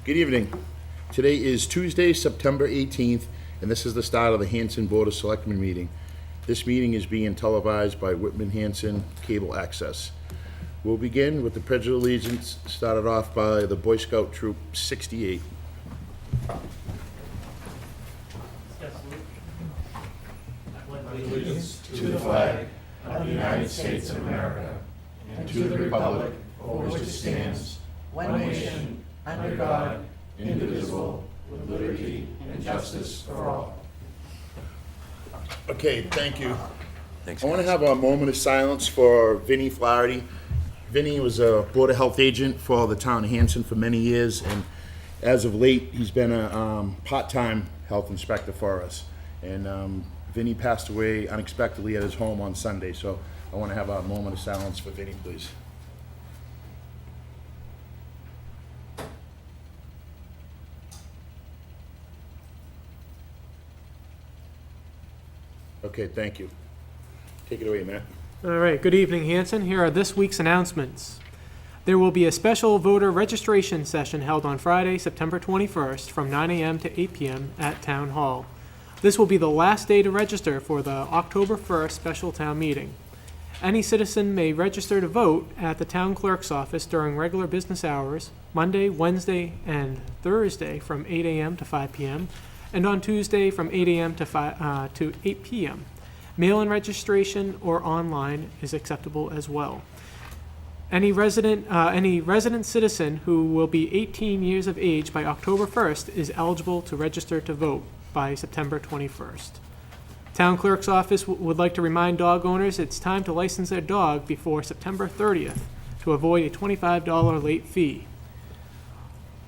Good evening. Today is Tuesday, September 18th, and this is the start of the Hanson Board of Selectmen meeting. This meeting is being televised by Whitman Hanson Cable Access. We'll begin with the Pledge of Allegiance, started off by the Boy Scout Troop 68. Allegiance to the flag of the United States of America and to the republic for which it stands, one nation, under God, indivisible, with liberty and justice for all. Okay, thank you. Thanks, I want to guys. have a moment of silence for Vinnie Flaherty. Vinnie was a Board of Health agent for the town of Hanson for many years, and as of late, he's been a part-time health inspector for us. And Vinnie passed away unexpectedly at his home on Sunday, so I want to have a moment of silence for Vinnie, please. Okay, thank you. Take it away, Matt. All right, good evening, Hanson. Here are this week's announcements. There will be a special voter registration session held on Friday, September 21st from 9 a.m. to 8 p.m. at Town Hall. This will be the last day to register for the October 1st special town meeting. Any citizen may register to vote at the town clerk's office during regular business hours, Monday, Wednesday, and Thursday from 8 a.m. to 5 p.m., and on Tuesday from 8 a.m. to 8 p.m. Mail-in registration or online is acceptable as well. Any resident citizen who will be 18 years of age by October 1st is eligible to register to vote by September 21st. Town Clerk's Office would like to remind dog owners it's time to license their dog before September 30th to avoid a $25 late fee.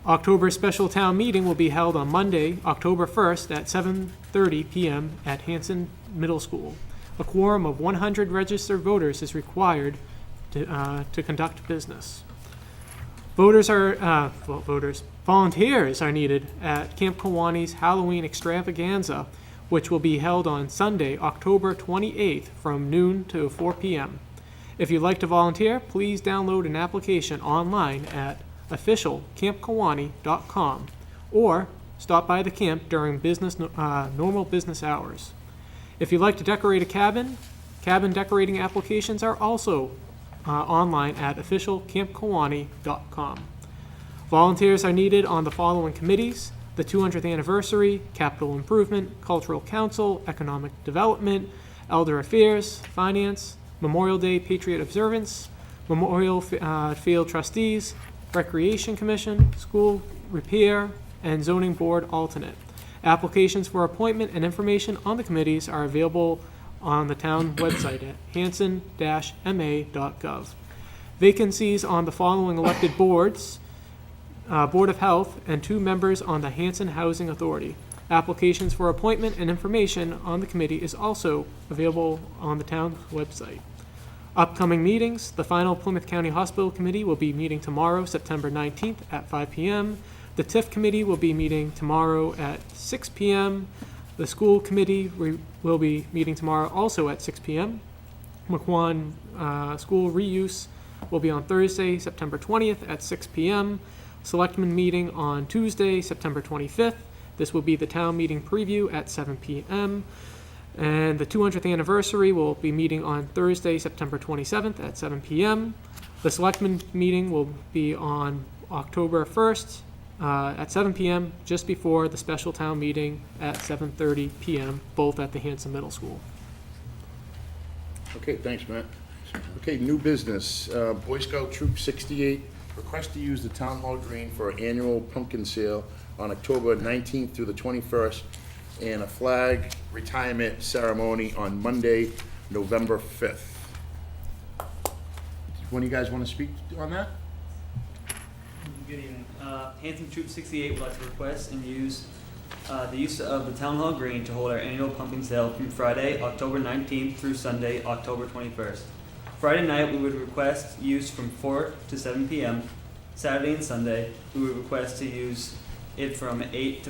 October's special town meeting will be held on Monday, October 1st at 7:30 p.m. at Hanson Middle School. A quorum of 100 registered voters is required to conduct business. Volunteers are needed at Camp Kawani's Halloween extravaganza, which will be held on Sunday, October 28th from noon to 4 p.m. If you'd like to volunteer, please download an application online at officialcampkawani.com or stop by the camp during normal business hours. If you'd like to decorate a cabin decorating applications are also online at officialcampkawani.com. Volunteers are needed on the following committees: the 200th anniversary, capital improvement, cultural council, economic development, elder affairs, finance, Memorial Day Patriot observance, Memorial Field trustees, Recreation Commission, School Repair, and Zoning Board alternate. Applications for appointment and information on the committees are available on the town website at hanson-ma.gov. Vacancies on the following elected boards: Board of Health and 2 members on the Hanson Housing Authority. Applications for appointment and information on the committee is also available on the town website. Upcoming meetings: the final Plymouth County Hospital Committee will be meeting tomorrow, September 19th at 5 p.m. The TIF Committee will be meeting tomorrow at 6 p.m. The School Committee will be meeting tomorrow also at 6 p.m. McQuon School Reuse will be on Thursday, September 20th at 6 p.m. Selectmen meeting on Tuesday, September 25th. This will be the town meeting preview at 7 p.m. And the 200th anniversary will be meeting on Thursday, September 27th at 7 p.m. The Selectmen meeting will be on October 1st at 7 p.m., just before the special town meeting at 7:30 p.m., both at the Hanson Middle School. Okay, thanks, Matt. Okay, new business. Boy Scout Troop 68 request to use the Town Hall Green for an annual pumpkin sale on October 19th through the 21st, and a flag retirement ceremony on Monday, November 5th. One of you guys want to speak on that? Good evening. Hanson Troop 68 would like to request and use the use of the Town Hall Green to hold our annual pumpkin sale from Friday, October 19th through Sunday, October 21st. Friday night, we would request use from 4 to 7 p.m. Saturday and Sunday, we would request to use it from 8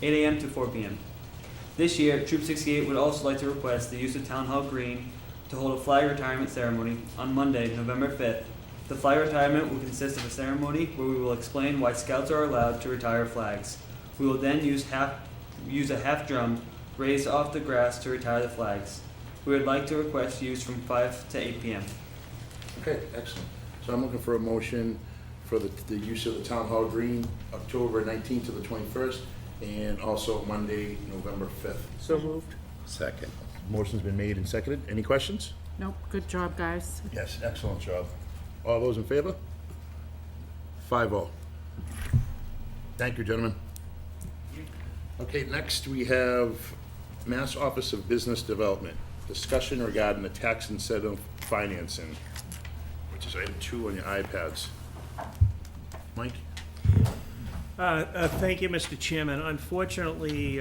a.m. to 4 p.m. This year, Troop 68 would also like to request the use of Town Hall Green to hold a flag retirement ceremony on Monday, November 5th The flag retirement will consist of a ceremony where we will explain why Scouts are allowed to retire flags. We will then use a half drum raised off the grass to retire the flags. We would like to request use from 5 to 8 p.m. Okay, excellent. So I'm looking for a motion for the use of the Town Hall Green, October 19th to the 21st, and also Monday, November 5th. So moved. Second. Motion's been made and seconded. Any questions? Nope, good job, guys. Yes, excellent job. All those in favor? 5-0. Thank you, gentlemen. Okay, next we have Mass Office of Business Development. Discussion regarding the tax incentive financing, which is item 2 on your iPads. Mike? Thank you, Mr. Chairman. Unfortunately,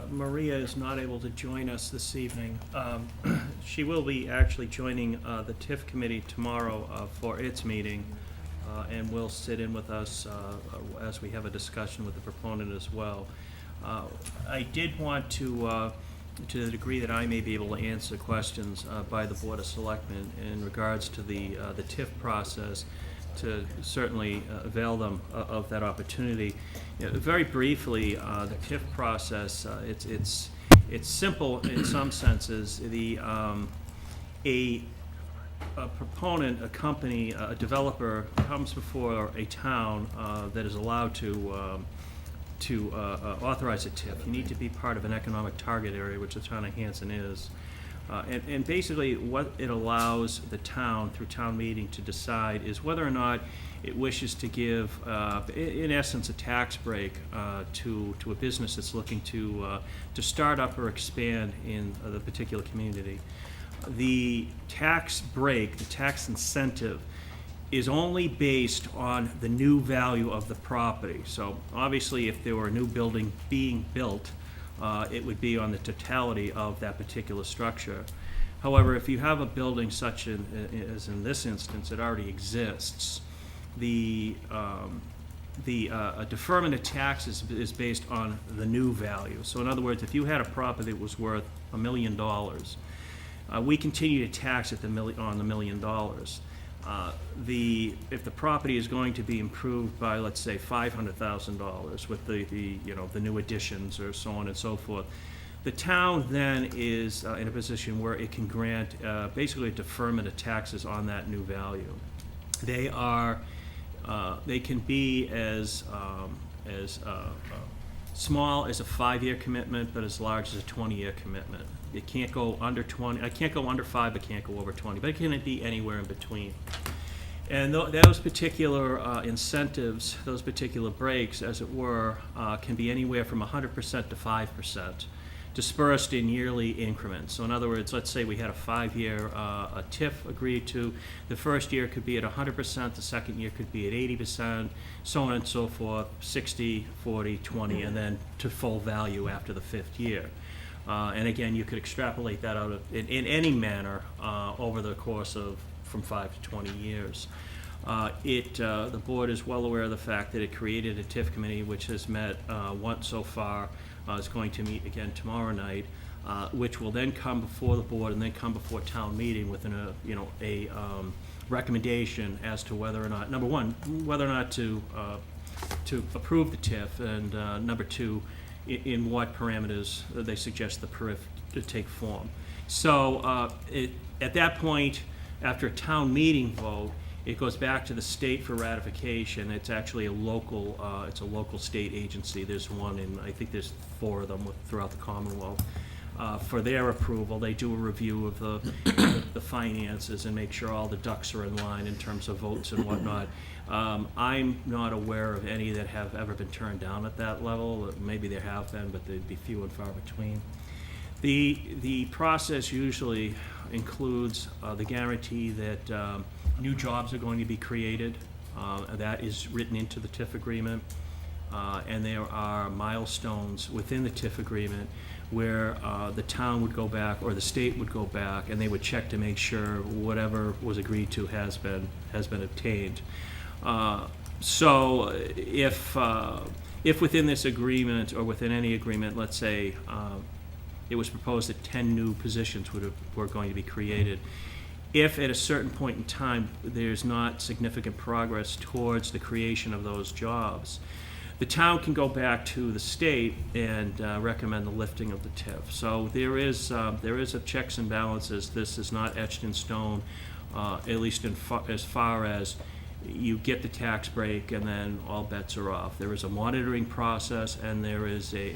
Maria is not able to join us this evening. She will be actually joining the TIF committee tomorrow for its meeting, and will sit in with us as we have a discussion with the proponent as well. I did want to the degree that I may be able to answer questions by the Board of Selectmen in regards to the TIF process, to certainly avail them of that opportunity. Very briefly, the TIF process, it's simple in some senses. A proponent, a company, a developer comes before a town that is allowed to authorize a TIF. You need to be part of an economic target area, which the town of Hanson is. And basically what it allows the town, through town meeting, to decide is whether or not it wishes to give, in essence, a tax break to a business that's looking to start up or expand in the particular community. The tax break, the tax incentive, is only based on the new value of the property. So obviously, if there were a new building being built, it would be on the totality of that particular structure. However, if you have a building such as in this instance, it already exists, the deferment of taxes is based on the new value. So in other words, if you had a property that was worth $1 million, we continue to tax it on the $1 million. If the property is going to be improved by, let's say, $500,000 with the new additions or so on and so forth, the town then is in a position where it can grant basically a deferment of taxes on that new value. They can be as small as a 5-year commitment, but as large as a 20-year commitment. It can't go under 20. I can't go under 5, but can't go over 20. But it can be anywhere in between. And those particular incentives, those particular breaks, as it were, can be anywhere from 100% to 5%, dispersed in yearly increments. So in other words, let's say we had a 5-year a TIF agreed to. The first year could be at 100%, the second year could be at 80%, so on and so forth, 60, 40, 20, and then to full value after the 5th year. And again, you could extrapolate that out in any manner over the course of from 5 to 20 years. The board is well aware of the fact that it created a TIF committee, which has met once so far. Is going to meet again tomorrow night, which will then come before the board and then come before town meeting with a recommendation as to whether or not, number one, whether or not to approve the TIF, and number two, in what parameters they suggest the PRIF to take form. So at that point, after a town meeting vote, it goes back to the state for ratification. It's actually a local state agency. There's one, and I think there's 4 of them throughout the Commonwealth. For their approval, they do a review of the finances and make sure all the ducks are in line in terms of votes and whatnot. I'm not aware of any that have ever been turned down at that level. Maybe there have been, but they'd be few and far between. The process usually includes the guarantee that new jobs are going to be created. That is written into the TIF agreement. And there are milestones within the TIF agreement where the town would go back or the state would go back and they would check to make sure whatever was agreed to has been obtained. So if within this agreement or within any agreement, let's say it was proposed that 10 new positions were going to be created, if at a certain point in time there's not significant progress towards the creation of those jobs, the town can go back to the state and recommend the lifting of the TIF. So there is a checks and balances. This is not etched in stone, at least as far as you get the tax break and then all bets are off. There is a monitoring process and there is a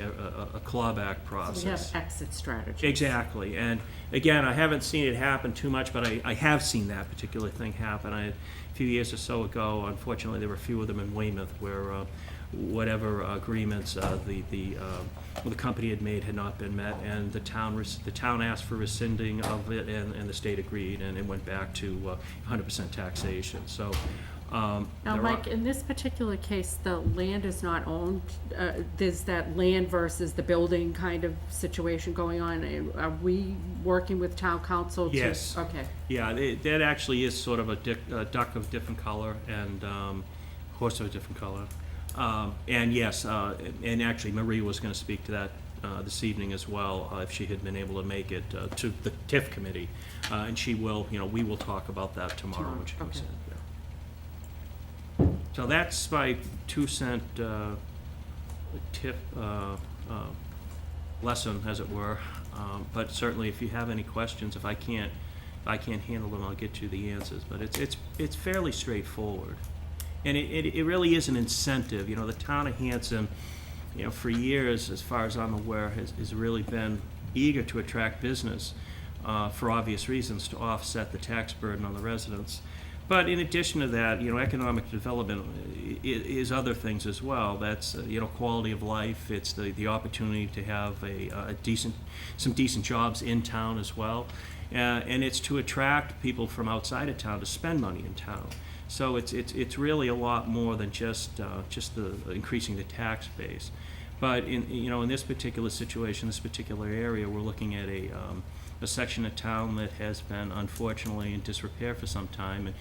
clawback process. So we have exit strategy. Exactly, and again, I haven't seen it happen too much, but I have seen that particular thing happen. A few years or so ago, unfortunately, there were a few of them in Weymouth where whatever agreements the company had made had not been met, and the town asked for rescinding of it, and the state agreed, and it went back to 100% taxation. So. Now, Mike, in this particular case, the land is not owned. There's that land versus the building kind of situation going on. Are we working with town council to? Yes. Okay. Yeah, that actually is sort of a duck of different color and horse of a different color. And yes, and actually Marie was going to speak to that this evening as well, if she had been able to make it to the TIF committee. And she will, we will talk about that tomorrow when she comes Okay. in. Yeah. So that's my 2-cent TIF lesson, as it were. But certainly, if you have any questions, if I can't handle them, I'll get you the answers. But it's fairly straightforward, and it really is an incentive. The town of Hanson, for years, as far as I'm aware, has really been eager to attract business for obvious reasons, to offset the tax burden on the residents. But in addition to that, economic development is other things as well. That's quality of life. It's the opportunity to have some decent jobs in town as well, and it's to attract people from outside of town to spend money in town. So it's really a lot more than just the increasing the tax base. But in this particular situation, this particular area, we're looking at a section of town that has been unfortunately in disrepair for some time. And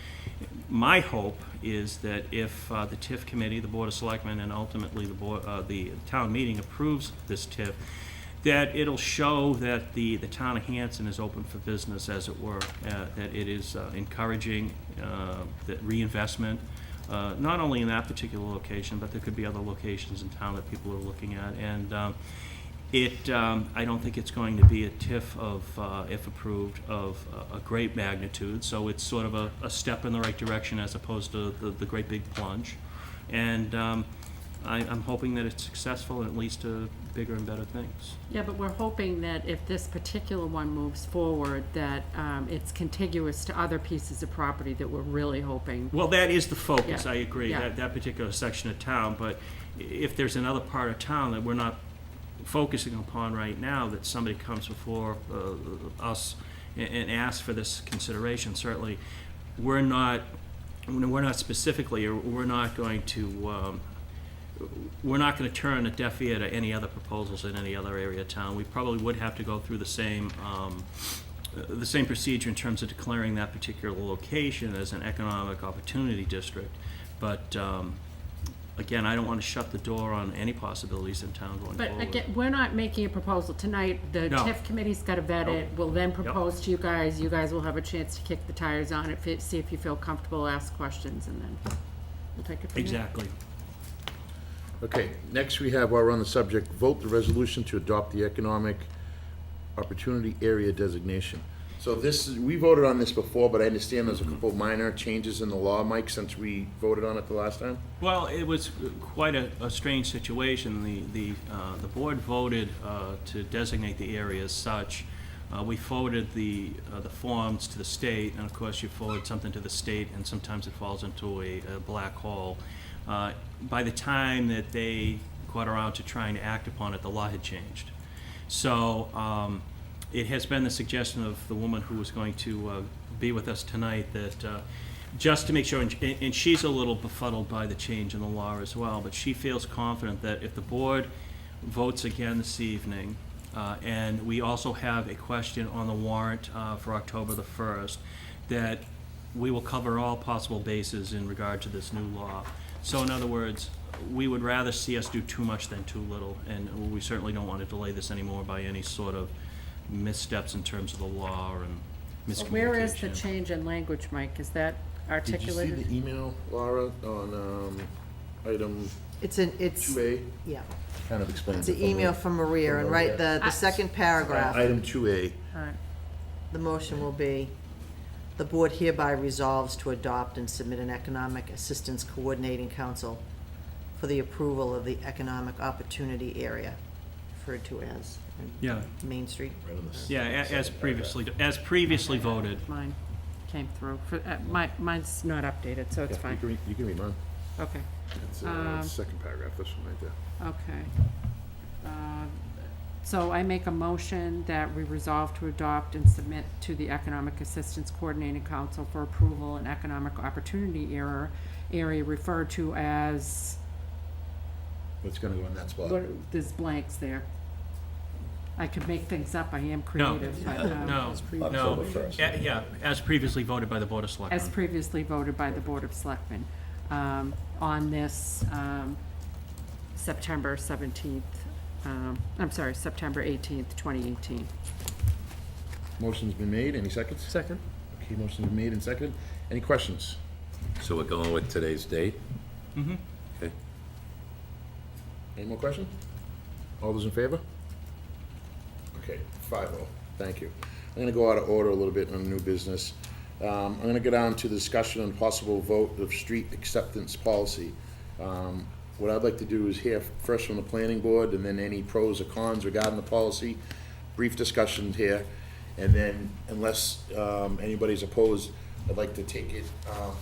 my hope is that if the TIF committee, the Board of Selectmen, and ultimately the town meeting approves this TIF, that it'll show that the town of Hanson is open for business, as it were, that it is encouraging that reinvestment, not only in that particular location, but there could be other locations in town that people are looking at. And I don't think it's going to be a TIF of, if approved, of a great magnitude. So it's sort of a step in the right direction as opposed to the great big plunge. And I'm hoping that it's successful and it leads to bigger and better things. Yeah, but we're hoping that if this particular one moves forward, that it's contiguous to other pieces of property that we're really hoping. Well, that is the focus, Yeah. I agree, Yeah. that particular section of town. But if there's another part of town that we're not focusing upon right now, that somebody comes before us and asks for this consideration, certainly we're not specifically, or we're not going to turn a deaf ear to any other proposals in any other area of town. We probably would have to go through the same procedure in terms of declaring that particular location as an economic opportunity district. But again, I don't want to shut the door on any possibilities in town going But forward. again, we're not making a proposal tonight. The No. TIF committee's got to vet it. We'll then propose to you guys. You guys will have a chance to kick the tires on it, see if you feel comfortable, ask questions, and then we'll take it from there. Exactly. Okay, next we have, while we're on the subject, vote the resolution to adopt the economic opportunity area designation. So we voted on this before, but I understand there's a couple minor changes in the law, Mike, since we voted on it the last time? Well, it was quite a strange situation. The board voted to designate the area as such. We forwarded the forms to the state, and of course you forward something to the state, and sometimes it falls into a black hole. By the time that they got around to trying to act upon it, the law had changed. So it has been the suggestion of the woman who was going to be with us tonight that just to make sure, and she's a little befuddled by the change in the law as well, but she feels confident that if the board votes again this evening, and we also have a question on the warrant for October the 1st, that we will cover all possible bases in regard to this new law. So in other words, we would rather see us do too much than too little, and we certainly don't want to delay this anymore by any sort of missteps in terms of the law. And So where is the miscommunication. change in language, Mike? Is that Did you see articulated? the email, Laura, on item It's, 2A? yeah, Kind of explains it's it. an email from Maria, and right, the second paragraph, Item 2A. All right. the motion will be, the board hereby resolves to adopt and submit an Economic Assistance Coordinating Council for the approval of the Economic Opportunity Area, referred to as Yeah, Main Street. Right on the yeah, as previously voted. Mine came through. Mine's not updated, so it's Yeah, fine. you can read mine. Okay, It's second paragraph, this one right there. okay. So I make a motion that we resolve to adopt and submit to the Economic Assistance Coordinating Council for approval an economic opportunity area referred to as, What's gonna go in that spot? there's blanks there. I could make things up, I am creative, but, No, no, October 1st. yeah, as previously voted by the Board of as Selectmen. previously voted by the Board of Selectmen, on this, September 17th, September 18th, 2018. Motion's been made, any seconds? Second. Okay, motion's been made and seconded. Any questions? So we're going with today's date? Mhm. Okay. Any more questions? All those in favor? Okay, 5-0, thank you. I'm gonna go out of order a little bit on new business. I'm gonna go down to the discussion on possible vote of street acceptance policy. What I'd like to do is hear first from the planning board, and then any pros or cons regarding the policy, brief discussion here, and then unless anybody's opposed, I'd like to take it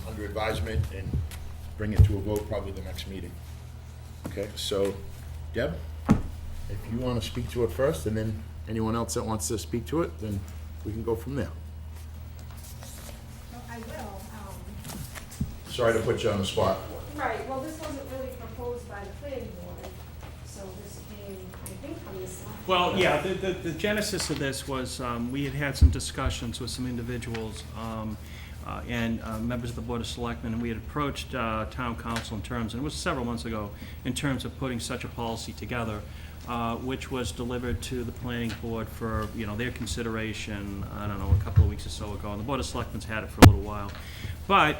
under advisement and bring it to a vote probably the next meeting. Okay, so Deb, if you want to speak to it first, and then anyone else that wants to speak to it, then we can go from there. I will. Sorry to put you on the spot. Right, well, this wasn't really proposed by the planning board, so this came, I think, from the select. Well, yeah, the genesis of this was, we had had some discussions with some individuals and members of the Board of Selectmen, and we had approached town council in terms, and it was several months ago, in terms of putting such a policy together, which was delivered to the planning board for, their consideration, I don't know, a couple of weeks or so ago, and the Board of Selectmen's had it for a little while. But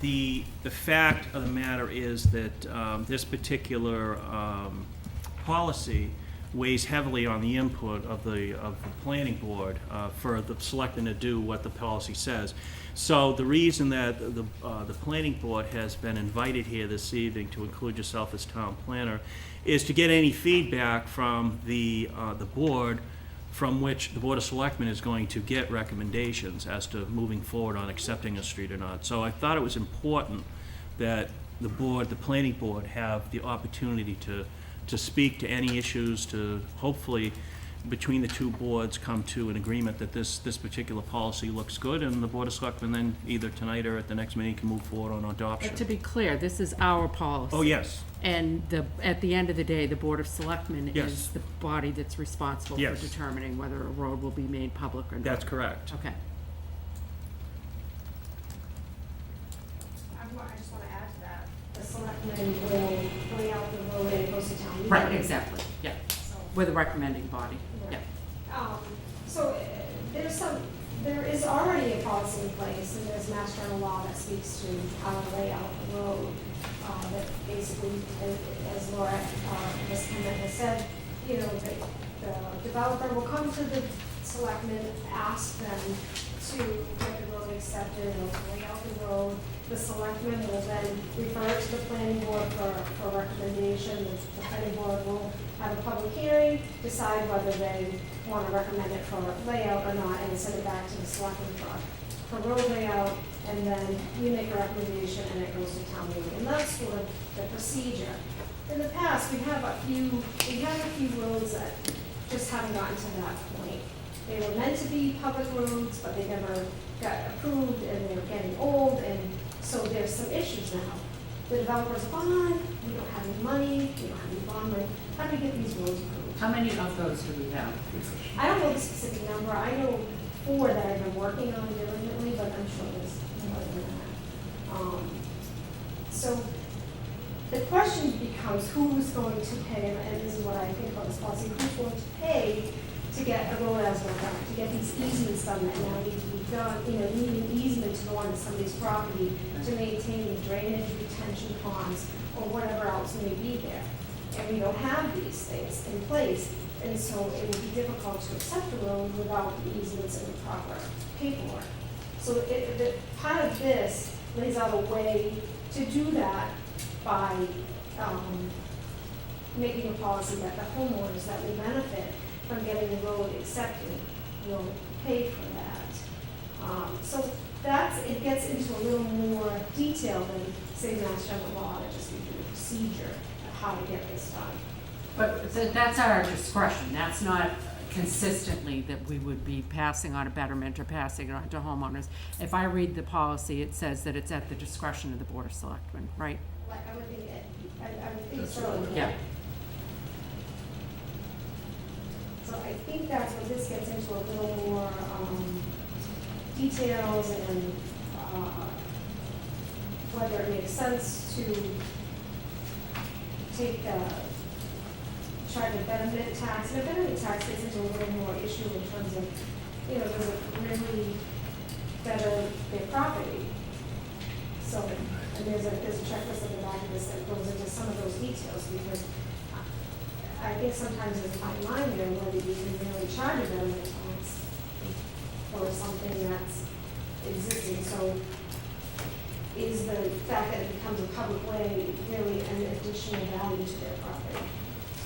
the fact of the matter is that this particular policy weighs heavily on the input of the planning board for the selectmen to do what the policy says. So the reason that the planning board has been invited here this evening to include yourself as town planner is to get any feedback from the board, from which the Board of Selectmen is going to get recommendations as to moving forward on accepting a street or not. So I thought it was important that the planning board, have the opportunity to speak to any issues, to hopefully, between the two boards, come to an agreement that this particular policy looks good, and the Board of Selectmen then either tonight or at the next meeting can move forward on adoption. But to be clear, this is our policy. Oh, yes. And at the end of the day, the Board of Selectmen Yes. is the body that's responsible for Yes. determining whether a road will be made public or not. That's correct. Okay. I just want to add to that, the selectmen will lay out the road and it goes to town meeting. Right, exactly, yeah. So, We're the recommending body, yeah. So there is already a policy in place, and there's Mass General law that speaks to how to lay out the road. That basically, as Laura, Ms. Kennett has said, the developer will come to the selectmen, ask them to get the road accepted, or to lay out the road. The selectmen will then refer it to the planning board for recommendation. The planning board will have a public hearing, decide whether they want to recommend it for layout or not, and send it back to the selectmen for road layout, and then we make a recommendation and it goes to town meeting. And that's sort of the procedure. In the past, we have a few roads that just haven't gotten to that point. They were meant to be public roads, but they never got approved, and they were getting old, and so there's some issues now. The developers are gone, we don't have any money, we don't have any bond money, how do we get these roads approved? How many of those do we have? I don't know the specific number, I know 4 that I've been working on diligently, but I'm sure there's more than that. So the question becomes who's going to pay, and this is what I think about this policy, who's going to pay to to get a road as well done, to get these easements done that now need to be done. You know, you need an easement to go onto somebody's property to maintain the drainage, retention ponds, or whatever else may be there. And we don't have these things in place, and so it would be difficult to accept a road without the easements and the proper paperwork. So part of this lays out a way to do that by making a policy that the homeowners that will benefit from getting the road accepted will pay for that. So it gets into a little more detail than, say, Mass General Law, that just gives you a procedure of how to get this done. But that's at our discretion, that's not consistently that we would be passing on a betterment or passing it on to homeowners. If I read the policy, it says that it's at the discretion of the Board of Selectmen, right? Like, I would think, I would think so. Yeah. So I think that's where this gets into a little more, details and, whether it makes sense to take charge a benefit tax. And a benefit tax gets into a little more issue in terms of, you know, does it really better their property? So, and there's a checklist at the back of this that goes into some of those details, because I think sometimes there's a fine line there whether you can really charge a benefit tax for something that's existing. So is the fact that it becomes a public way really an additional value to their property?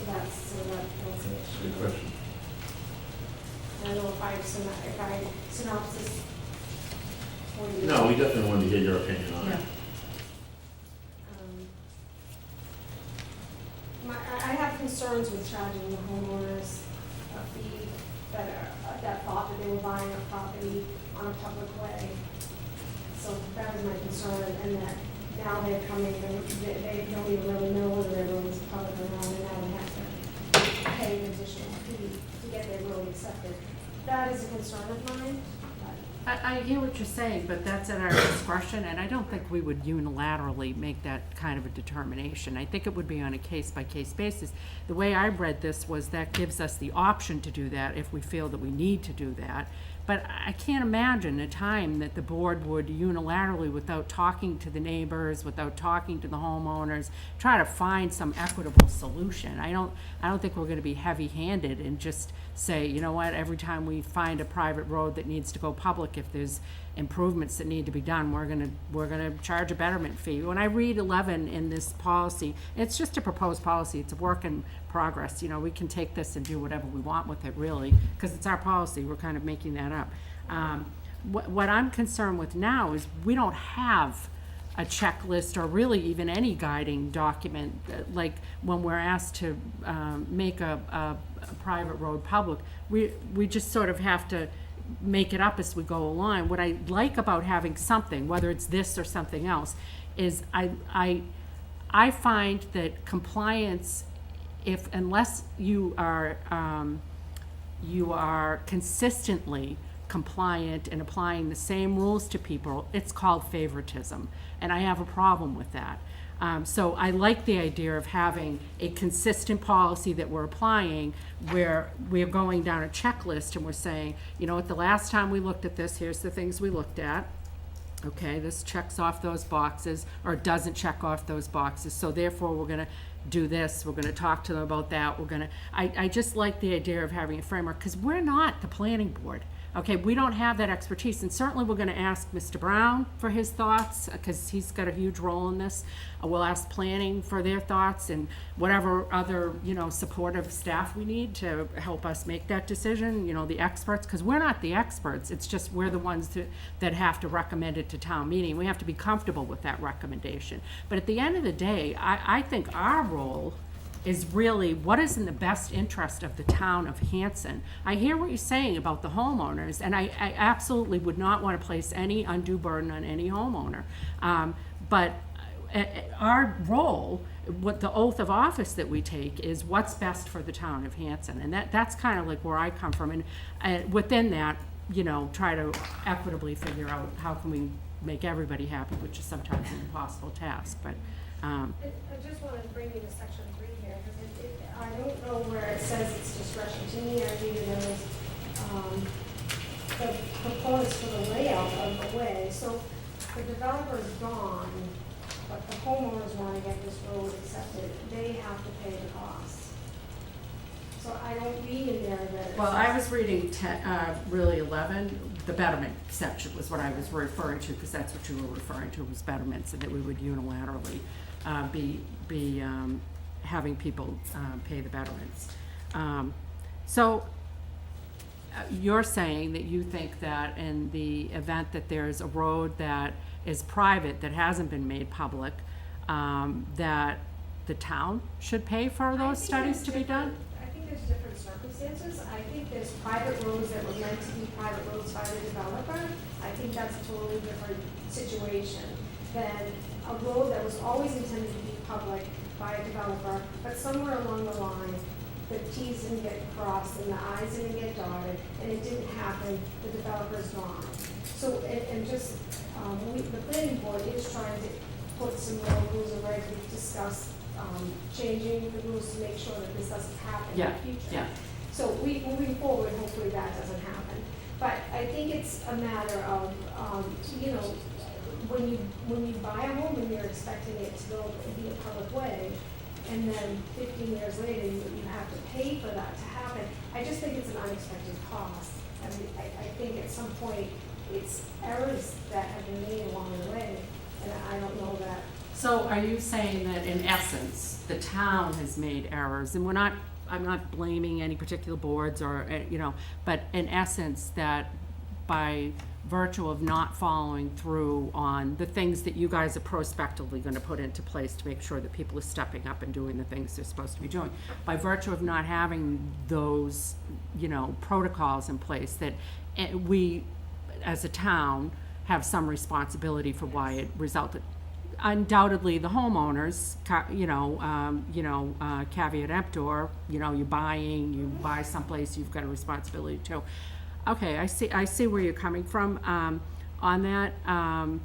That's an issue. Good question. I don't know if I synopsis for you. No, we definitely wanted to hear your opinion on it. I have concerns with charging the homeowners a fee that thought that they were buying a property on a public way. So that was my concern, and that now they're coming, they don't even really know whether their road is public or not, and now they have to pay an additional fee to get their road accepted. That is a concern of mine. I hear what you're saying, but that's at our discretion, and I don't think we would unilaterally make that kind of a determination. I think it would be on a case-by-case basis. The way I read this was that gives us the option to do that if we feel that we need to do that. But I can't imagine a time that the board would unilaterally, without talking to the neighbors, without talking to the homeowners, try to find some equitable solution. I don't think we're gonna be heavy-handed and just say, you know what, every time we find a private road that needs to go public, if there's improvements that need to be done, we're gonna charge a betterment fee. When I read 11 in this policy, it's just a proposed policy, it's a work in progress. You know, we can take this and do whatever we want with it, really, because it's our policy, we're kind of making that up. What I'm concerned with now is we don't have a checklist or really even any guiding document, like when we're asked to make a private road public, we just sort of have to make it up as we go along. What I like about having something, whether it's this or something else, is I find that compliance, unless you are consistently compliant and applying the same rules to people, it's called favoritism, and I have a problem with that. So I like the idea of having a consistent policy that we're applying, where we're going down a checklist and we're saying, you know what, the last time we looked at this, here's the things we looked at. Okay, this checks off those boxes, or it doesn't check off those boxes, so therefore we're gonna do this, we're gonna talk to them about that, I just like the idea of having a framework, because we're not the planning board. Okay, we don't have that expertise, and certainly we're gonna ask Mr. Brown for his thoughts, because he's got a huge role in this. We'll ask planning for their thoughts, and whatever other, supportive staff we need to help us make that decision, the experts, because we're not the experts, it's just we're the ones that have to recommend it to town meeting. We have to be comfortable with that recommendation. But at the end of the day, I think our role is really what is in the best interest of the town of Hanson. I hear what you're saying about the homeowners, and I absolutely would not want to place any undue burden on any homeowner. But our role, what the oath of office that we take, is what's best for the town of Hanson, and that's kind of like where I come from. And within that, try to equitably figure out how can we make everybody happy, which is sometimes an impossible task. But I just want to bring you to section 3 here, because I don't know where it says it's discretion. To me, I read it as the proponents for the layout of the way. So the developer's gone, but the homeowners want to get this road accepted. They have to pay the cost. So I don't read in there that it Well, I says- was reading really 11, the betterment section was what I was referring to, because that's what you were referring to, was betterments, and that we would unilaterally be having people pay the betterments. So you're saying that you think that in the event that there's a road that is private, that hasn't been made public, that the town should pay for I those think studies there's to be done? I think there's different circumstances. I think there's private roads that were meant to be private roads by the developer. I think that's a totally different situation than a road that was always intended to be public by a developer, but somewhere along the line, the Ts didn't get crossed and the Is didn't get dotted, and it didn't happen, the developer's gone. So, and just, the planning board is trying to put some more rules and regs. We've discussed changing the rules to make sure that this doesn't happen in Yeah, the future. yeah. So moving forward, hopefully that doesn't happen. But I think it's a matter of, you know, when you buy a home and you're expecting it to go and be a public way, and then 15 years later, you have to pay for that to happen. I just think it's an unexpected cost. I mean, I think at some point, it's errors that have been made along the way, and I don't know that. So are you saying that in essence, the town has made errors, and I'm not blaming any particular boards or, you know, but in essence, that by virtue of not following through on the things that you guys are prospectively gonna put into place to make sure that people are stepping up and doing the things they're supposed to be doing, by virtue of not having those, you know, protocols in place, that we, as a town, have some responsibility for why it resulted. Undoubtedly, the homeowners, caveat emptor, you know, you buy someplace, you've got a responsibility too. Okay, I see where you're coming from, on that. I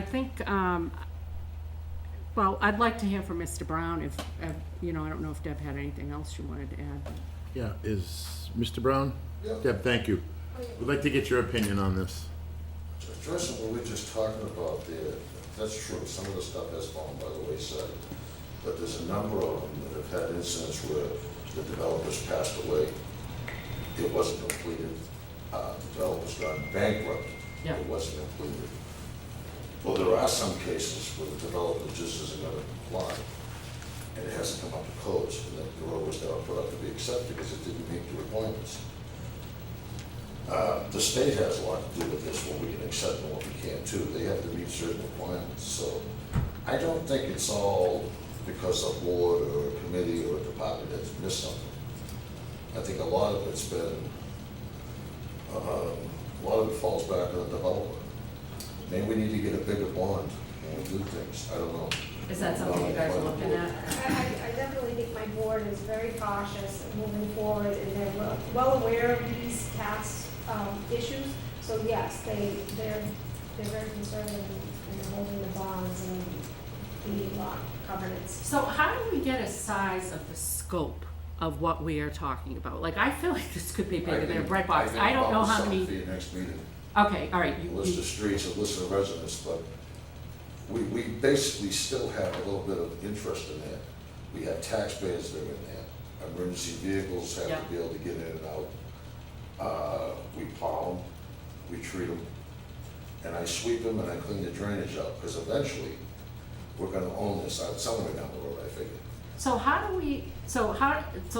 think, well, I'd like to hear from Mr. Brown if, you know, I don't know if Deb had anything else she wanted to add. Yeah, is Mr. Brown? Yeah. Deb, thank you. We'd like to get your opinion on this. First of all, we're just talking about there, that's true, some of the stuff has fallen by the wayside, but there's a number of them that have had incidents where the developers passed away, it wasn't completed, the developer's gone bankrupt, Yeah. it wasn't completed. Well, there are some cases where the developer just isn't gonna comply, and it hasn't come up to codes, and the road was never put up to be accepted because it didn't meet the requirements. The state has a lot to do with this, what we can accept and what we can't too. They have to meet certain requirements, so I don't think it's all because a board or a committee or a department has missed something. I think a lot of it's been, a lot of it falls back on the developer. Maybe we need to get a bigger bond when we do things, I don't know. Is that something you guys are looking at? I definitely think my board is very cautious moving forward, and they're well aware of these tax issues. So yes, they're very conservative in holding the bonds and the lot covenants. So how do we get a size of the scope of what we are talking about? Like, I feel like this could be bigger than a bread box. I don't know how many. For your next meeting, Okay, all right. a list of streets, a list of residents, but we basically still have a little bit of interest in that. We have taxpayers that are in there. Emergency vehicles have Yeah. to be able to get in and out. We plow them, we treat them, and I sweep them and I clean the drainage out, because eventually, we're gonna own this somewhere down the road, I figure. So how do we, so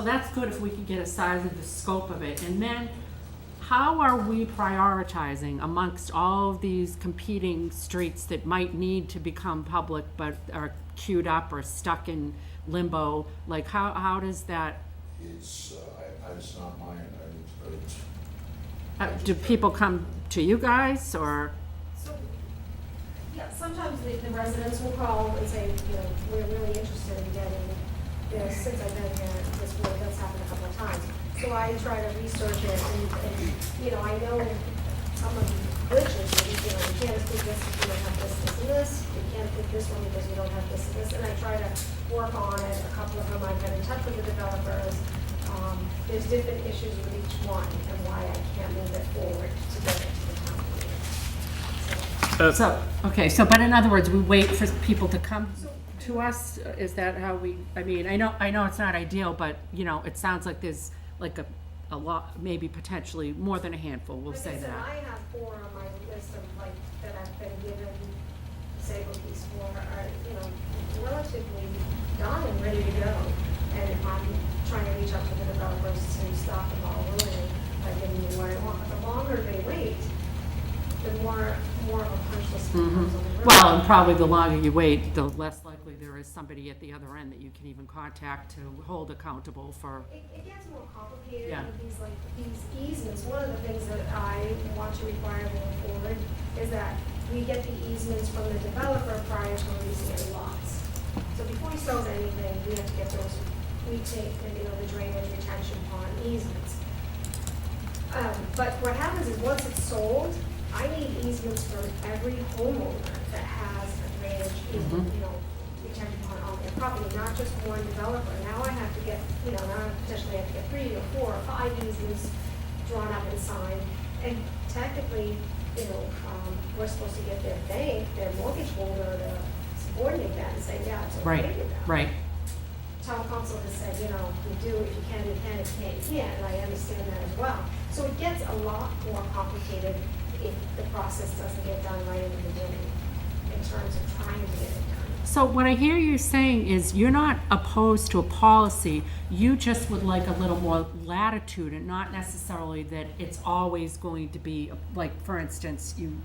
that's good if we can get a size of the scope of it. And then how are we prioritizing amongst all of these competing streets that might need to become public but are queued up or stuck in limbo? Like, how does that, It's not mine, do people come to you guys, or? So, yeah, sometimes the residents will call and say, you know, we're really interested in getting, you know, since I've been here, this work has happened a couple of times. So I try to research it and, you know, I know some of glitches, you can't approve this if you don't have this, this, and this, you can't approve this one because you don't have this and this, and I try to work on it, a couple of them, I've been in touch with the developers, there's different issues with each one, and why I can't move it forward to get it to the town meeting. So, okay, so, but in other words, we wait for people to come to us? Is that how we, I mean, I know it's not ideal, but, you know, it sounds like there's like a lot, maybe potentially more than a handful, we'll say Like I said, that. I have 4 on my list of like, that I've been given disabled these 4 are, you know, relatively done and ready to go. And I'm trying to reach out to the developers to stop the ball rolling by giving me what I want. But the longer they wait, the more of a punch list becomes on the road. Well, and probably the longer you wait, the less likely there is somebody at the other end that you can even contact to hold accountable for. It gets more complicated Yeah. with these easements. One of the things that I want to require going forward is that we get the easements from the developer prior to releasing any lots. So before he sells anything, we have to get those, we take, you know, the drainage retention pond easements. But what happens is once it's sold, I need easements from every homeowner that has a drainage easement, you know, retention pond on their property, not just one developer. Now I have to get, you know, now I potentially have to get 3 or 4 or 5 easements drawn up and signed. And technically, you know, we're supposed to get their bank, their mortgage holder to subordinate that and say, yeah, it's okay with that. Right. Town council has said, you know, you do, if you can, you can, if you can't, you can't, and I understand that as well. So it gets a lot more complicated if the process doesn't get done right in the beginning, in terms of trying to get it done. So what I hear you saying is you're not opposed to a policy, you just would like a little more latitude and not necessarily that it's always going to be, like, for instance, you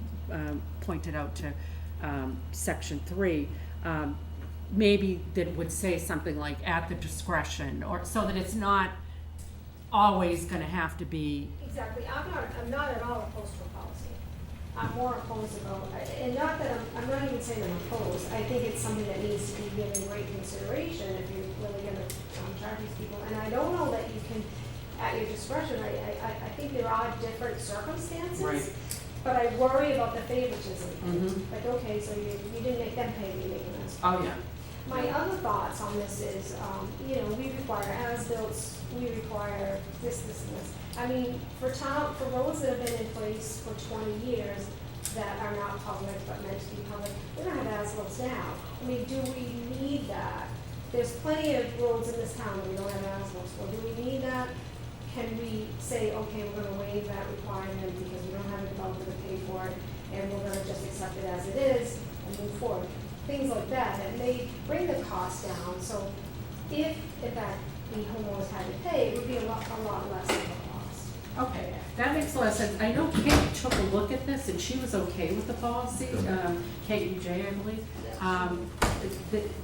pointed out to section 3, maybe that would say something like at the discretion, or so that it's not always gonna have to be. Exactly, I'm not at all opposed to a policy. I'm more opposed to, and not that I'm not even saying I'm opposed, I think it's something that needs to be given great consideration if you're really gonna charge these people. And I don't know that you can, at your discretion, I think there are different circumstances. Right. But I worry about the favoritism. Like, okay, so you didn't make them pay, you're making us. Oh, yeah. My other thoughts on this is, you know, we require as-built, we require this, and this. I mean, for roads that have been in place for 20 years that are not public but meant to be public, we don't have as-bills now. I mean, do we need that? There's plenty of roads in this town that we don't have as-bills for. Do we need that? Can we say, okay, we're gonna waive that requirement because we don't have a developer to pay for it, and we're gonna just accept it as it is and move forward? Things like that may bring the cost down, so if, in fact, the homeowners had to pay, it would be a lot less of a cost. Okay, that makes a lot of sense. I know Kate took a look at this and she was okay with the policy, KEJ, I believe.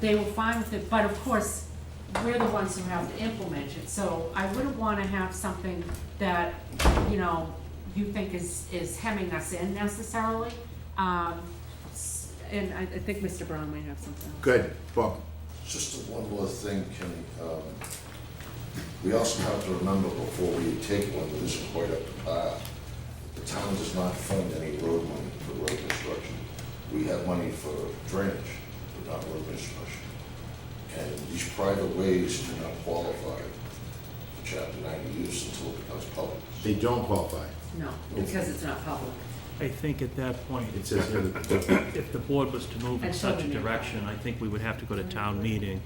They were fine with it, but of course, we're the ones who have to implement it. So I wouldn't want to have something that, you know, you think is hemming us in necessarily. And I think Mr. Brown might have something else. Good, Bob. Just one more thing, Kenny. We also have to remember before we take one that isn't quite up to par, the town does not fund any road money for road construction. We have money for drainage, but not road construction. And these private ways do not qualify for Chapter 90 use until it becomes public. They don't qualify. No, because it's not public. I think at that point, It says here that if the board was to move in And such a children. direction, I think we would have to go to town meeting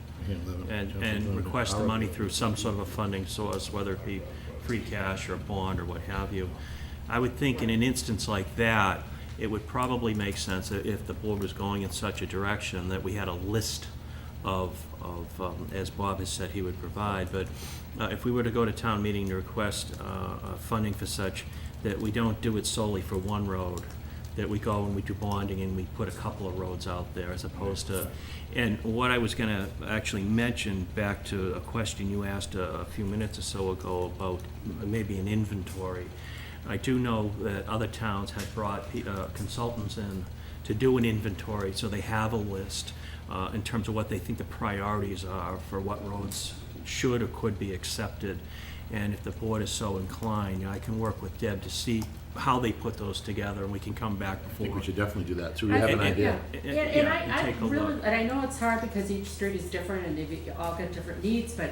and request the money through some sort of a funding source, whether it be free cash or a bond or what have you. I would think in an instance like that, it would probably make sense that if the board was going in such a direction, that we had a list of as Bob has said he would provide, but if we were to go to town meeting to request funding for such, that we don't do it solely for one road, that we go and we do bonding and we put a couple of roads out there as opposed to, and what I was gonna actually mention back to a question you asked a few minutes or so ago about maybe an inventory. I do know that other towns have brought consultants in to do an inventory, so they have a list in terms of what they think the priorities are for what roads should or could be accepted. And if the board is so inclined, I can work with Deb to see how they put those together, and we can come back I before. think we should definitely do that, so we have an idea. And Yeah, I take a really, look. and I know it's hard because each street is different and they've all got different needs, but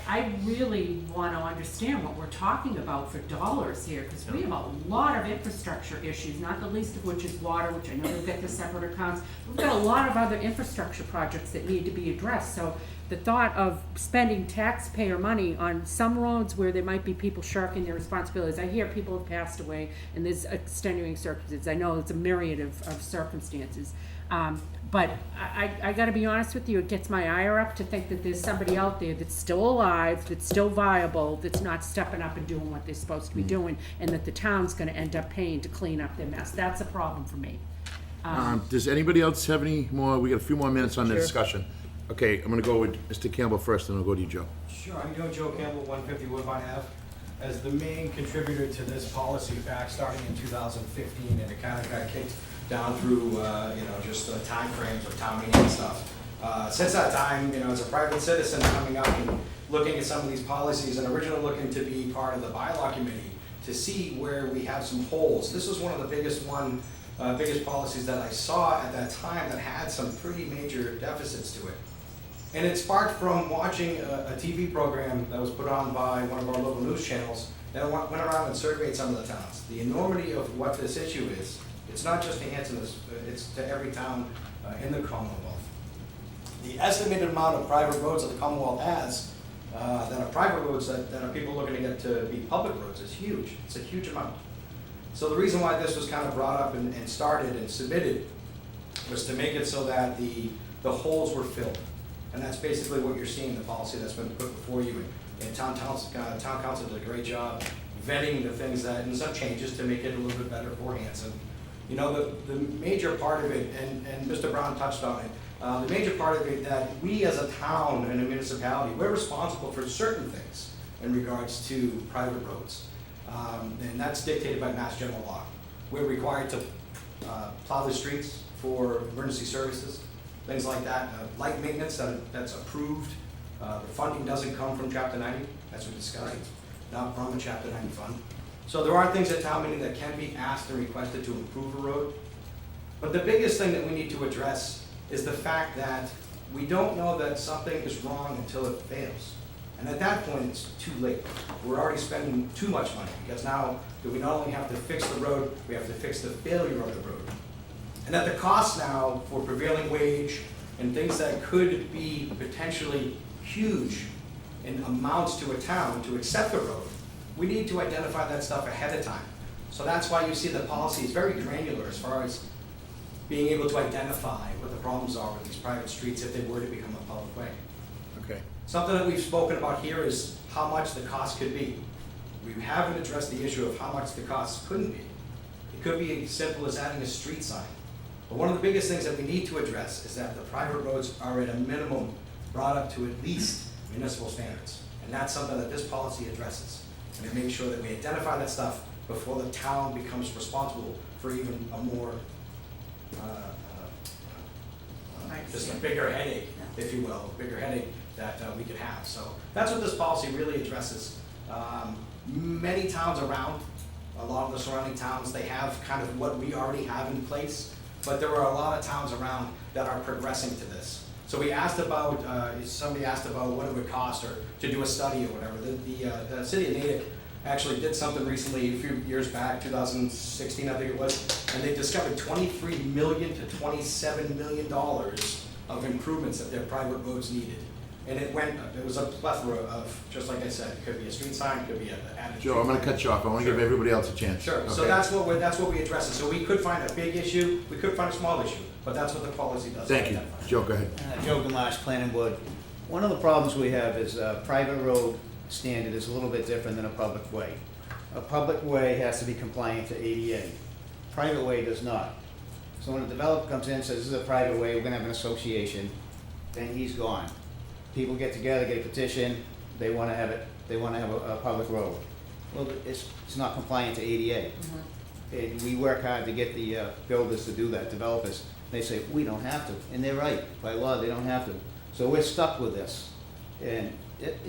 I really want to understand what we're talking about for dollars here, because we have a lot of infrastructure issues, not the least of which is water, which I know they've got the separate accounts. We've got a lot of other infrastructure projects that need to be addressed, so the thought of spending taxpayer money on some roads where there might be people shirking their responsibilities. I hear people have passed away and there's extenuating circumstances. I know it's a myriad of circumstances. But I gotta be honest with you, it gets my ire up to think that there's somebody out there that's still alive, that's still viable, that's not stepping up and doing what they're supposed to be doing, and that the town's gonna end up paying to clean up their mess. That's a problem for me. Does anybody else have any more? We got a few more minutes on the discussion. Okay, I'm gonna go with Mr. Campbell first, and I'll go to you, Joe. Sure, I'm Joe Campbell, 150 Woodbine Ave. As the main contributor to this policy back starting in 2015, and it kind of got kicked down through, just timeframes of town meeting and stuff. Since that time, as a private citizen coming up and looking at some of these policies and originally looking to be part of the bylaw committee to see where we have some holes. This was one of the biggest policies that I saw at that time that had some pretty major deficits to it. And it sparked from watching a TV program that was put on by one of our local news channels that went around and surveyed some of the towns. The enormity of what this issue is, it's not just to Hanson, it's to every town in the Commonwealth. The estimated amount of private roads that the Commonwealth has, that are private roads that are people looking to get to be public roads is huge. It's a huge amount. So the reason why this was kind of brought up and started and submitted was to make it so that the holes were filled. And that's basically what you're seeing, the policy that's been put before you. And town council did a great job vetting the things and some changes to make it a little bit better for Hanson. The major part of it, and Mr. Brown touched on it, the major part of it that we as a town and a municipality, we're responsible for certain things in regards to private roads. And that's dictated by Mass General Law. We're required to plow the streets for emergency services, things like that. Light maintenance that's approved. The funding doesn't come from Chapter 90, as we discussed, not from the Chapter 90 fund. So there are things at town meeting that can be asked and requested to improve a road. But the biggest thing that we need to address is the fact that we don't know that something is wrong until it fails. And at that point, it's too late. We're already spending too much money, because now we not only have to fix the road, we have to fix the failure of the road. And at the cost now for prevailing wage and things that could be potentially huge in amounts to a town to accept the road, we need to identify that stuff ahead of time. So that's why you see the policy is very granular as far as being able to identify what the problems are with these private streets if they were to become a public way. Okay. Something that we've spoken about here is how much the cost could be. We haven't addressed the issue of how much the cost couldn't be. It could be as simple as adding a street sign. But one of the biggest things that we need to address is that the private roads are at a minimum brought up to at least municipal standards. And that's something that this policy addresses. And it makes sure that we identify that stuff before the town becomes responsible for even a more, just a bigger headache, if you will, a bigger headache that we could have. So that's what this policy really addresses. Many towns around, a lot of the surrounding towns, they have kind of what we already have in place, but there are a lot of towns around that are progressing to this. So we asked about, somebody asked about what it would cost or to do a study or whatever. The city of Natick actually did something recently, a few years back, 2016 I think it was, and they discovered $23 million to $27 million of improvements that their private roads needed. And it was a plethora of, just like I said, it could be a street sign, it could be an added. Joe, I'm gonna cut you off. I wanna give everybody else a chance. Sure, so Okay. that's what we address. So we could find a big issue, we could find a small issue, but that's what the policy does. Thank you. identify. Joe, go ahead. Joe Gamache, Planning Board. One of the problems we have is a private road standard is a little bit different than a public way. A public way has to be compliant to ADA. Private way does not. So when a developer comes in and says, this is a private way, we're gonna have an association, then he's gone. People get together, get a petition, they wanna have a public road. Well, it's not compliant to ADA. And we work hard to get the builders to do that, developers. They say, we don't have to, and they're right, by law, they don't have to. So we're stuck with this. And it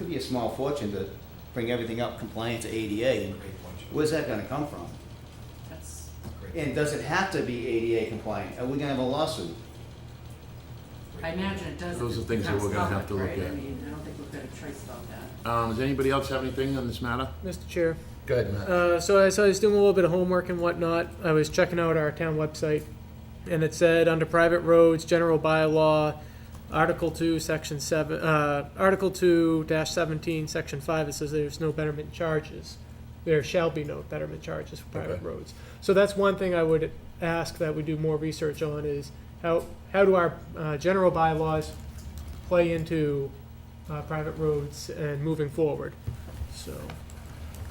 could be a small fortune to bring everything up compliant to ADA, and Great point. where's that gonna come from? That's, And does it have to be ADA compliant? Are we gonna have a lawsuit? I imagine it does. Those are things that we're gonna have to look at. I mean, I don't think we've got a choice about that. Does anybody else have anything on this matter? Mr. Chair. Go ahead, Matt. So I was doing a little bit of homework and whatnot. I was checking out our town website, and it said under private roads, general bylaw, Article 2, Section 7, Article 2-17, Section 5, it says there's no betterment charges. There shall be no betterment charges for private Okay. roads. So that's one thing I would ask that we do more research on is how do our general bylaws play into private roads and moving forward? So.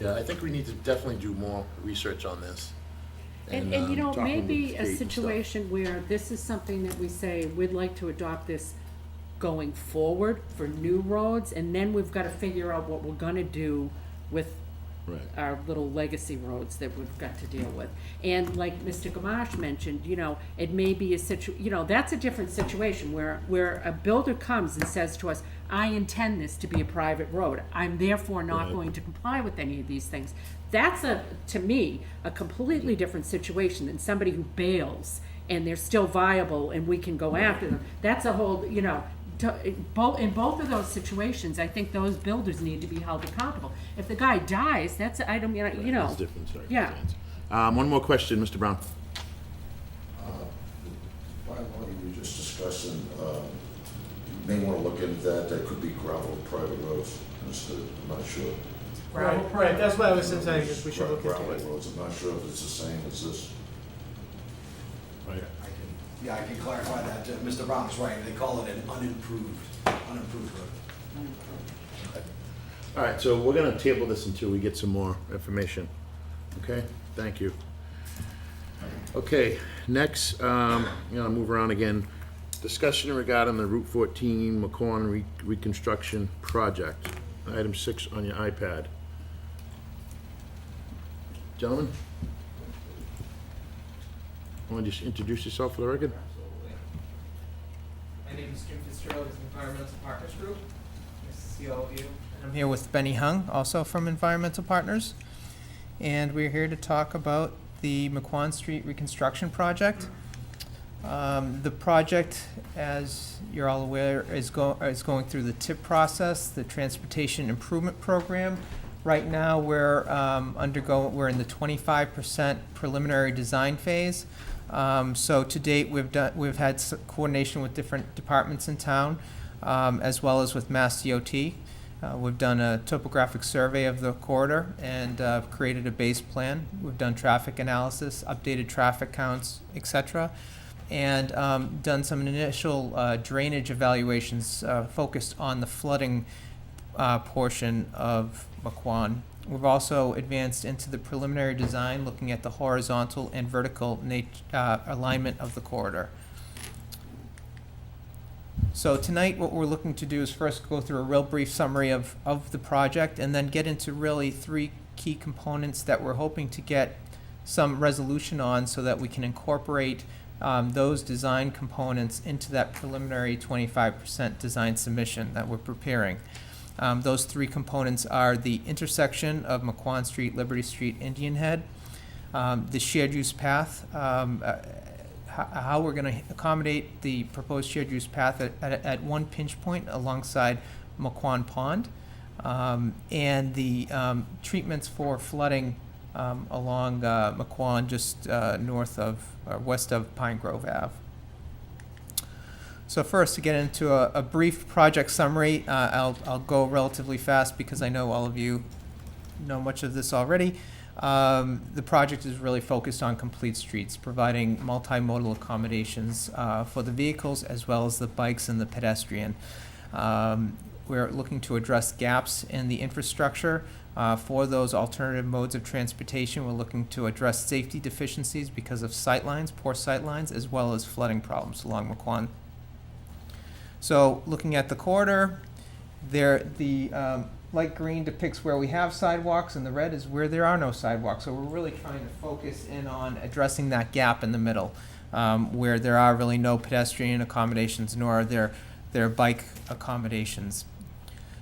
Yeah, I think we need to definitely do more research on this. And you know, talking with maybe the a state and stuff. situation where this is something that we say, we'd like to adopt this going forward for new roads, and then we've gotta figure out what we're gonna do with Right. our little legacy roads that we've got to deal with. And like Mr. Gamache mentioned, you know, it may be that's a different situation where a builder comes and says to us, I intend this to be a private road. I'm therefore not Right. going to comply with any of these things. That's to me, a completely different situation than somebody who bails and they're still viable and we can go after them. That's a whole, in both of those situations, I think those builders need to be held accountable. If the guy dies, that's, I don't, It's different Yeah. circumstance. One more question, Mr. Brown. Bylaw you were just discussing, you may want to look into that, that could be gravel private roads instead, I'm not sure. Right, that's what I was saying, is we should look into Gravel it. roads, I'm not sure if it's the same as this. Right. I can clarify that. Mr. Brown is right. They call it an unimproved road. All right, so we're gonna table this until we get some more information. Okay, thank you. Okay, next, move around again. Discussion regarding the Route 14 McCorn reconstruction project. Item 6 on your iPad. Gentlemen? Want to just introduce yourself for the record? My name is Jim Fitzgerald with Environmental Partners Group. Nice to see all of you. And I'm here with Benny Hung, also from Environmental Partners. And we're here to talk about the McQuon Street reconstruction project. The project, as you're all aware, is going through the TIP process, the Transportation Improvement Program. Right now, we're in the 25% preliminary design phase. So to date, we've had coordination with different departments in town, as well as with Mass DOT. We've done a topographic survey of the corridor and created a base plan. We've done traffic analysis, updated traffic counts, etc., and done some initial drainage evaluations focused on the flooding portion of McQuon. We've also advanced into the preliminary design, looking at the horizontal and vertical alignment of the corridor. So tonight, what we're looking to do is first go through a real brief summary of the project, and then get into really 3 key components that we're hoping to get some resolution on so that we can incorporate those design components into that preliminary 25% design submission that we're preparing. Those 3 components are the intersection of McQuon Street, Liberty Street, Indian Head, the shared use path, how we're going to accommodate the proposed shared use path at one pinch point alongside McQuon Pond, and the treatments for flooding along McQuon, just west of Pine Grove Ave. So first, to get into a brief project summary, I'll go relatively fast because I know all of you know much of this already. The project is really focused on complete streets, providing multimodal accommodations for the vehicles as well as the bikes and the pedestrian. We're looking to address gaps in the infrastructure for those alternative modes of transportation. We're looking to address safety deficiencies because of poor sightlines, as well as flooding problems along McQuon. So looking at the corridor, the light green depicts where we have sidewalks, and the red is where there are no sidewalks. So we're really trying to focus in on addressing that gap in the middle, where there are really no pedestrian accommodations, nor are there bike accommodations.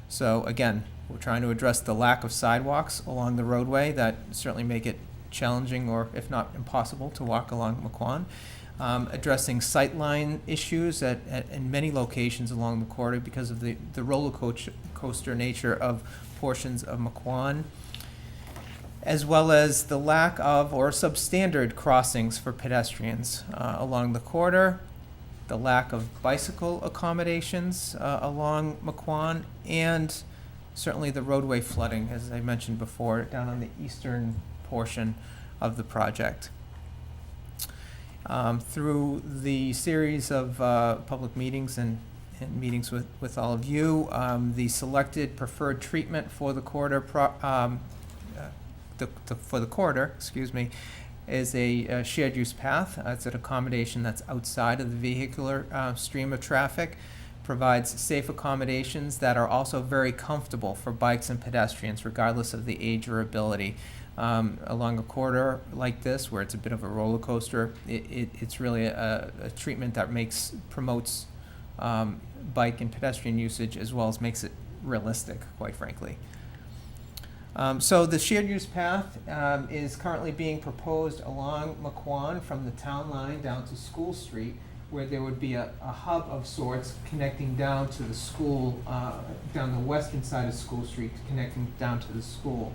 So again, we're trying to address the lack of sidewalks along the roadway that certainly make it challenging or if not impossible to walk along McQuon. Addressing sightline issues in many locations along the corridor because of the roller coaster nature of portions of McQuon, as well as the lack of or substandard crossings for pedestrians along the corridor, the lack of bicycle accommodations along McQuon, and certainly the roadway flooding, as I mentioned before, down on the eastern portion of the project. Through the series of public meetings and meetings with all of you, the selected preferred treatment for the corridor for the corridor, is a shared use path. It's an accommodation that's outside of the vehicular stream of traffic, provides safe accommodations that are also very comfortable for bikes and pedestrians, regardless of the age or ability. Along a corridor like this, where it's a bit of a roller coaster, it's really a treatment that promotes bike and pedestrian usage, as well as makes it realistic, quite frankly. So the shared use path is currently being proposed along McQuon from the town line down to School Street, where there would be a hub of sorts connecting down to the school, down the western side of School Street, connecting down to the school.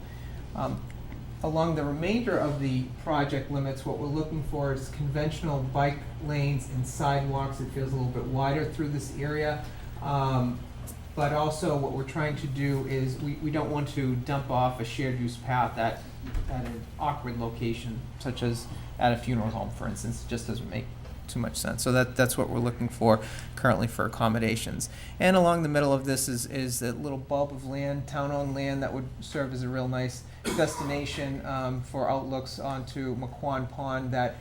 Along the remainder of the project limits, what we're looking for is conventional bike lanes and sidewalks. It feels a little bit wider through this area. But also what we're trying to do is we don't want to dump off a shared use path at an awkward location, such as at a funeral home, for instance. It just doesn't make too much sense. So that's what we're looking for currently for accommodations. And along the middle of this is a little bulb of land, town-owned land, that would serve as a real nice destination for outlooks onto McQuon Pond that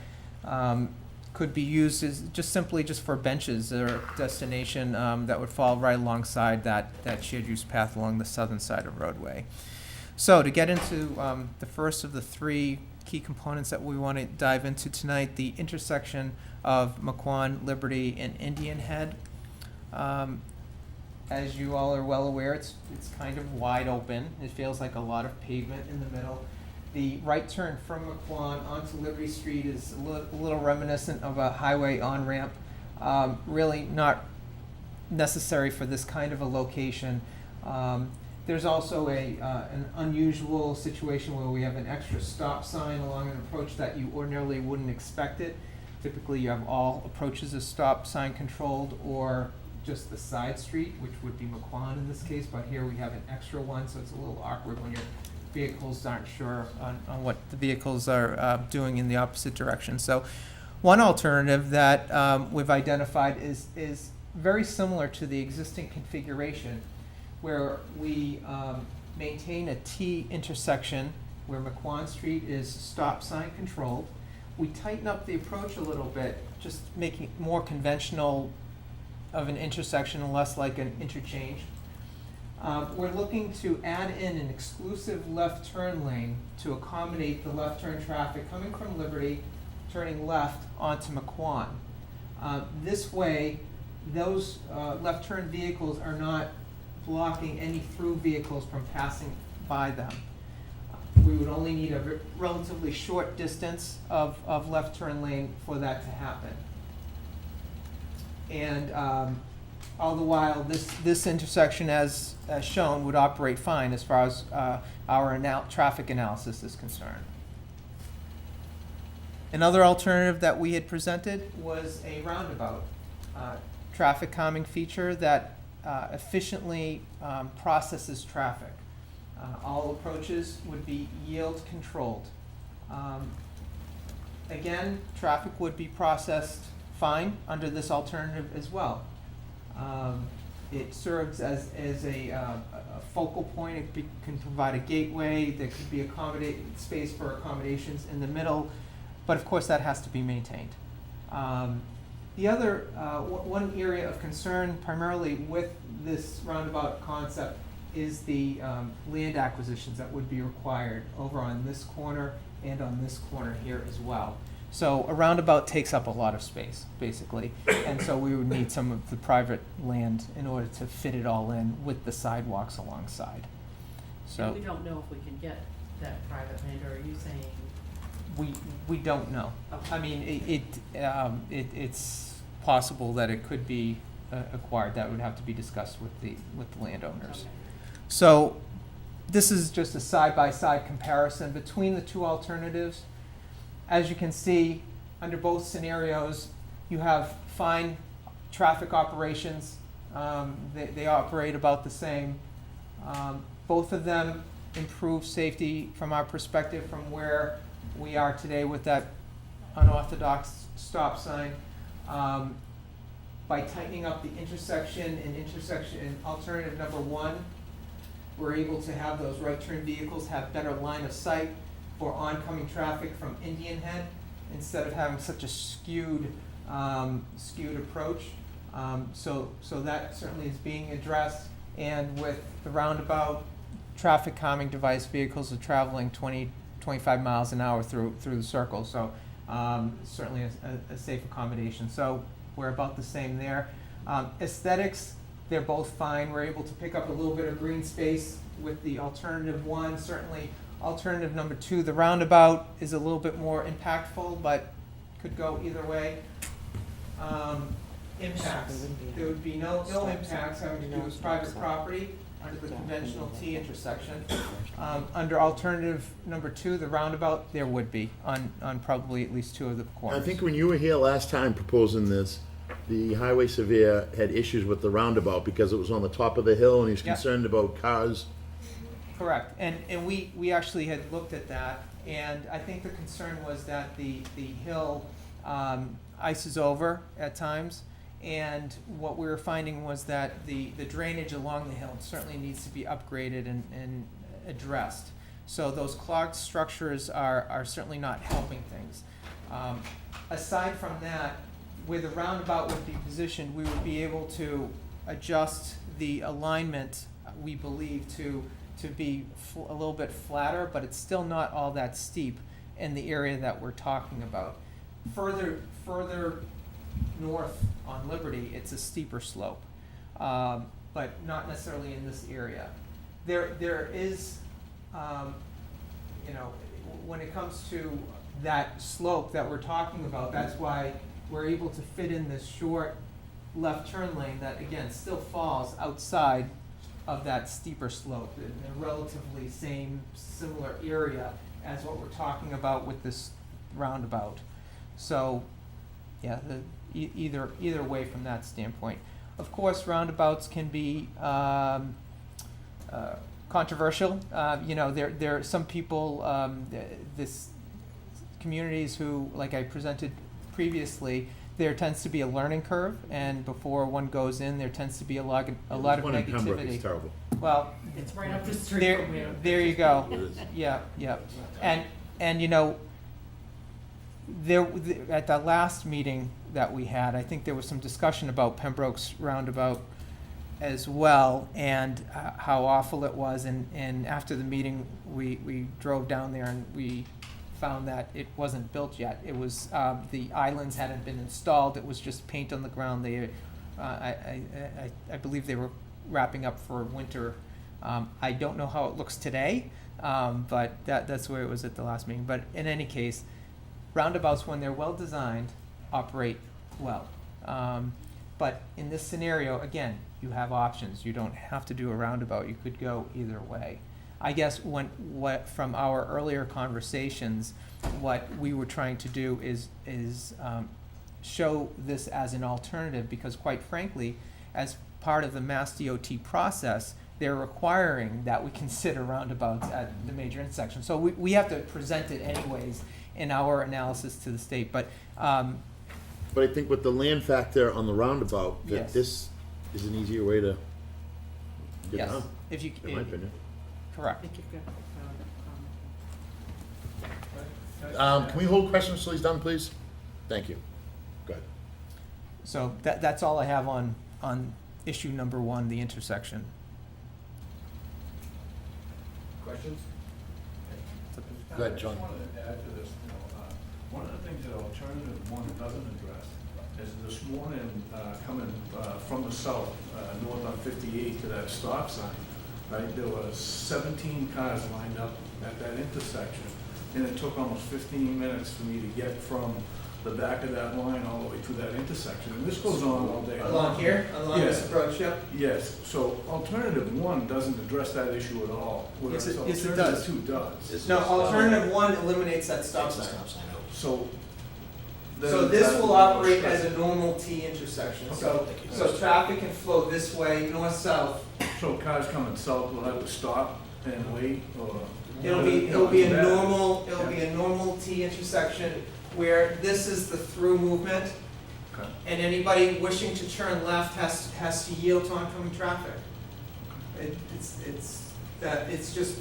could be used as just for benches or destination that would fall right alongside that shared use path along the southern side of roadway. So to get into the first of the three key components that we want to dive into tonight, the intersection of McQuon, Liberty, and Indian Head. As you all are well aware, it's kind of wide open. It feels like a lot of pavement in the middle. The right turn from McQuon onto Liberty Street is a little reminiscent of a highway on-ramp. Really not necessary for this kind of a location. There's also an unusual situation where we have an extra stop sign along an approach that you ordinarily wouldn't expect it. Typically you have all approaches as stop sign controlled, or just the side street, which would be McQuon in this case, but here we have an extra one, so it's a little awkward when your vehicles aren't sure on what the vehicles are doing in the opposite direction. So one alternative that we've identified is very similar to the existing configuration, where we maintain a T intersection where McQuon Street is stop sign controlled. We tighten up the approach a little bit, just making it more conventional of an intersection and less like an interchange. We're looking to add in an exclusive left turn lane to accommodate the left turn traffic coming from Liberty, turning left onto McQuon. This way, those left turn vehicles are not blocking any through vehicles from passing by them. We would only need a relatively short distance of left turn lane for that to happen. And all the while, this intersection, as shown, would operate fine as far as our traffic analysis is concerned. Another alternative that we had presented was a roundabout traffic calming feature that efficiently processes traffic. All approaches would be yield controlled. Again, traffic would be processed fine under this alternative as well. It serves as a focal point. It can provide a gateway. There could be space for accommodations in the middle, but of course that has to be maintained. The other one area of concern primarily with this roundabout concept is the land acquisitions that would be required over on this corner and on this corner here as well. So a roundabout takes up a lot of space, basically, and so we would need some of the private land in order to fit it all in with the sidewalks alongside. So We don't know if we can get that private land, or are you saying? we don't know. Okay. I mean, it's possible that it could be acquired. That would have to be discussed with the landowners. Okay. So this is just a side-by-side comparison between the two alternatives. As you can see, under both scenarios, you have fine traffic operations. They operate about the same. Both of them improve safety from our perspective from where we are today with that unorthodox stop sign. By tightening up the intersection in alternative number one, we're able to have those right turn vehicles have better line of sight for oncoming traffic from Indian Head instead of having such a skewed approach. So that certainly is being addressed. And with the roundabout, traffic calming device vehicles are traveling 25 miles an hour through the circle. So certainly a safe accommodation. So we're about the same there. Aesthetics, they're both fine. We're able to pick up a little bit of green space with the alternative one. Certainly alternative number two, the roundabout is a little bit more impactful, but could go either way. Impacts, there would be no impacts having to do with private property under the conventional T intersection. Under alternative number two, the roundabout, there would be on probably at least two of the I corners. think when you were here last time proposing this, the highway surveyor had issues with the roundabout because it was on the top of the hill and he was Yep. concerned about cars. Correct, and we actually had looked at that, and I think the concern was that the hill ices over at times, and what we were finding was that the drainage along the hill certainly needs to be upgraded and addressed. So those clogged structures are certainly not helping things. Aside from that, where the roundabout would be positioned, we would be able to adjust the alignment, we believe, to be a little bit flatter, but it's still not all that steep in the area that we're talking about. Further north on Liberty, it's a steeper slope, but not necessarily in this area. There is, when it comes to that slope that we're talking about, that's why we're able to fit in this short left turn lane that, again, still falls outside of that steeper slope in a relatively similar area as what we're talking about with this roundabout. So, yeah, either way from that standpoint. Of course, roundabouts can be controversial. There are some people, this communities who, like I presented previously, there tends to be a learning curve, and before one goes in, there tends to be a lot of One in Pembroke is negativity. terrible. Well, It's right up the street there, from here. there you go. It is. Yeah. And at the last meeting that we had, I think there was some discussion about Pembroke's roundabout as well, and how awful it was, and after the meeting, we drove down there and we found that it wasn't built yet. It was, the islands hadn't been installed, it was just paint on the ground. I believe they were wrapping up for winter. I don't know how it looks today, but that's where it was at the last meeting. But in any case, roundabouts, when they're well designed, operate well. But in this scenario, again, you have options. You don't have to do a roundabout. You could go either way. I guess from our earlier conversations, what we were trying to do is show this as an alternative, because quite frankly, as part of the Mass DOT process, they're requiring that we consider roundabouts at the major intersection. So we have to present it anyways in our analysis to the state, but But I think with the land factor on the roundabout, that Yes. this is an easier way to get yes, done, if you, in my opinion. I correct. think you've got Can we hold questions till he's done, please? Thank you. Go ahead. So that's all I have on issue number one, the intersection. Questions? Go ahead, John. I just wanted to add to this, one of the things that alternative one doesn't address is this morning, coming from the south, north on 58 to that stop sign, right? There was 17 cars lined up at that intersection, and it took almost 15 minutes for me to get from the back of that line all the way to that intersection. And this goes on all day long. Along here, along this Yeah. approach, yep. Yes, so alternative one doesn't address that issue at all. Yes, it- whereas yes, it alternative does. two does. Is No, this- alternative one eliminates that stop sign. So. So then this that will would operate stress- as a normal T intersection, Okay. so traffic can flow this way, north-south. So cars coming south will have to stop and wait, or? It'll be a That- normal, it'll be a normal T intersection where this is the through movement, Okay. and anybody wishing to turn left has to yield to oncoming traffic. It's just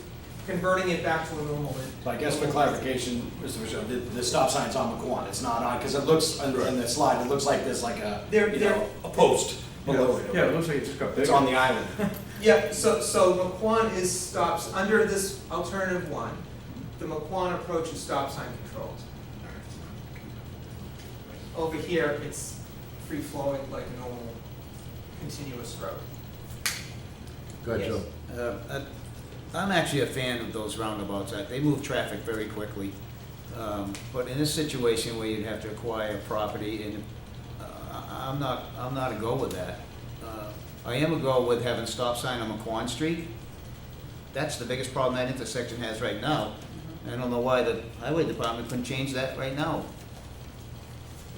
converting it back to a normal. So I guess for clarification, Mr. Michelle, the stop sign's on McQuon, it's not on, because it looks, in the slide, it looks like there's like a, They're- a post below it. Yeah, it looks like it just got bigger. It's on the island. Yeah, so McQuon is stops, under this alternative one, the McQuon approach is stop sign controlled. Over here, it's free flowing like a normal continuous road. Go ahead, Yes. Joe. I'm actually a fan of those roundabouts. They move traffic very quickly. But in this situation where you'd have to acquire property, and I'm not a go with that. I am a go with having stop sign on McQuon Street. That's the biggest problem that intersection has right now. I don't know why the highway department couldn't change that right now.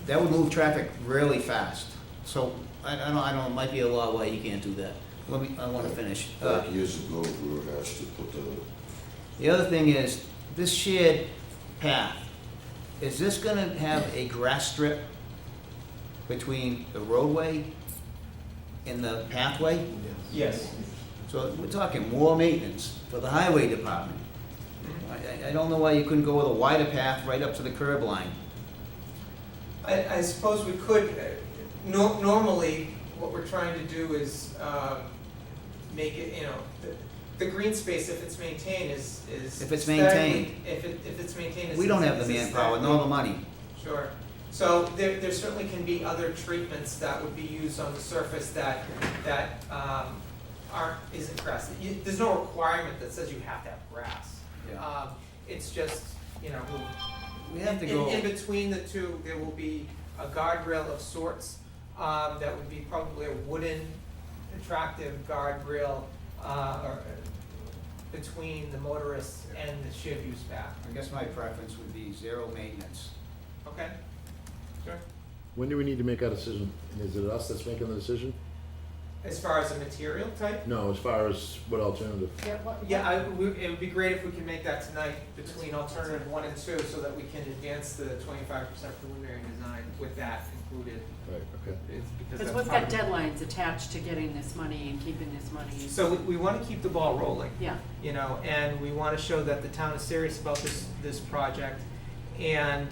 That would move traffic really fast. So I don't, it might be a law why you can't do that. I want to finish. Back years ago, we were asked to put The other thing is, this shared path, is this gonna have a grass strip between the roadway and the pathway? Yes. So we're talking more maintenance for the highway department. I don't know why you couldn't go with a wider path right up to the curb line. I suppose we could, normally, what we're trying to do is make it, the green space, if it's maintained, is. If it's maintained. aesthetically- If it's maintained. We don't have the manpower nor the money. Sure. So there certainly can be other treatments that would be used on the surface that isn't grass. There's no requirement that says you have to have grass. Yeah. It's just, We have to go. in between the two, there will be a guardrail of sorts, that would be probably a wooden attractive guardrail, or between the motorists and the shared use path. I guess my preference would be zero maintenance. Okay? Sure. When do we need to make our decision? Is it us that's making the decision? As far as the material type? No, as far as what alternative? Yeah, it would be great if we could make that tonight between alternative 1 and 2, so that we can advance the 25% preliminary design with that included. Right, okay. Because that's we've part got of it. deadlines attached to getting this money and keeping this money. So we want to keep the ball rolling. Yeah. And we want to show that the town is serious about this project. And,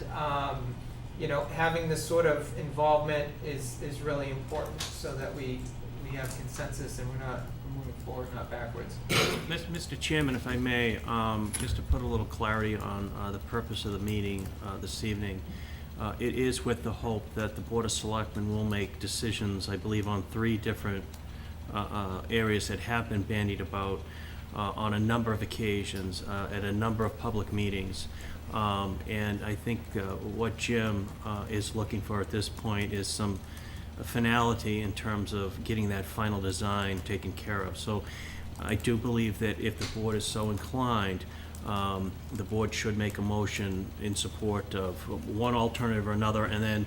having this sort of involvement is really important, so that we have consensus and we're moving forward, not backwards. Mr. Chairman, if I may, just to put a little clarity on the purpose of the meeting this evening, it is with the hope that the Board of Selectmen will make decisions, I believe, on 3 different areas that have been bandied about on a number of occasions, at a number of public meetings. And I think what Jim is looking for at this point is some finality in terms of getting that final design taken care of. So I do believe that if the board is so inclined, the board should make a motion in support of one alternative or another, and then,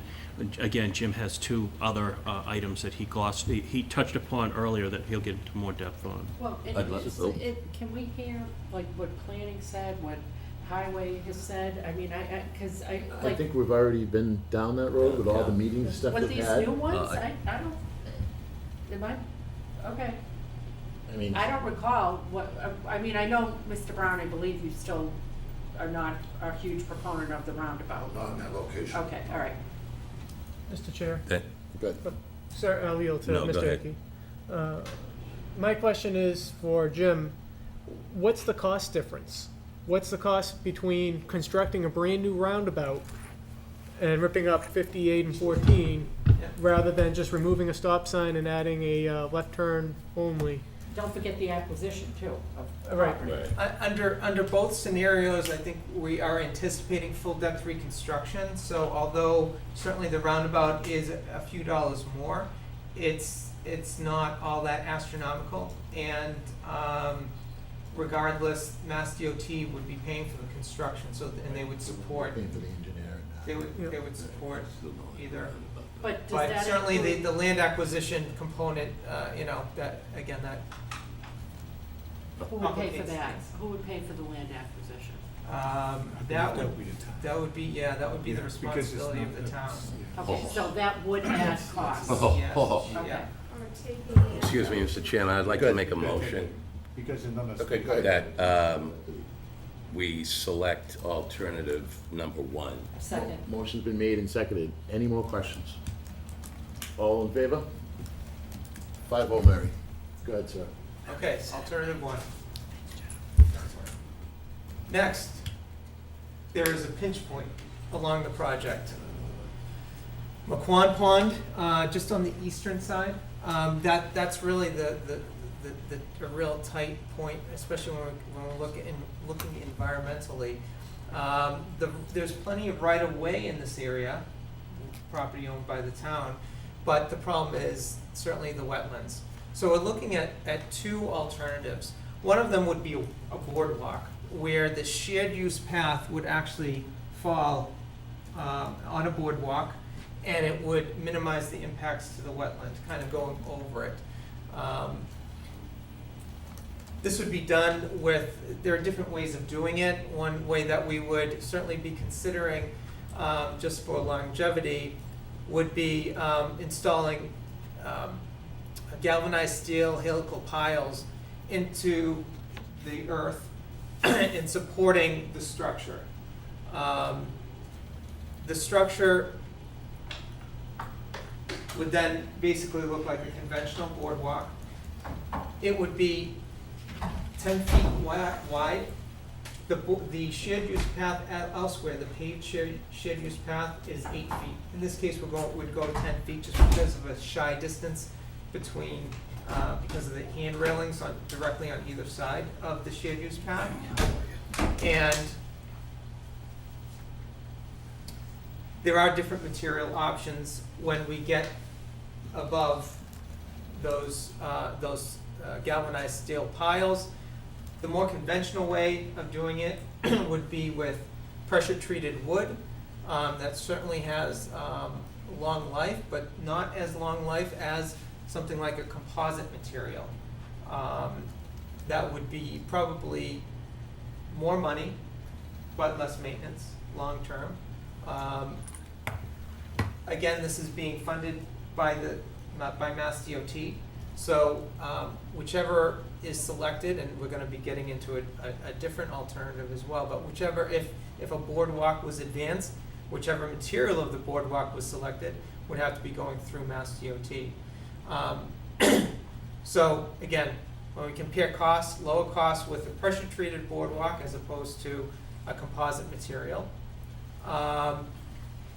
again, Jim has 2 other items that he touched upon earlier that he'll get into more depth on. Well, I'd love to. can we hear, like, what planning said, what highway has said? I mean, because I like, think we've already been down that road with all the meetings and stuff with we've these had. new ones, I- I don't, am I, okay. I mean, I don't recall what, I mean, I know, Mr. Brown, I believe you still are not a huge proponent of the roundabout. not in that location. Okay, all right. Mr. Chair. good. Sir, I'll yield to No, go Mr. ahead. Hickey. My question is for Jim, what's the cost difference? What's the cost between constructing a brand-new roundabout and ripping up 58 and 14, rather than just removing a stop sign and adding a left turn only. Don't forget the acquisition too of Right. property. Under both scenarios, I think we are anticipating full depth reconstruction, so although certainly the roundabout is a few dollars more, it's not all that astronomical, and regardless, Mass DOT would be paying for the construction, so, and they would support, Paying for the engineer. they would support either. But does But that certainly include- the land acquisition component, you know, that, again, that Who would pay for complicates that? things. Who would pay for the land acquisition? that would be the responsibility of the town. Okay, so that would add cost. Yes, Okay. yeah. Or taking the. Excuse me, Mr. Chairman, I'd like to make a motion Because in number. Okay, go ahead. that we select alternative number 1. Second. Motion's been made and seconded. Any more questions? All in favor? 5-0, Mary. Go ahead, sir. Okay, alternative 1. Next, there is a pinch point along the project. McQuan Pond, just on the eastern side, that's really the real tight point, especially when we're looking environmentally. There's plenty of right of way in this area, property owned by the town, but the problem is certainly the wetlands. So we're looking at two alternatives. One of them would be a boardwalk, where the shared use path would actually fall on a boardwalk, and it would minimize the impacts to the wetland, kind of going over it. This would be done with, there are different ways of doing it. One way that we would certainly be considering, just for longevity, would be installing galvanized steel helical piles into the earth and supporting the structure. The structure would then basically look like a conventional boardwalk. It would be 10 feet wide. The shared use path elsewhere, the paved shared use path is 8 feet. In this case, we'd go 10 feet just because of a shy distance between, because of the hand railings directly on either side of the shared use path. And there are different material options when we get above those galvanized steel piles. The more conventional way of doing it would be with pressure-treated wood. That certainly has long life, but not as long life as something like a composite material. That would be probably more money, but less maintenance long-term. Again, this is being funded by Mass DOT. So whichever is selected, and we're gonna be getting into a different alternative as well, but whichever, if a boardwalk was advanced, whichever material of the boardwalk was selected would have to be going through Mass DOT. So again, when we compare costs, lower costs with a pressure-treated boardwalk as opposed to a composite material.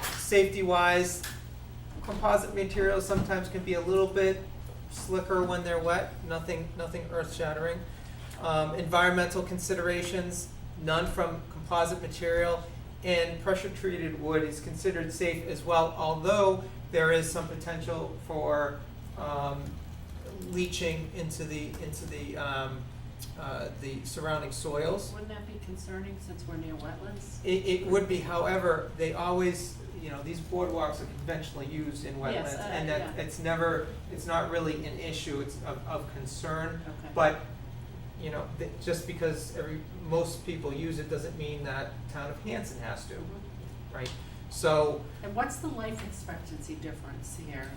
Safety-wise, composite materials sometimes can be a little bit slicker when they're wet, nothing earth-shattering. Environmental considerations, none from composite material, and pressure-treated wood is considered safe as well, although there is some potential for leaching into the surrounding soils. Wouldn't that be concerning since we're near wetlands? It would be, however, they always, these boardwalks are conventionally used in wetlands, Yes, and that yeah. it's not really an issue, it's of concern. Okay. But, just because most people use it doesn't mean that town of Hanson has to, right? So, And what's the life expectancy difference here?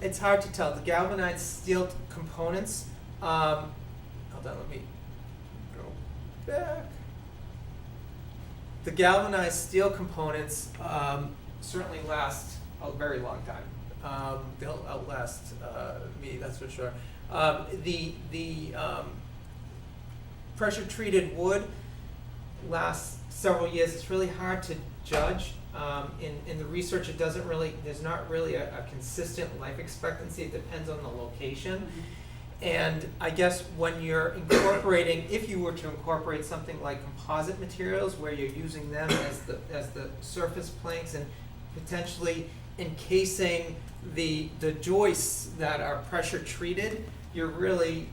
it's hard to tell. The galvanized steel components, hold on, let me go back. The galvanized steel components certainly last a very long time. They'll outlast me, that's for sure. The pressure-treated wood lasts several years. It's really hard to judge. In the research, it doesn't really, there's not really a consistent life expectancy. It depends on the location. And I guess when you're incorporating, if you were to incorporate something like composite materials, where you're using them as the surface planks and potentially encasing the joists that are pressure treated, you're really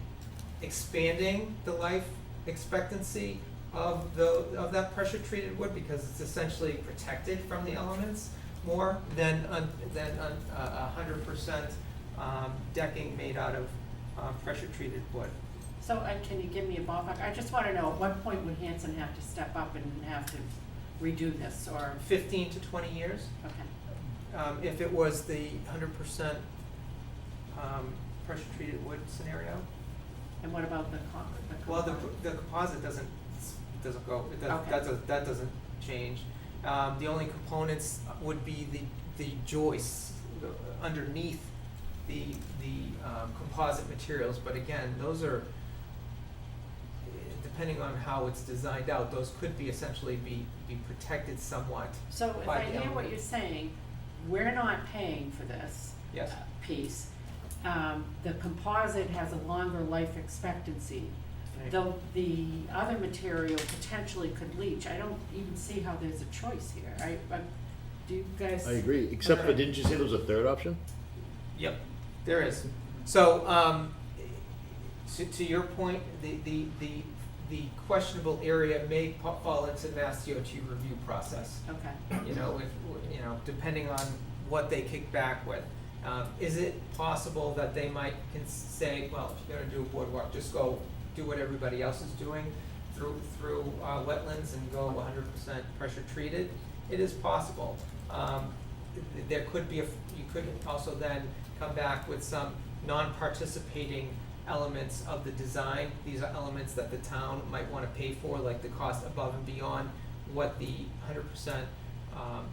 expanding the life expectancy of that pressure treated wood, because it's essentially protected from the elements more than 100% decking made out of pressure treated wood. So, can you give me a ballpark? I just wanna know, at what point would Hanson have to step up and have to redo this, or, 15 to 20 years. okay. If it was the 100% pressure treated wood scenario. And what about the Well, the composite doesn't go, Okay. that doesn't change. The only components would be the joists underneath the composite materials, but again, those are, depending on how it's designed out, those could be essentially be protected somewhat. So if by I the hear what elements. you're saying, we're not paying for this Yes. piece. The composite has a longer life expectancy. Right. Though the other material potentially could leach. I don't even see how there's a choice here. Do you guys? I agree, except for, Okay. didn't you say there was a third option? Yep, there is. So, to your point, the questionable area may fall into the Mass DOT review process. Okay. You know, depending on what they kick back with. Is it possible that they might say, well, if you're gonna do a boardwalk, just go do what everybody else is doing through wetlands and go 100% pressure treated? It is possible. There could be you could also then come back with some non-participating elements of the design. These are elements that the town might wanna pay for, like the cost above and beyond what the 100%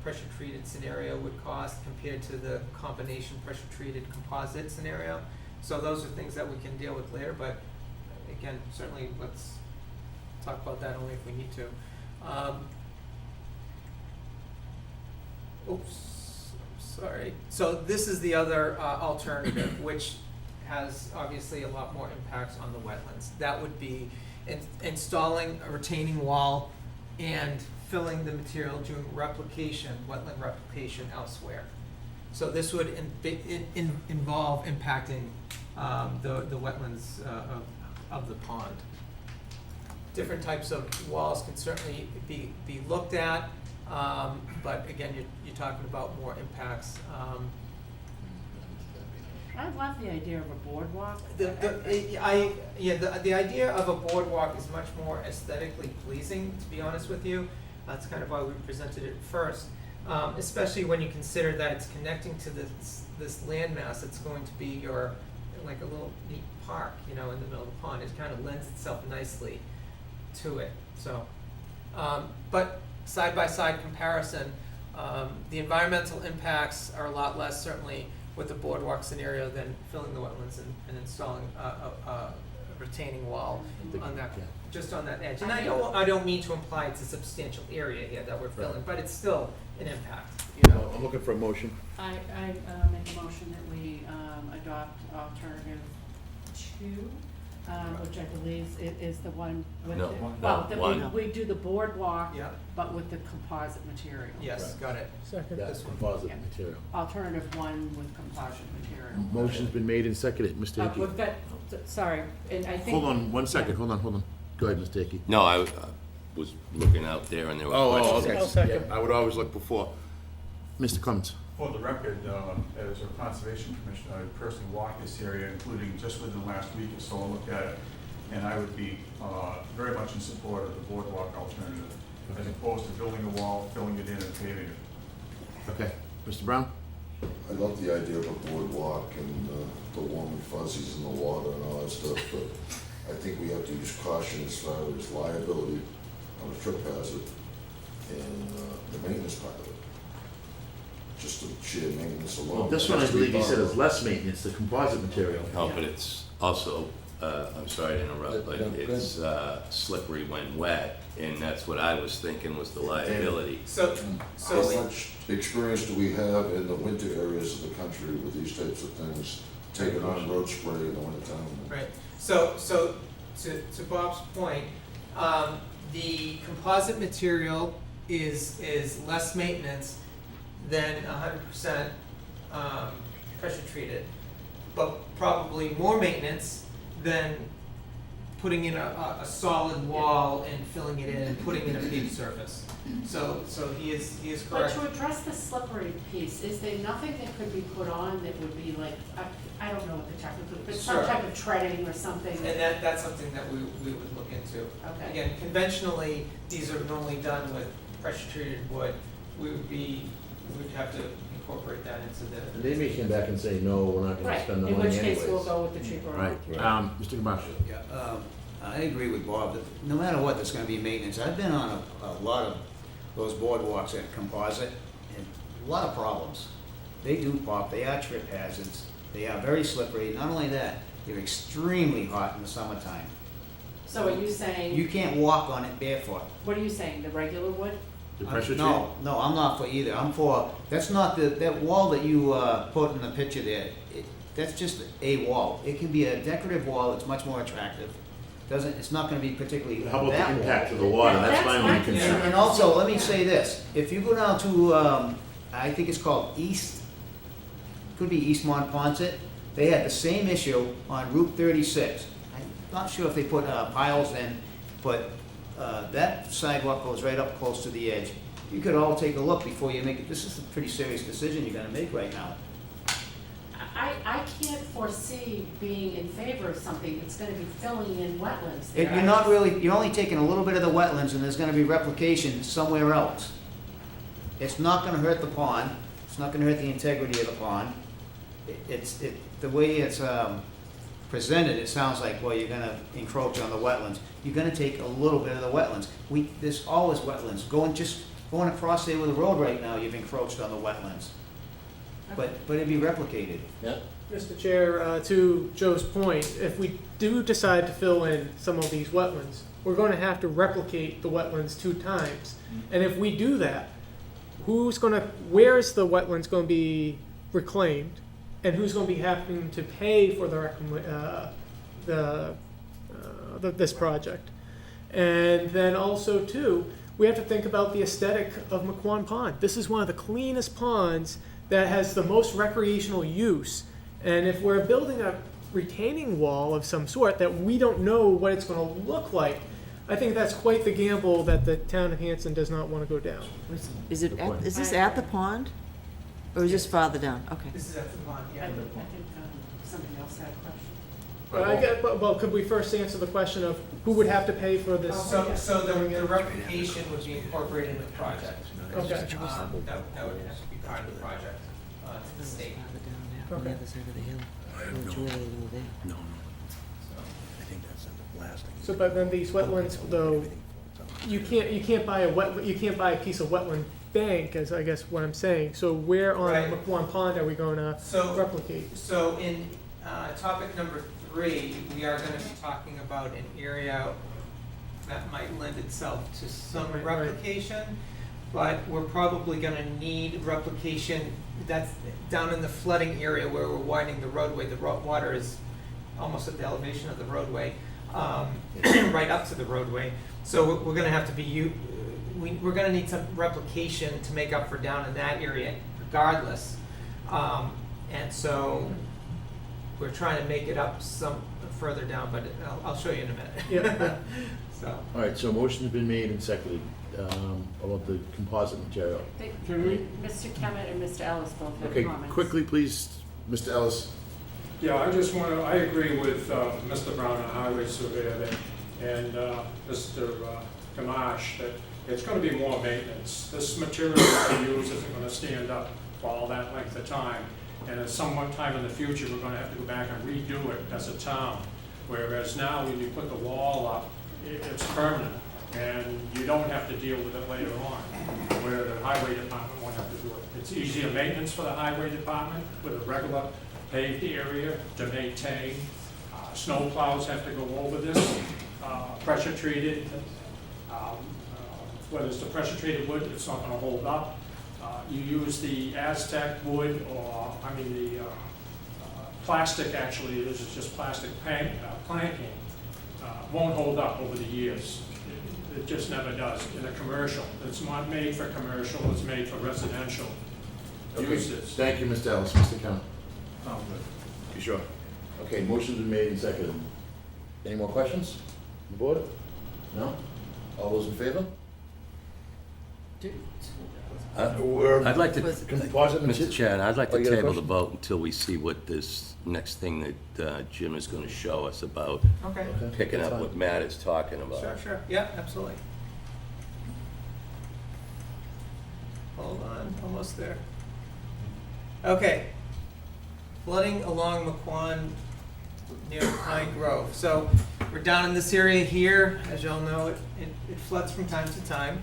pressure treated scenario would cost compared to the combination pressure treated composite scenario. So those are things that we can deal with later, but again, certainly let's talk about that only if we need to. Sorry. So this is the other alternative, which has obviously a lot more impacts on the wetlands. That would be installing a retaining wall and filling the material, doing replication, wetland replication elsewhere. So this would involve impacting the wetlands of the pond. Different types of walls can certainly be looked at, but again, you're talking about more impacts. I love the idea of a boardwalk. The idea of a boardwalk is much more aesthetically pleasing, to be honest with you. That's kind of why we presented it first, especially when you consider that it's connecting to this landmass. It's going to be your, like a little neat park, in the middle of the pond. It kind of lends itself nicely to it. So, but side by side comparison, the environmental impacts are a lot less certainly with the boardwalk scenario than filling the wetlands and installing a retaining wall on that, just on that edge. And I don't mean to imply it's a substantial area here that we're filling, but it's still an impact, I'm looking for a motion. I make a motion that we adopt alternative 2, which I believe is the one with No, the, no, well, that one. we do the boardwalk, Yeah. but with the composite material. Yes, got it. That's composite Yeah. material. Alternative 1 with composite material. Motion's been made and seconded, Mr. Hickey. We've got, sorry, and I think. Hold on, 1 second, hold on. Go ahead, Mr. Hickey. No, I was looking out there and there were questions. okay. I'll second. Yeah, I would always look before. Mr. Clements. For the record, as a conservation commissioner, I personally walked this area, including just within the last week or so, I looked at it, and I would be very much in support of the boardwalk alternative, as opposed to building a wall, filling it in and paving it. Okay. Mr. Brown? I love the idea of a boardwalk and the warm and fuzzies in the water and all that stuff, but I think we have to use caution as far as liability on a trip hazard and the maintenance part of it. Just the sheer maintenance alone. Well, this one, I believe you said is less maintenance, the composite material. No, but it's also, I'm sorry to interrupt, but it's slippery when wet. And that's what I was thinking was the liability. How much experience do we have in the winter areas of the country with these types of things, taking on road spray in the wintertime? Right, so to Bob's point, the composite material is less maintenance than 100% pressure treated, but probably more maintenance than putting in a solid wall and filling it in and putting in a paved surface. So he is But correct. to address the slippery piece, is there nothing that could be put on that would be like, I don't know what the technical, but some Sure. type of treading or something? And that's something that we would look into. Okay. Again, conventionally, these are normally done with pressure treated wood. We would have to incorporate that into the. And they may come back and say, no, we're not gonna Right, spend the in money which anyways. case we'll go with the cheaper Right. one. Mr. Gamache? Yeah, I agree with Bob, that no matter what, there's gonna be maintenance. I've been on a lot of those boardwalks at Composite, and a lot of problems. They do pop, they are trip hazards, they are very slippery. Not only that, they're extremely hot in the summertime. So are you saying, You can't walk on it barefoot. what are you saying, the regular wood? The pressure treat? No, I'm not for either. I'm for, that's not that wall that you put in the picture there. That's just a wall. It can be a decorative wall that's much more attractive. It's not gonna be particularly How about that the wall. impact to the water? That's That's my my only concern. And also, let me say this, if you go down to, I think it's called could be East Monpont, they had the same issue on Route 36. I'm not sure if they put piles in, but that sidewalk goes right up close to the edge. You could all take a look before you make it. This is a pretty serious decision you're gonna make right now. I can't foresee being in favor of something that's gonna be filling in wetlands there. You're not really, you're only taking a little bit of the wetlands, and there's gonna be replication somewhere else. It's not gonna hurt the pond, it's not gonna hurt the integrity of the pond. The way it's presented, it sounds like, well, you're gonna encroach on the wetlands. You're gonna take a little bit of the wetlands. There's always wetlands. Going across there with the road right now, you've encroached on the wetlands. But it'd be replicated. Yeah, Mr. Chair, to Joe's point, if we do decide to fill in some of these wetlands, we're going to have to replicate the wetlands 2 times. And if we do that, where is the wetlands going to be reclaimed? And who's going to be having to pay for this project? And then also, too, we have to think about the aesthetic of McQuon Pond. This is one of the cleanest ponds that has the most recreational use. And if we're building a retaining wall of some sort that we don't know what it's going to look like, I think that's quite the gamble that the town of Hanson does not want to go down. Is this at the pond? Or is this farther down? Okay. This is at the pond, I yeah. think somebody else had a question. Well, could we first answer the question of who would have to pay for this? So the replication would be incorporated in the project. Okay. That would have to be part of the project, to the state. On the other side of the hill. It's really low there. No, no. So, I think that's the blasting. So, but then these wetlands, though, you can't buy a piece of wetland bank, as I guess what I'm saying. So where on Right. McQuon Pond are we going to So- replicate? So in topic number 3, we are going to be talking about an area that might lend itself to some Right. replication, but we're probably going to need replication that's down in the flooding area where we're widening the roadway. The water is almost at the elevation of the roadway, right up to the roadway. So we're going to have to be, we're going to need some replication to make up for down in that area regardless. And so we're trying to make it up some further down, but I'll show you in a minute. Yeah. So, All right, so a motion's been made and seconded about the composite material. Can we? Mr. Kemet and Mr. Ellis both have Okay, comments. quickly, please, Mr. Ellis. Yeah, I agree with Mr. Brown, our highway surveyor, and Mr. Gamache, that it's going to be more maintenance. This material that we use isn't going to stand up for all that length of time. And at some time in the future, we're going to have to go back and redo it as a town. Whereas now, when you put the wall up, it's permanent, and you don't have to deal with it later on, where the highway department won't have to do it. It's easier maintenance for the highway department with a regular paved area to maintain. Snow plows have to go over this, pressure treated. Whether it's the pressure treated wood, it's not gonna hold up. You use the Aztec wood, or, the plastic actually, this is just plastic planking, won't hold up over the years. It just never does in a commercial. It's not made for commercial, it's made for residential uses. Thank you, Mr. Ellis. Mr. Kemmett? Oh, good. You sure? Okay, motion's been made and seconded. Any more questions on the board? No? All those in favor? I'd like to, Pause it, Mr. Chad, I'd like Oh, to you got a table the question? vote until we see what this next thing that Jim is going to show us about Okay. picking that's up fine. what Matt is talking about. Sure. Yeah, absolutely. Hold on, almost there. Okay. Flooding along McQuon near Pine Grove. So we're down in this area here. As y'all know, it floods from time to time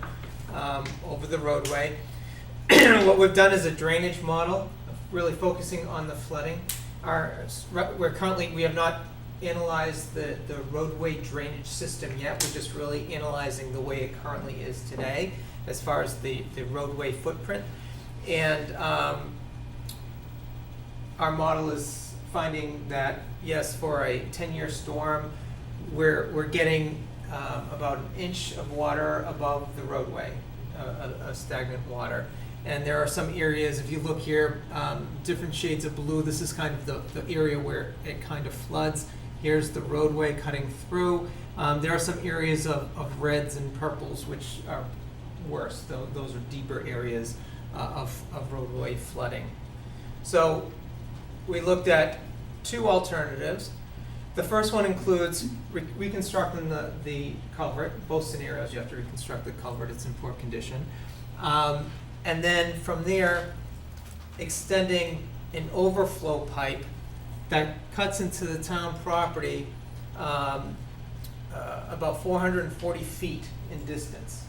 over the roadway. What we've done is a drainage model, really focusing on the flooding. We have not analyzed the roadway drainage system yet. We're just really analyzing the way it currently is today as far as the roadway footprint. And our model is finding that, yes, for a 10-year storm, we're getting about an inch of water above the roadway, a stagnant water. And there are some areas, if you look here, different shades of blue. This is kind of the area where it kind of floods. Here's the roadway cutting through. There are some areas of reds and purples which are worse. Those are deeper areas of roadway flooding. So we looked at two alternatives. The first one includes reconstructing the culvert. Both scenarios, you have to reconstruct the culvert. It's in poor condition. And then from there, extending an overflow pipe that cuts into the town property about 440 feet in distance,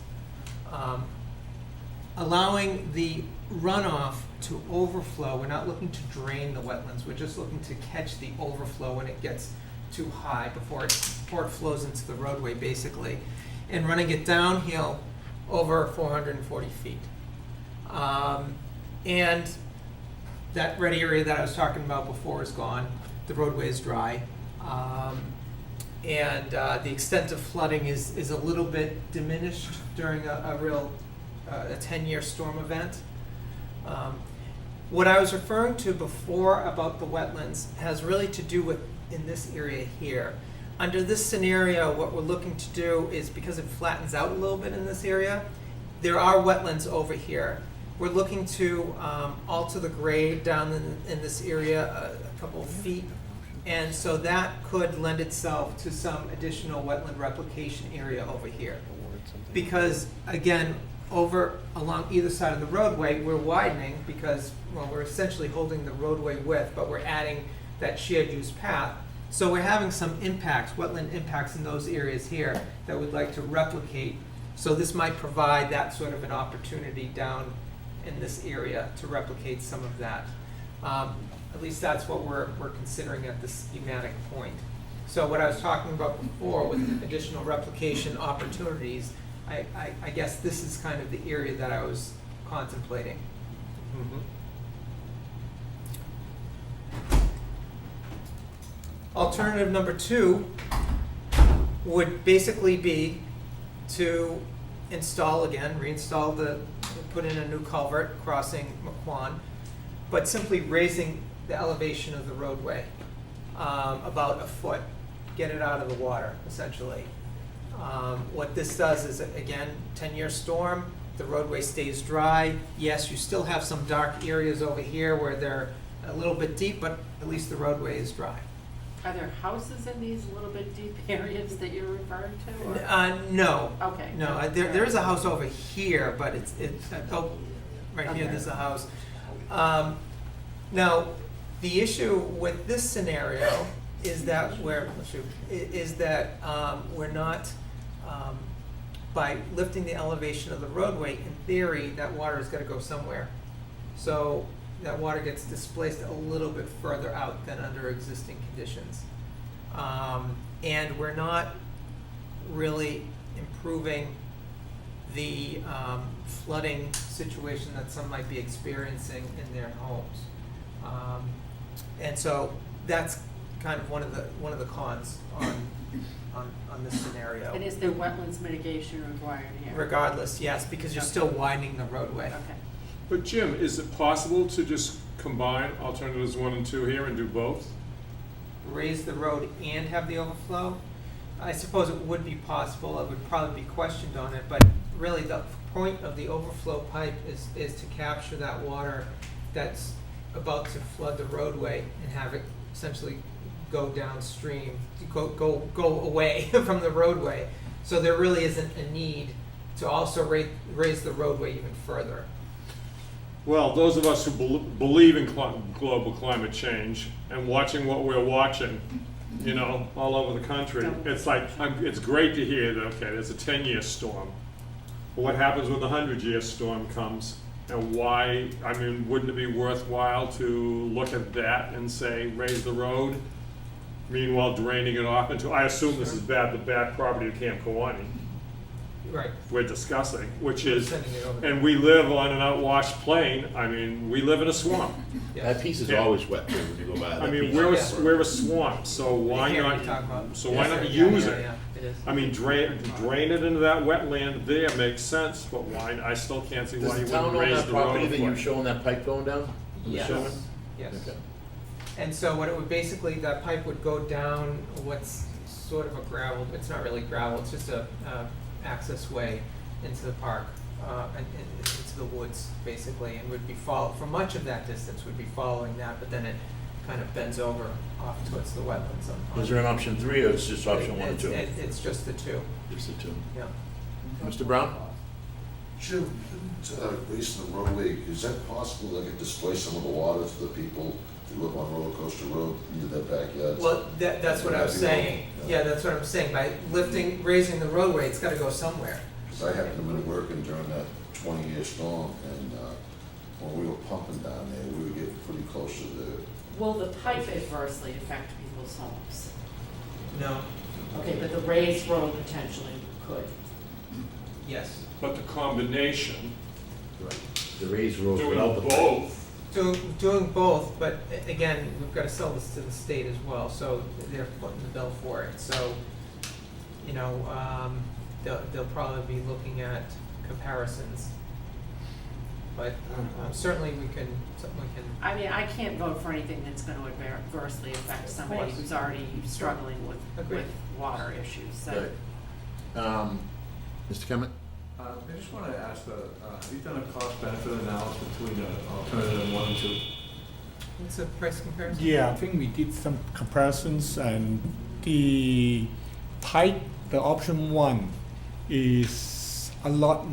allowing the runoff to overflow. We're not looking to drain the wetlands. We're just looking to catch the overflow when it gets too high before it flows into the roadway, basically, and running it downhill over 440 feet. And that red area that I was talking about before is gone. The roadway is dry. And the extent of flooding is a little bit diminished during a 10-year storm event. What I was referring to before about the wetlands has really to do with in this area here. Under this scenario, what we're looking to do is, because it flattens out a little bit in this area, there are wetlands over here. We're looking to alter the grade down in this area a couple of feet. And so that could lend itself to some additional wetland replication area over here. Because again, over along either side of the roadway, we're widening because, well, we're essentially holding the roadway width, but we're adding that shared use path. So we're having some impacts, wetland impacts in those areas here that we'd like to replicate. So this might provide that sort of an opportunity down in this area to replicate some of that. At least that's what we're considering at this schematic point. So what I was talking about before with additional replication opportunities, I guess this is kind of the area that I was contemplating. Alternative number 2 would basically be to put in a new culvert crossing McQuon, but simply raising the elevation of the roadway about a foot, get it out of the water, essentially. What this does is, again, 10-year storm, the roadway stays dry. Yes, you still have some dark areas over here where they're a little bit deep, but at least the roadway is dry. Are there houses in these little bit deep areas that you're referring to? Or? No. Okay. No, there is a house over here, but it's right here, Okay. there's a house. Now, the issue with this scenario is that we're not, by lifting the elevation of the roadway, in theory, that water is gonna go somewhere. So that water gets displaced a little bit further out than under existing conditions. And we're not really improving the flooding situation that some might be experiencing in their homes. And so that's kind of one of the cons on this scenario. And is there wetlands mitigation required here? Regardless, yes, because you're still widening the roadway. Okay. But Jim, is it possible to just combine alternatives 1 and 2 here and do both? Raise the road and have the overflow? I suppose it would be possible. I would probably be questioned on it, but really the point of the overflow pipe is to capture that water that's about to flood the roadway and have it essentially go downstream, go away from the roadway. So there really isn't a need to also raise the roadway even further. Well, those of us who believe in global climate change and watching what we're watching, you know, all over the country, it's like, it's great to hear that, okay, there's a 10-year storm. But what happens when the 100-year storm comes? And why, I mean, wouldn't it be worthwhile to look at that and say, raise the road? Meanwhile, draining it off into, I assume this is the back property of Camp Kawani Right. we're discussing, which is, Sending it over. and we live on an outwashed plain. I mean, we live in a swamp. That piece is Yeah. always wet too, when you go by. I that mean, piece. we're a swamp, so why Here not, we talk about- so why not Yeah, use yeah, it? yeah, it is. I mean, drain it into that wetland there makes sense, but why, I still can't see Does why you the town wouldn't own raise that the road. property that a you're foot. showing that pipe going down? Yes. Showing? Yes. Okay. And so what it would basically, that pipe would go down what's sort of a gravel, it's not really gravel, it's just a access way into the park, and into the woods, basically, and would be for much of that distance, would be following that, but then it kind of bends over off towards the wetlands. Is there an option 3 or is it just option 1 and 2? It's just the two, Just the 2. yeah. Mr. Brown? Jim, based on the roadway, is that possible that could displace some of the water to the people who live on Roller Coaster Road into their backyards? Well, that's what I was saying, yeah, that's what I'm saying, by raising the roadway, it's gotta go somewhere. Because I happened to have been working during that 20-year storm, and when we were pumping down there, we were getting pretty close to the, Will the pipe adversely affect people's homes? No, Okay, but the raised road potentially could. yes. But the combination, The raised road doing without the pipe. both, Doing both, but again, we've got to sell this to the state as well, so they're footing the bill for it. So, you know, they'll probably be looking at comparisons. But certainly we can. I mean, I can't vote for anything that's going to adversely affect somebody course. who's already struggling Agreed. with water issues, so. Right. Mr. Kemet? I just want to ask, have you done a cost-benefit analysis between alternative 1 and 2? What's the price comparison? Yeah, I think we did some comparisons, and the pipe, the option 1 is a lot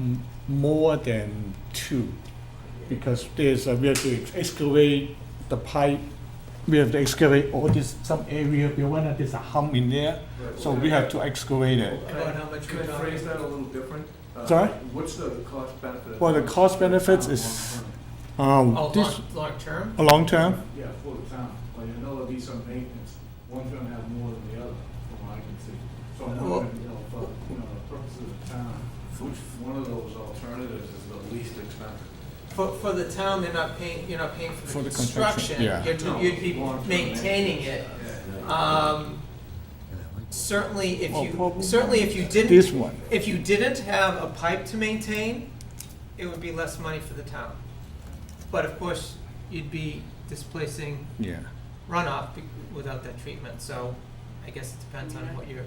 more than 2, because we have to excavate the pipe, we have to excavate all this, some area, we want that there's a hump in there, so we have to excavate it. About how much Can we're I talking? phrase that a little different? Sorry? What's the cost-benefit? Well, the cost benefits is, Oh, this, long term? a long term, Yeah, for the town, but you know there'll be some maintenance, one's gonna have more than the other, from what I can see. So I'm wondering, for, the purposes of the town, which one of those alternatives is the least expensive? For the town, you're not paying for For the the construction, construction. yeah. You'd be maintaining it. Certainly, if you didn't. this one. If you didn't have a pipe to maintain, it would be less money for the town. But of course, you'd be displacing Yeah. runoff without that treatment, so I guess it depends on what your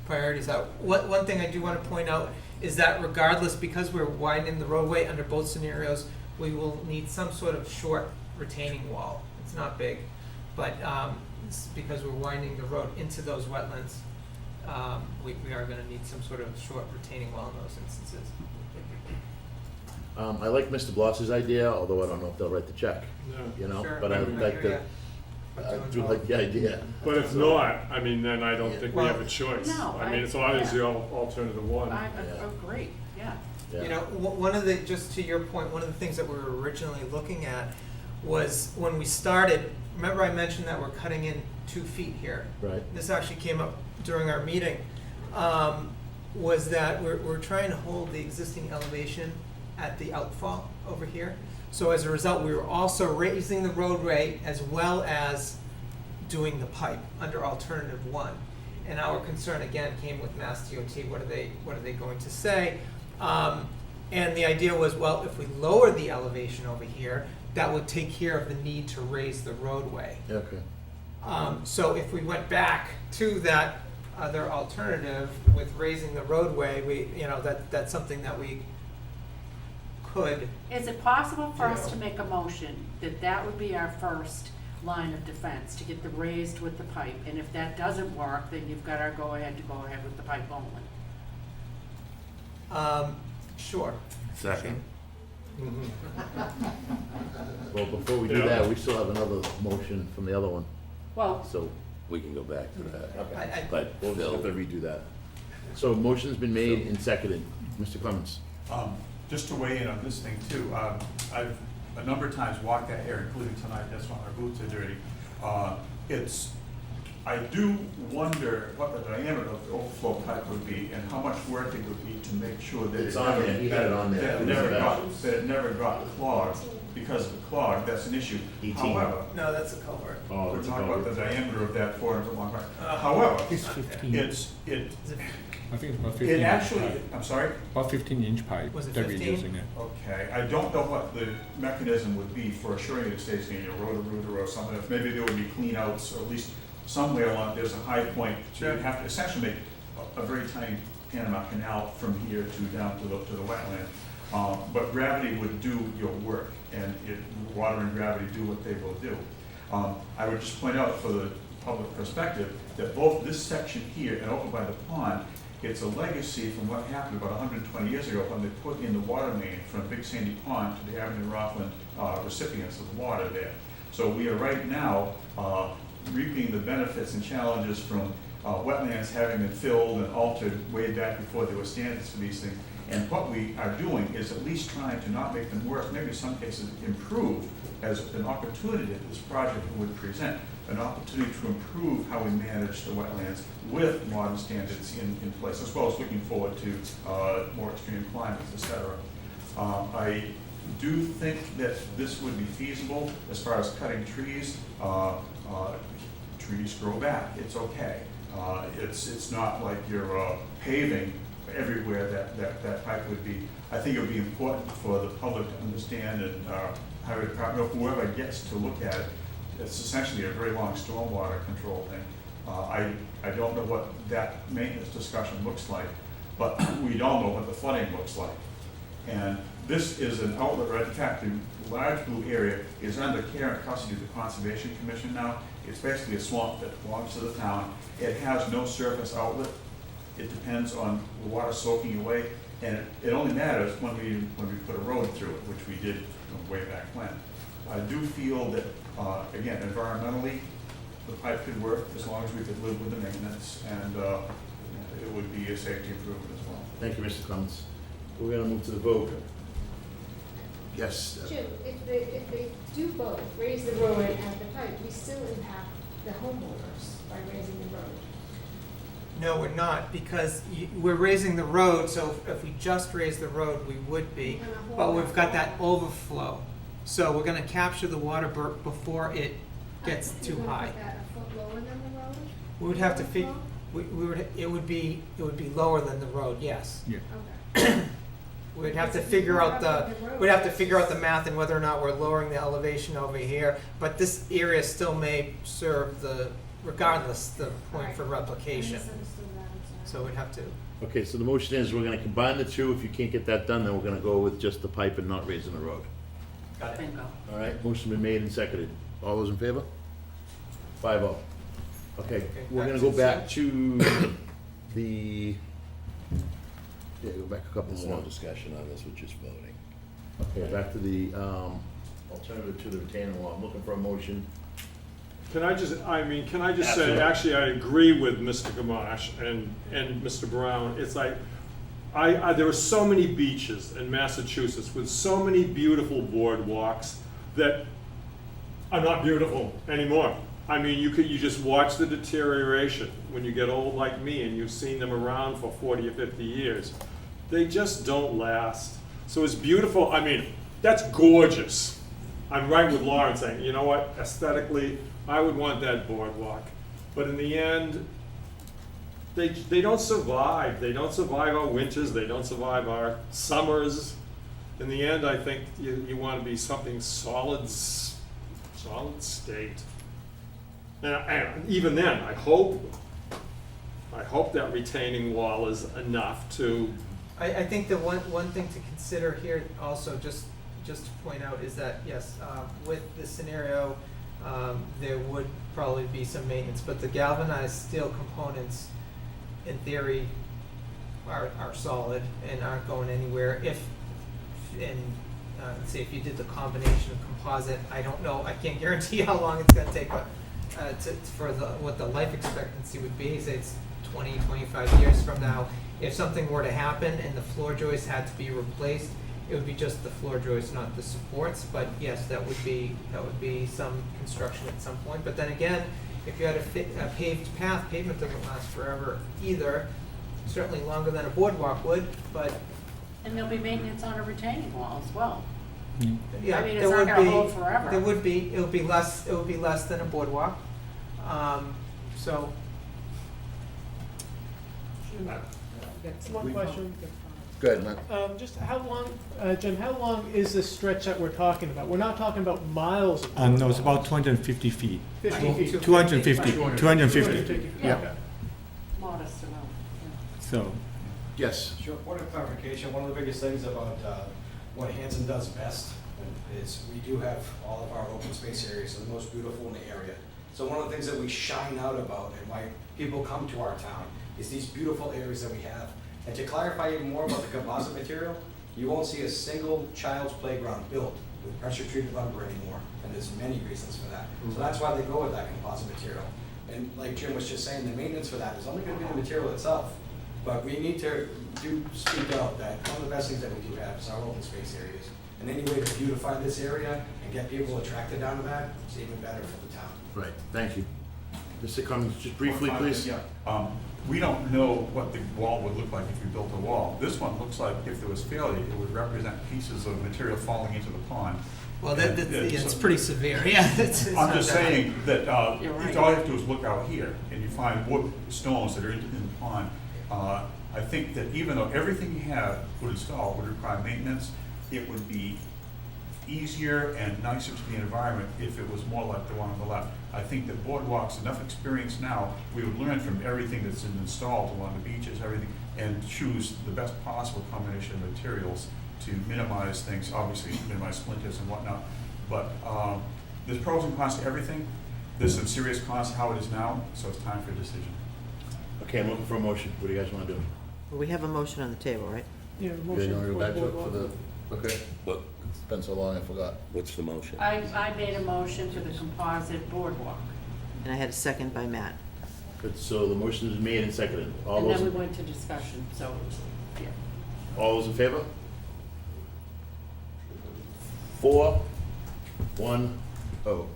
priorities are. One thing I do want to point out is that regardless, because we're widening the roadway under both scenarios, we will need some sort of short retaining wall. It's not big, but it's because we're widening the road into those wetlands, we are gonna need some sort of short retaining wall in those instances. I like Mr. Bloss's idea, although I don't know if they'll write the check, yeah. you know? Sure. But I would like to, I do like the idea. But if not, I mean, then I don't think we have a choice. No, I mean, it's obviously alternative 1. I agree, yeah. Yeah. You know, one of the, just to your point, one of the things that we were originally looking at was when we started, remember I mentioned that we're cutting in 2 feet here? Right. This actually came up during our meeting. was that we're trying to hold the existing elevation at the outfall over here. So as a result, we were also raising the roadway as well as doing the pipe under alternative one. And our concern again came with Mass DOT, what are they going to say? And the idea was, well, if we lower the elevation over here, that would take care of the need to raise the roadway. Okay. So if we went back to that other alternative with raising the roadway, that's something that we could. Is it possible for us to make a motion that would be our first line of defense, to get the raised with the pipe? And if that doesn't work, then you've got our go-ahead to go ahead with the pipe only. Sure. Second. Well, before we do that, we still have another motion from the other one, Well, So we can go back to that. I- But we'll just have to Phil, redo that. So motion's been made and seconded. Mr. Clements? Just to weigh in on this thing too, I've a number of times walked that area, including tonight, that's why my boots are dirty. I do wonder what the diameter of the overflow pipe would be and how much work it would be to make sure that It's on there. He had it on there. that it never got clogged. Because of the clog, that's an issue. 18. However, No, that's a culvert. Oh, we're talking about the diameter of that 400 long pipe. Uh, However, It's 15. it I think it's about 15. it inch actually, pipe. I'm sorry? About 15-inch pipe Was it that we're 15? using it. Okay, I don't know what the mechanism would be for assuring it stays in your rotor or something. If maybe there would be clean outs, or at least somewhere along, there's a high point. So you'd have to essentially make a very tiny Panama Canal from here to down to the wetland. But gravity would do your work, and water and gravity do what they will do. I would just point out for the public perspective that both this section here and over by the pond, it's a legacy from what happened about 120 years ago when they put in the water main from Big Sandy Pond to the Avenue Rockland recipients of water there. So we are right now reaping the benefits and challenges from wetlands having been filled and altered way back before there were standards for these things. And what we are doing is at least trying to not make them worse, maybe in some cases improve as an opportunity that this project would present, an opportunity to improve how we manage the wetlands with modern standards in place, as well as looking forward to more extreme climates, et cetera. I do think that this would be feasible as far as cutting trees. Trees grow back, it's okay. It's not like you're paving everywhere that pipe would be. I think it would be important for the public to understand, and highway department, or whoever gets to look at it, it's essentially a very long stormwater control thing. I don't know what that maintenance discussion looks like, but we don't know what the flooding looks like. And this is an outlet, right? In fact, the large blue area is under care and custody of the Conservation Commission now. It's basically a swamp that belongs to the town. It has no surface outlet. It depends on the water soaking away, and it only matters when we put a road through it, which we did way back when. I do feel that, again, environmentally, the pipe could work as long as we could live with the maintenance, and it would be a safety improvement as well. Thank you, Mr. Clements. We're gonna move to the vote. Yes. Jim, if they do both, raise the road and the pipe, we still impact the homeowners by raising the road. No, we're not, because we're raising the road, so if we just raise the road, we would be. But we've got that overflow. So we're gonna capture the water before it gets too high. Put that a foot lower than the road? We would have to it would be lower than the road, yes. Yeah. Okay. We'd have to figure out the math and whether or not we're lowering the elevation over here. But this area still may serve regardless, the point for replication. I misunderstood that, I'm sorry. So we'd have to. Okay, so the motion is we're gonna combine the two. If you can't get that done, then we're gonna go with just the pipe and not raising the road. Got it. bingo. All right, motion been made and seconded. All those in favor? 5-0. Okay, we're gonna go back to the, go back a couple there's no more. discussion on this, we're just voting. Okay, back to the alternative to the retaining wall. I'm looking for a motion. Can I just say, Absolutely. actually, I agree with Mr. Gamache and Mr. Brown. It's like, there are so many beaches in Massachusetts with so many beautiful boardwalks that are not beautiful anymore. I mean, you just watch the deterioration when you get old like me and you've seen them around for 40 or 50 years. They just don't last. So it's beautiful. I mean, that's gorgeous. I'm right with Lauren saying, you know what, aesthetically, I would want that boardwalk. But in the end, they don't survive. They don't survive our winters. They don't survive our summers. In the end, I think you want to be something solid state. And even then, I hope that retaining wall is enough to. I think the one thing to consider here also, just to point out, is that, yes, with this scenario, there would probably be some maintenance, but the galvanized steel components, in theory, are solid and aren't going anywhere. Say if you did the combination of composite, I don't know, I can't guarantee how long it's gonna take, but what the life expectancy would be, say it's 20, 25 years from now. If something were to happen and the floor joist had to be replaced, it would be just the floor joist, not the supports. But yes, that would be some construction at some point. But then again, if you had a paved path, pavement doesn't last forever either. Certainly longer than a boardwalk would, but And there'll be maintenance on a retaining wall as well. yeah, I mean, there it's not would gonna be. hold forever. There would be. It would be less. It would be less than a boardwalk. So. One question. Go ahead, Matt. Just how long, Jim, how long is this stretch that we're talking about? We're not talking about miles. No, it's about 250 feet. 50 feet. 250, 250, yeah. Okay. Modest amount, So, Yes. Sure, point of clarification, one of the biggest things about what Hanson does best is we do have all of our open space areas, the most beautiful in the area. So one of the things that we shine out about and why people come to our town is these beautiful areas that we have. And to clarify even more about the composite material, you won't see a single child's playground built with pressure treated lumber anymore, and there's many reasons for that. So that's why they go with that composite material. And like Jim was just saying, the maintenance for that is only gonna be the material itself. But we need to speak out that one of the best things that we do have is our open space areas. And any way to beautify this area and get people attracted down to that, it's even better for the town. Right, thank you. Mr. Cummings, just briefly, please. Yeah. We don't know what the wall would look like if you built a wall. This one looks like if there was failure, it would represent pieces of material falling into the pond. Well, it's pretty severe. Yeah. I'm just saying that You're right. all you have to do is look out here and you find wood stones that are in the pond. I think that even though everything you have would install would require maintenance, it would be easier and nicer to the environment if it was more like the one on the left. I think that boardwalks, enough experience now, we would learn from everything that's been installed along the beaches, everything, and choose the best possible combination of materials to minimize things, obviously minimize splinters and whatnot. But there's pros and cons to everything. There's some serious cons to how it is now, so it's time for a decision. Okay, I'm looking for a motion. What do you guys want to do? Well, we have a motion on the table, right? Yeah, You motion want to go for back to it boardwalk. for the, okay? What, It's been so long, I forgot. what's the motion? I made a motion for the composite boardwalk, And I had a second by Matt. Good, so the motion is made and seconded. All and then we those, went to discussion, so, yeah. all those in favor? 4, 1, 0.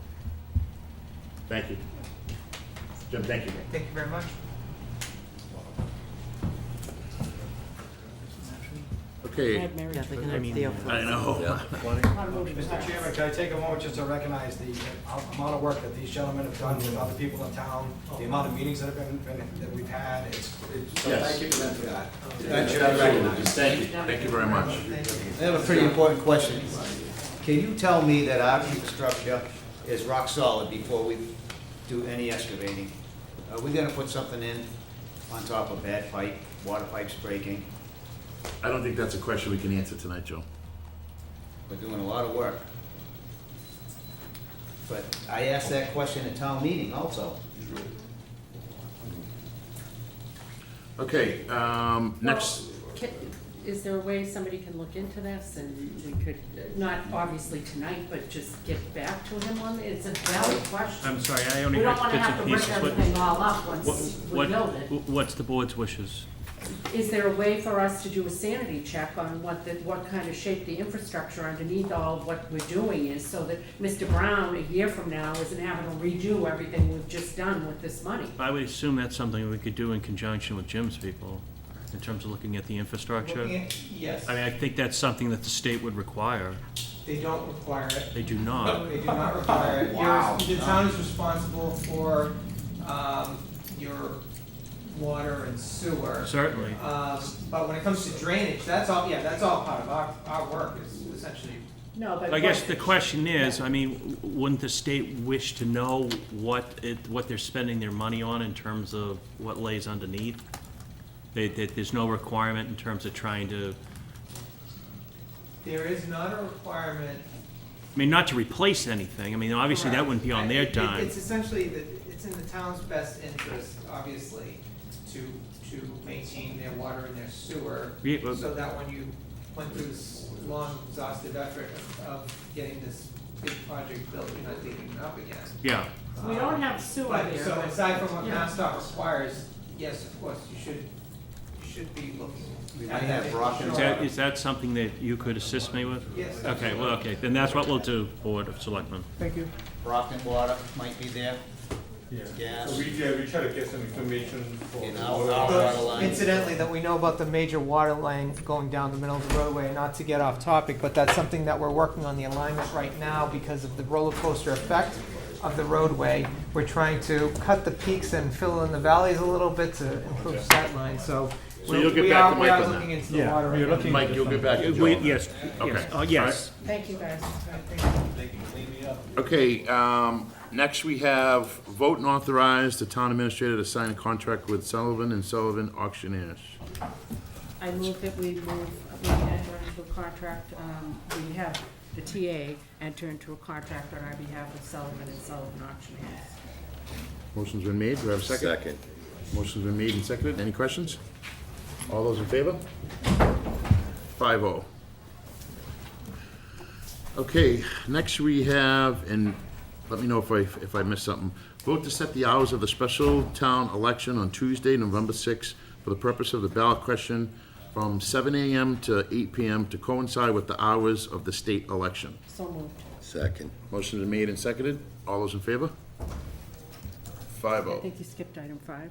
Thank you. Jim, thank you. Thank you very much. Okay. Yeah, they're gonna have Theo for I know. Yeah. Mr. Chairman, can I take a moment just to recognize the amount of work that these gentlemen have done with other people in town, the amount of meetings that have that we've had, so Yes. thank you to them for that. That should be recognized. Thank you. Thank you very much. I have a pretty important question. Can you tell me that our infrastructure is rock solid before we do any excavating? Are we gonna put something in on top of bad pipe, water pipes breaking? I don't think that's a question we can answer tonight, Joe. We're doing a lot of work. But I asked that question at town meeting also. Okay, next, Is there a way somebody can look into this and we could, not obviously tonight, but just get back to him on it? It's a valid question. I'm sorry, I only We don't heard wanna bits have and to rip pieces. everything all up once we What, build it. what's the board's wishes? is there a way for us to do a sanity check on what kind of shape the infrastructure underneath all of what we're doing is, so that Mr. Brown, a year from now, isn't having to redo everything we've just done with this money? I would assume that's something we could do in conjunction with Jim's people, in terms of looking at the infrastructure. Yes, I mean, I think that's something that the state would require. they don't require it. They do not. They do not require it. Wow. The town is responsible for, your water and sewer. Certainly. But when it comes to drainage, that's all part of our work, is essentially. No, but. I guess the question is, I mean, wouldn't the state wish to know what they're spending their money on in terms of what lays underneath? There's no requirement in terms of trying to, There is not a requirement. I mean, not to replace anything. I mean, obviously that wouldn't be on their dime. It's essentially that it's in the town's best interest, obviously, to maintain their water and their sewer, Yeah, well- so that when you went through this long exhaustive effort of getting this big project built, you're not digging it up again. Yeah. We don't have sewer But, there. so but- aside from what yeah. MassDOT requires, yes, of course, you should be looking We at may have that. Brockton Is that something that you could assist me with? Yes. Okay, well, okay, then that's what we'll do, Board of Selectmen. Thank you. Brockton water might be there. Gas. So we try to get some information for. In our water line. Incidentally, that we know about the major water line going down the middle of the roadway, not to get off topic, but that's something that we're working on the alignment right now because of the roller coaster effect of the roadway. We're trying to cut the peaks and fill in the valleys a little bit to improve sight line, so. So you'll get we back are- to we Mike are on that. looking into the Yeah, water. we're right now. looking- Mike, you'll get back to Joe. Yes, on yes, Okay. yes. Thank you, guys. that. Okay, next we have vote and authorize the town administrator to sign a contract with Sullivan and Sullivan Auctioneers. I move that we enter into a contract, we have the TA enter into a contract on our behalf with Sullivan and Sullivan Auctioneers. Motion's been made, do I have a second? Second. Motion's been made and seconded, any questions? All those in favor? 5-0. Okay, next we have, and let me know if I missed something. Vote to set the hours of the special town election on Tuesday, November 6th, for the purpose of the ballot question from 7 a.m. to 8 p.m. to coincide with the hours of the state election. So moved. Second. Motion's been made and seconded, all those in favor? I 5-0. think you skipped item 5.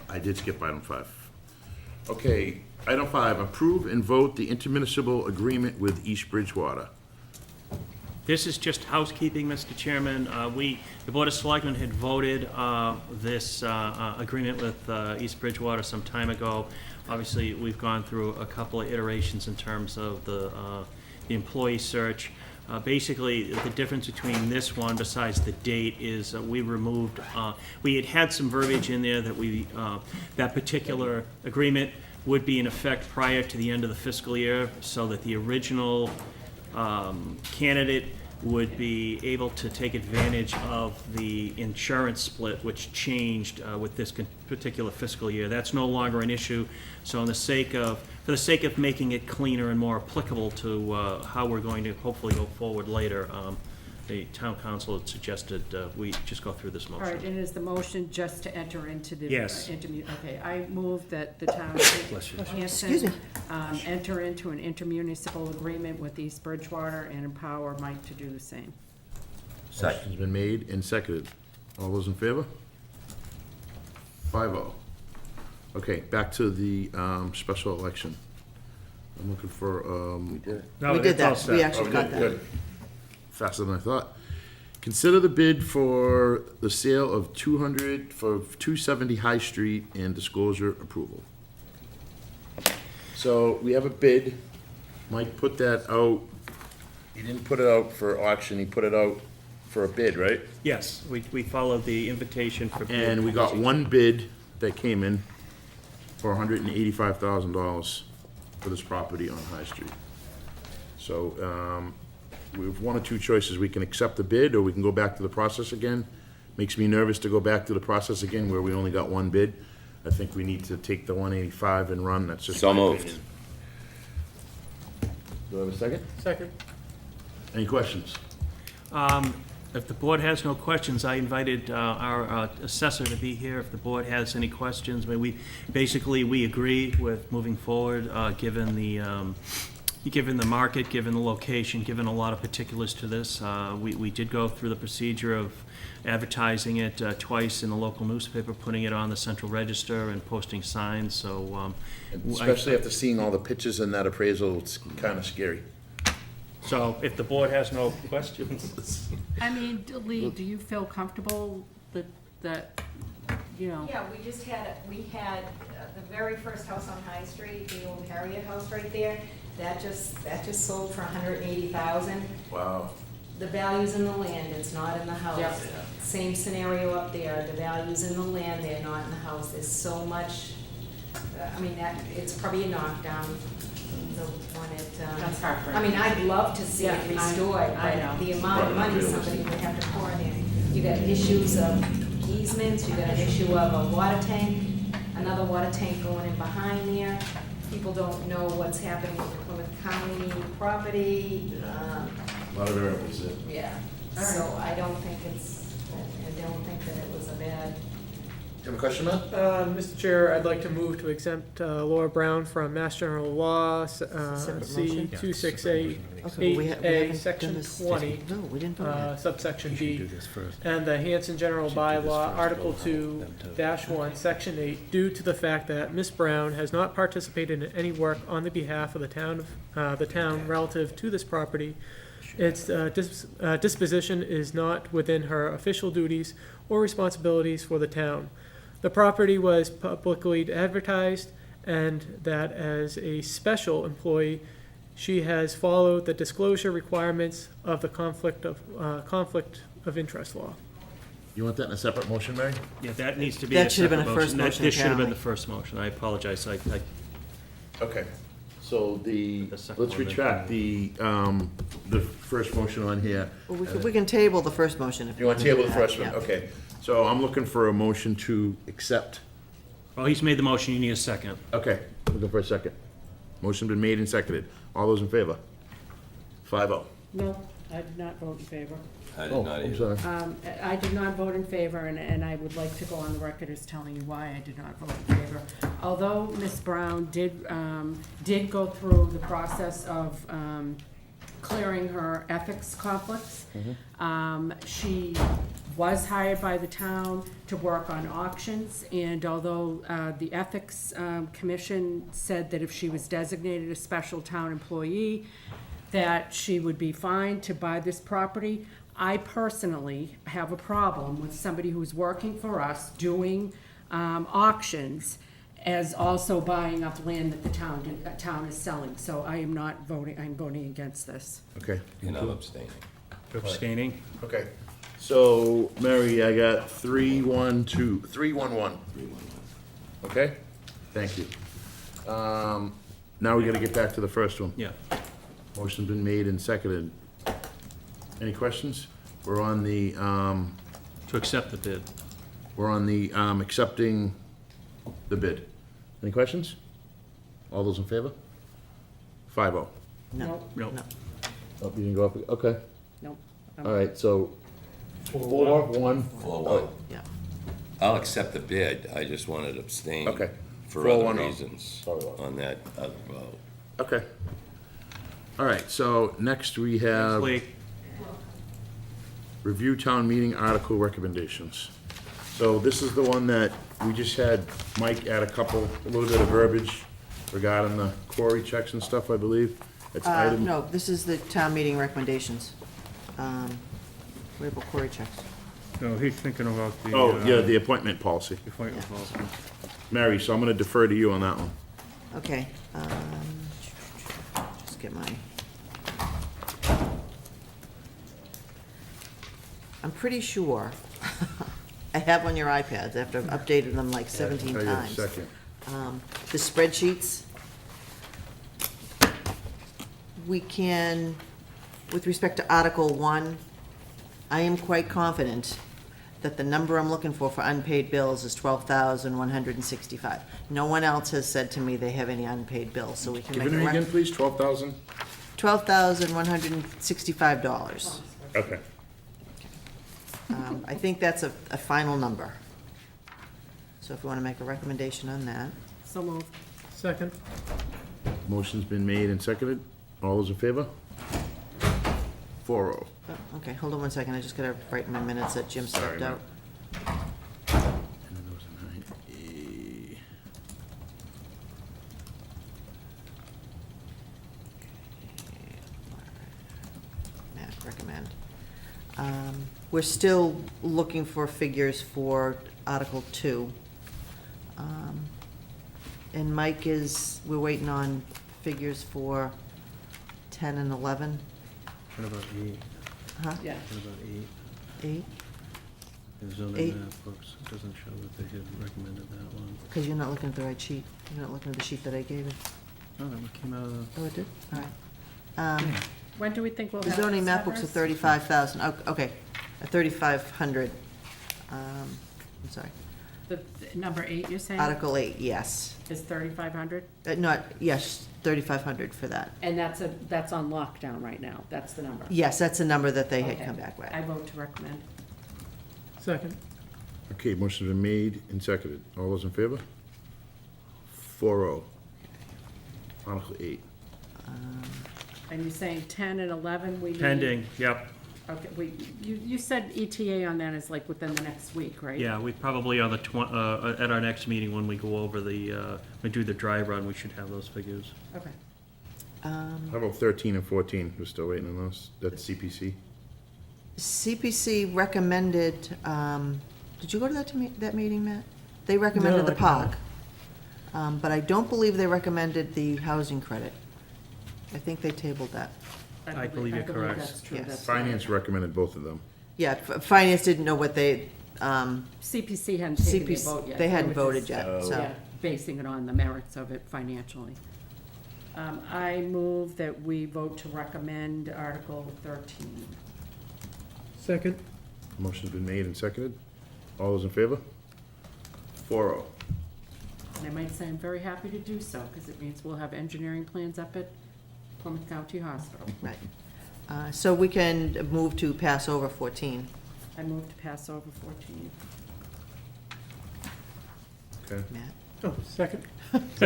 I did skip item 5. Okay, item 5, approve and vote the intermunicipal agreement with East Bridgewater. This is just housekeeping, Mr. Chairman. The Board of Selectmen had voted this agreement with East Bridgewater some time ago. Obviously, we've gone through a couple of iterations in terms of the employee search. Basically, the difference between this one, besides the date, is we removed, we had some verbiage in there that that particular agreement would be in effect prior to the end of the fiscal year, so that the original candidate would be able to take advantage of the insurance split, which changed with this particular fiscal year. That's no longer an issue. So for the sake of making it cleaner and more applicable to how we're going to hopefully go forward later, the town council had suggested we just go through this All motion. right, and is the motion just to enter into the? Yes. Okay, I move that the town Bless you. Excuse me. Hanson enter into an intermunicipal agreement with East Bridgewater and empower Mike to do the same. Motion's been made and seconded. All those in favor? 5-0. Okay, back to the special election. I'm looking for, No, We did it's all that, set. we actually oh, got good, that. good. Faster than I thought. Consider the bid for the sale of 270 High Street and disclosure approval. So we have a bid. Mike put that out. He didn't put it out for auction, he put it out for a bid, right? Yes, we followed the invitation for. And we got one bid that came in for $185,000 for this property on High Street. So, we have one or two choices. We can accept the bid, or we can go back to the process again. Makes me nervous to go back to the process again where we only got one bid. I think we need to take the 185 and run, that's just So my moved. opinion. Do I have a second? Second. Any questions? If the board has no questions, I invited our assessor to be here if the board has any questions. But we agree with moving forward, given the market, given the location, given a lot of particulars to this. We did go through the procedure of advertising it twice in the local newspaper, putting it on the Central Register and posting signs, so. Especially after seeing all the pictures in that appraisal, it's kind of scary. So if the board has no questions. I mean, Lee, do you feel comfortable that, you know? Yeah, we had the very first house on High Street, the old Harriet house right there, that just sold for $180,000. Wow. The value's in the land, it's not in the house. Yep. Same scenario up there, the value's in the land, they're not in the house. There's so much, it's probably a knockdown, the one at, That's heartbreaking. I mean, I'd love to see it Yeah, restored, I know. but the amount of money somebody would have to pour in. You got issues of easements, you got an issue of a water tank, another water tank going in behind there. People don't know what's happening with the Plymouth County property. A lot of variables there. Yeah, All right. so I don't think that it was a bad. You have a question, Matt? Mr. Chair, I'd like to move to exempt Laura Brown from Mass General Law, Separate C motion? 268, Okay, we haven't 8A, done Section this. 20, No, we didn't vote yet. subsection B, and the Hanson General Bylaw, Article 2-1, Section 8, due to the fact that Ms. Brown has not participated in any work on the behalf of the town relative to this property. Its disposition is not within her official duties or responsibilities for the town. The property was publicly advertised, and that as a special employee, she has followed the disclosure requirements of the conflict of interest law. You want that in a separate motion, Mary? Yeah, that needs to be That a should have been separate a first motion, This should have been the apparently. first motion. I apologize. Okay. So The second let's one, retract the first motion on here. Well, we can table the first motion if You want to table the that, first one? yeah. Okay. So I'm looking for a motion to accept. Well, he's made the motion. You need a second. Okay, looking for a second. Motion been made and seconded. All those in favor? 5-0. No, I did not vote in favor. I did Oh, not I'm either. sorry. I did not vote in favor, and I would like to go on the record as telling you why I did not vote in favor. Although Ms. Brown did go through the process of clearing her ethics conflicts, she was hired by the town to work on auctions, and although the Ethics Commission said that if she was designated a special town employee, that she would be fine to buy this property, I personally have a problem with somebody who's working for us doing auctions as also buying up land that the town is selling. So I am not voting, I'm voting against this. Okay. And I'm abstaining. Abstaining. Okay. So, Mary, I got 3-1-2, 3-1-1. Okay? Thank you. Now we gotta get back to the first one. Yeah. Motion's been made and seconded. Any questions? We're on the, To accept the bid. we're on the, accepting the bid. Any questions? All those in favor? 5-0. No, Nope. no. Oh, you didn't go up, okay. Nope. All right, so 4-1. 4-1. Yeah. I'll accept the bid, I just wanted to abstain. Okay. For 4-1. other reasons Sorry about that. on that other vote. Okay. All right, so next we have Wait, review town meeting article recommendations. So this is the one that we just had Mike add a little bit of verbiage regarding the quarry checks and stuff, I believe. It's item. No, this is the town meeting recommendations. What about quarry checks? no, he's thinking about the. Oh, yeah, the appointment policy. appointment policy. Mary, so I'm gonna defer to you on that one. Okay, just get my. I'm pretty sure, I have on your iPads after I've updated them like 17 Tell you in a times. second. The spreadsheets, we can, with respect to Article 1, I am quite confident that the number I'm looking for unpaid bills is $12,165. No one else has said to me they have any unpaid bills, so we can Give make it it to me right. again, please, 12,000? $12,165. Okay. I think that's a final number. So if you want to make a recommendation on that. So moved. Second. Motion's been made and seconded. All those in favor? 4-0. Oh, okay, hold on one second, I just gotta write in my minutes that Jim Sorry, stepped ma'am. out. And then there was a 9A. Matt, recommend. We're still looking for figures for Article 2. And Mike we're waiting on figures for 10 and 11. What about 8? Huh? Yeah. What about 8? 8? The zoning Eight. map books, it doesn't show that they had recommended that one. Because you're not looking at the right sheet. You're not looking at the sheet that I gave you. Oh, that one came out of Oh, it did? All right. When do we think we'll The have zoning these map books are numbers? 35,000, okay, 3,500. I'm sorry, The number 8, you're saying? Article 8, yes. Is 3,500? Yes, 3,500 for that. And that's on lockdown right now, that's the number? Yes, that's the number that they had Okay. come back with. I vote to recommend. Second. Okay, motion's been made and seconded. All those in favor? 4-0. Article 8. And you're saying 10 and 11, we need? pending, yep. Okay, you said ETA on that is like within the next week, right? Yeah, we probably on the at our next meeting, when we go over we do the dry run, we should have those figures. Okay. How about 13 and 14? We're still waiting on those. That's CPC. CPC recommended, did you go to that meeting, Matt? They recommended No, the I did park. But I don't believe they recommended the housing credit. I think they tabled that. I believe you're correct. That's true, Yes. that's Finance recommended both of them. Yeah, Finance didn't know what they, CPC hadn't taken their CPC, vote yet. they hadn't were voted just, yet, Oh. so. yeah, basing it on the merits of it financially. I move that we vote to recommend Article 13. Second. Motion's been made and seconded. All those in favor? 4-0. And I might say I'm very happy to do so, because it means we'll have engineering plans up at Plymouth County Hospital. Right. So we can move to pass over 14. I move to pass over 14. Okay. Matt? Oh, second. It's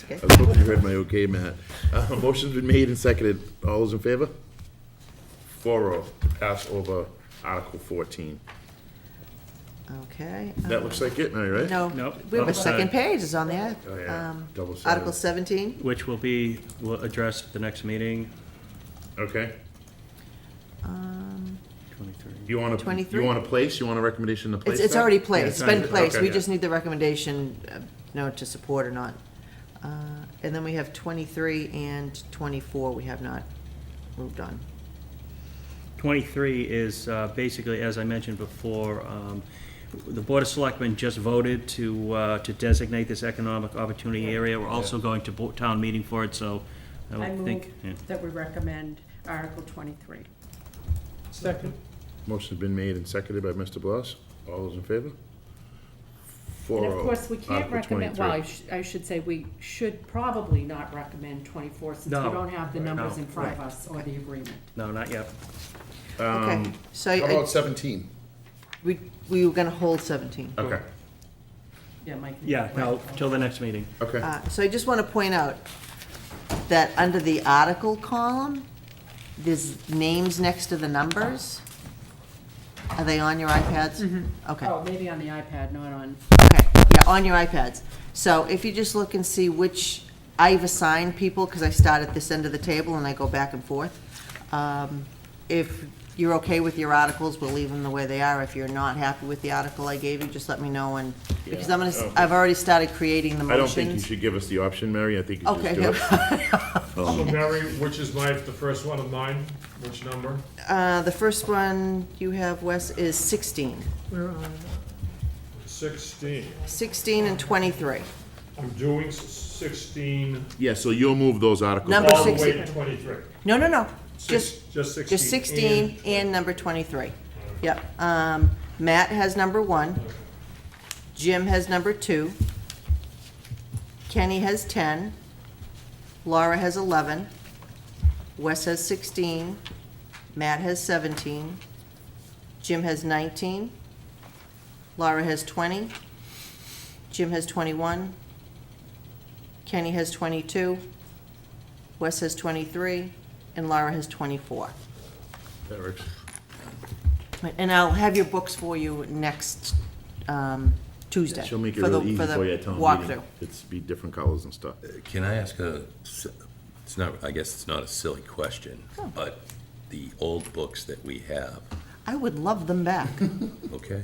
okay. I was hoping you read my okay, Matt. Motion's been made and seconded. All those in favor? 4-0 to pass over Article 14. Okay. That looks like it, Mary, right? No, Nope. we have a Double second sided. page, it's on there. Oh, yeah. Double sided. Article 17. Which we'll address at the next meeting. Okay. 23. You want to, 23? you want to place? You want a recommendation to place It's that? already placed, it's been Okay. placed, we Yeah. just need the recommendation, to support or not. And then we have 23 and 24, we have not moved on. 23 is basically, as I mentioned before, the Board of Selectmen just voted to designate this economic opportunity area. We're also going to town meeting for it, so I I would move think, yeah. that we recommend Article 23. Second. Motion's been made and seconded by Mr. Bloss. All those in favor? 4-0. And of course, we can't Article recommend, 23. well, I should say, we should probably not recommend 24, since we No. don't have the numbers No. in front of us or the agreement. No, not yet. Okay, so How about 17? we were gonna hold 17. Okay, Yeah, Mike. Yeah, no, till the next meeting. okay. So I just want to point out that under the article column, there's names next to the numbers. Are they on your iPads? Okay, Oh, maybe on the iPad, not on, okay, yeah, on your iPads. So if you just look and see which, I've assigned people, because I start at this end of the table and I go back and forth. If you're okay with your articles, we'll leave them the way they are. If you're not happy with the article I gave you, just let me know, and, because I'm gonna, I've already started creating the I don't think you motions. should give us the option, Mary. I think you should Okay, just do it. So Mary, which is the first one of mine? Which number? The first one you have, Wes, is 16. Where are 16. 16 and 23. I'm doing 16 Yeah, so you'll move those articles. Number all the way 16. to 23. No, Just 16. just 16 and number 23. Yep. Matt has number 1. Jim has number 2. Kenny has 10. Laura has 11. Wes has 16. Matt has 17. Jim has 19. Laura has 20. Jim has 21. Kenny has 22. Wes has 23. And Laura has 24. That works. And I'll have your books for you next Tuesday. She'll make it for the- real easy for you at town walkthrough. meeting. It's be different colors and stuff. Can I ask it's not, I guess it's not a silly question, but the old books that we have, I would love them back. okay?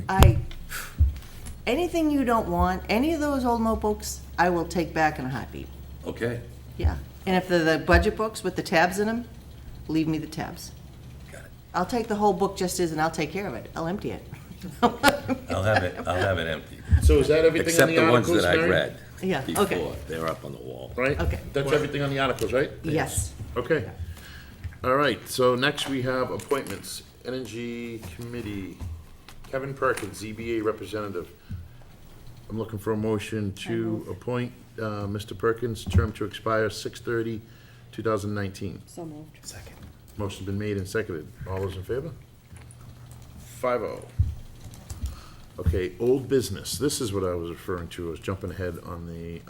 Anything you don't want, any of those old notebooks, I will take back in a heartbeat. Okay, Yeah. And if they're the budget books with the tabs in them, leave me the tabs. got it. I'll take the whole book just as, and I'll take care of it. I'll empty it. I'll have it empty. So is that everything on Except the the ones articles, that I Mary? read Yeah, okay. before, they're up on the wall. Right? Okay. That's everything on the articles, right? Yes. Okay. All right, so next we have appointments. Energy Committee, Kevin Perkins, ZBA Representative. I'm looking for a motion to appoint Mr. Perkins, term to expire 6/30/2019. So moved. Second. Motion's been made and seconded. All those in favor? 5-0. Okay, old business. This is what I was referring to. I was jumping ahead on the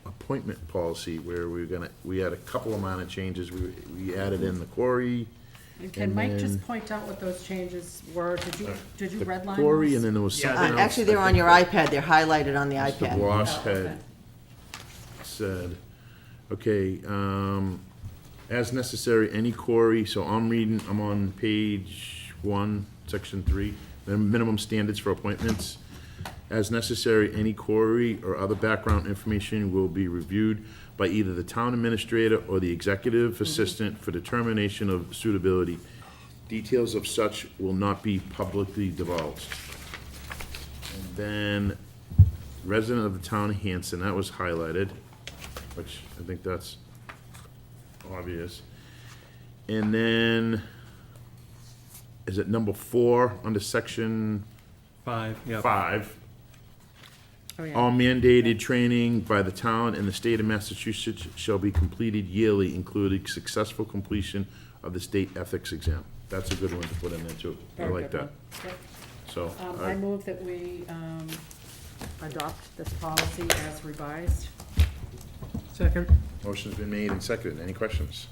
appointment policy where we had a couple of minor changes. We added in the quarry. And can And Mike then- just point out what those changes were? Did you The redline quarry, those? and then there was something else. Actually, they're I on think your that iPad. They're highlighted on the Mr. iPad. Bloss Oh, okay. had said, okay, as necessary, any quarry, so I'm on page 1, section 3, the minimum standards for appointments. As necessary, any quarry or other background information will be reviewed by either the town administrator or the executive assistant for determination of suitability. Details of such will not be publicly divulged. And then, resident of the town of Hanson, that was highlighted, which I think that's obvious. And then, is it number 4, under section 5, yeah. 5? Oh, yeah. All mandated training by the town and the state of Massachusetts shall be completed yearly, including successful completion of the state ethics exam. That's a good one to put in there too. I Very like good that. one. Yep. So, I move that we adopt this policy as revised. Second. motion's been made and seconded. Any questions?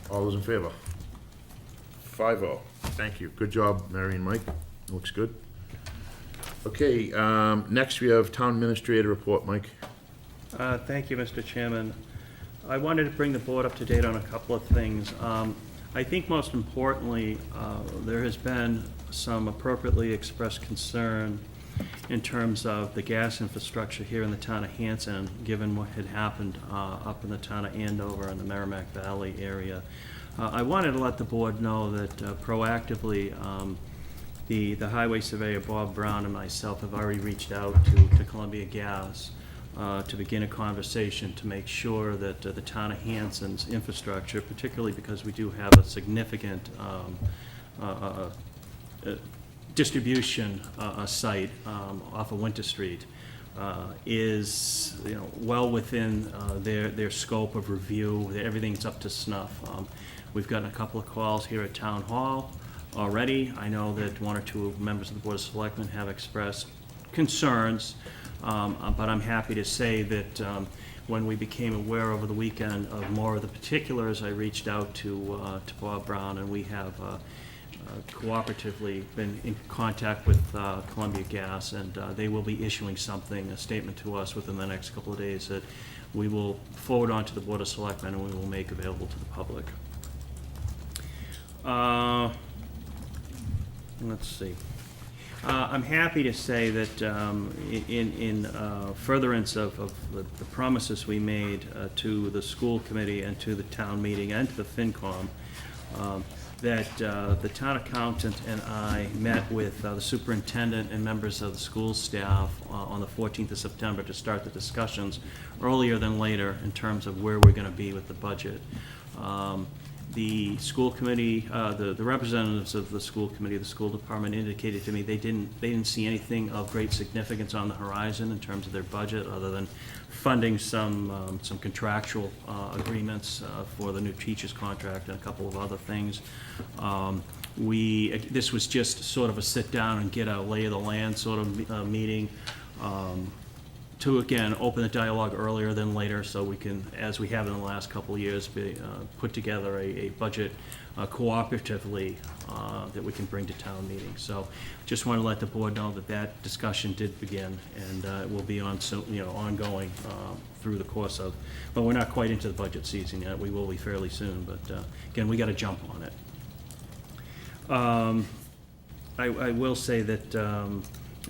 All those in favor? 5-0. Thank you. Good job, Mary and Mike. Looks good. Okay, next we have town administrator report. Mike? Thank you, Mr. Chairman. I wanted to bring the board up to date on a couple of things. I think most importantly, there has been some appropriately expressed concern in terms of the gas infrastructure here in the town of Hanson, given what had happened up in the town of Andover and the Merrimack Valley area. I wanted to let the board know that proactively, the highway surveyor, Bob Brown, and myself have already reached out to Columbia Gas to begin a conversation to make sure that the town of Hanson's infrastructure, particularly because we do have a significant distribution site off of Winter Street, is well within their scope of review. Everything's up to snuff. We've gotten a couple of calls here at Town Hall already. I know that 1 or 2 members of the Board of Selectmen have expressed concerns, but I'm happy to say that when we became aware over the weekend of more of the particulars, I reached out to Bob Brown, and we have cooperatively been in contact with Columbia Gas, and they will be issuing a statement to us within the next couple of days that we will forward on to the Board of Selectmen and we will make available to the public. Let's see. I'm happy to say that in furtherance of the promises we made to the school committee and to the town meeting and to the FinCom, that the town accountant and I met with the superintendent and members of the school staff on the 14th of September to start the discussions earlier than later in terms of where we're going to be with the budget. The school committee, the representatives of the school committee, the school department indicated to me they didn't see anything of great significance on the horizon in terms of their budget, other than funding some contractual agreements for the new teachers contract and a couple of other things. This was just sort of a sit down and get a lay of the land sort of meeting, to again open the dialogue earlier than later, so we can, as we have in the last couple of years, put together a budget cooperatively that we can bring to town meetings. So just want to let the board know that discussion did begin, and it will be ongoing through the course of, but we're not quite into the budget season yet. We will be fairly soon, but again, we got to jump on it. I will say that,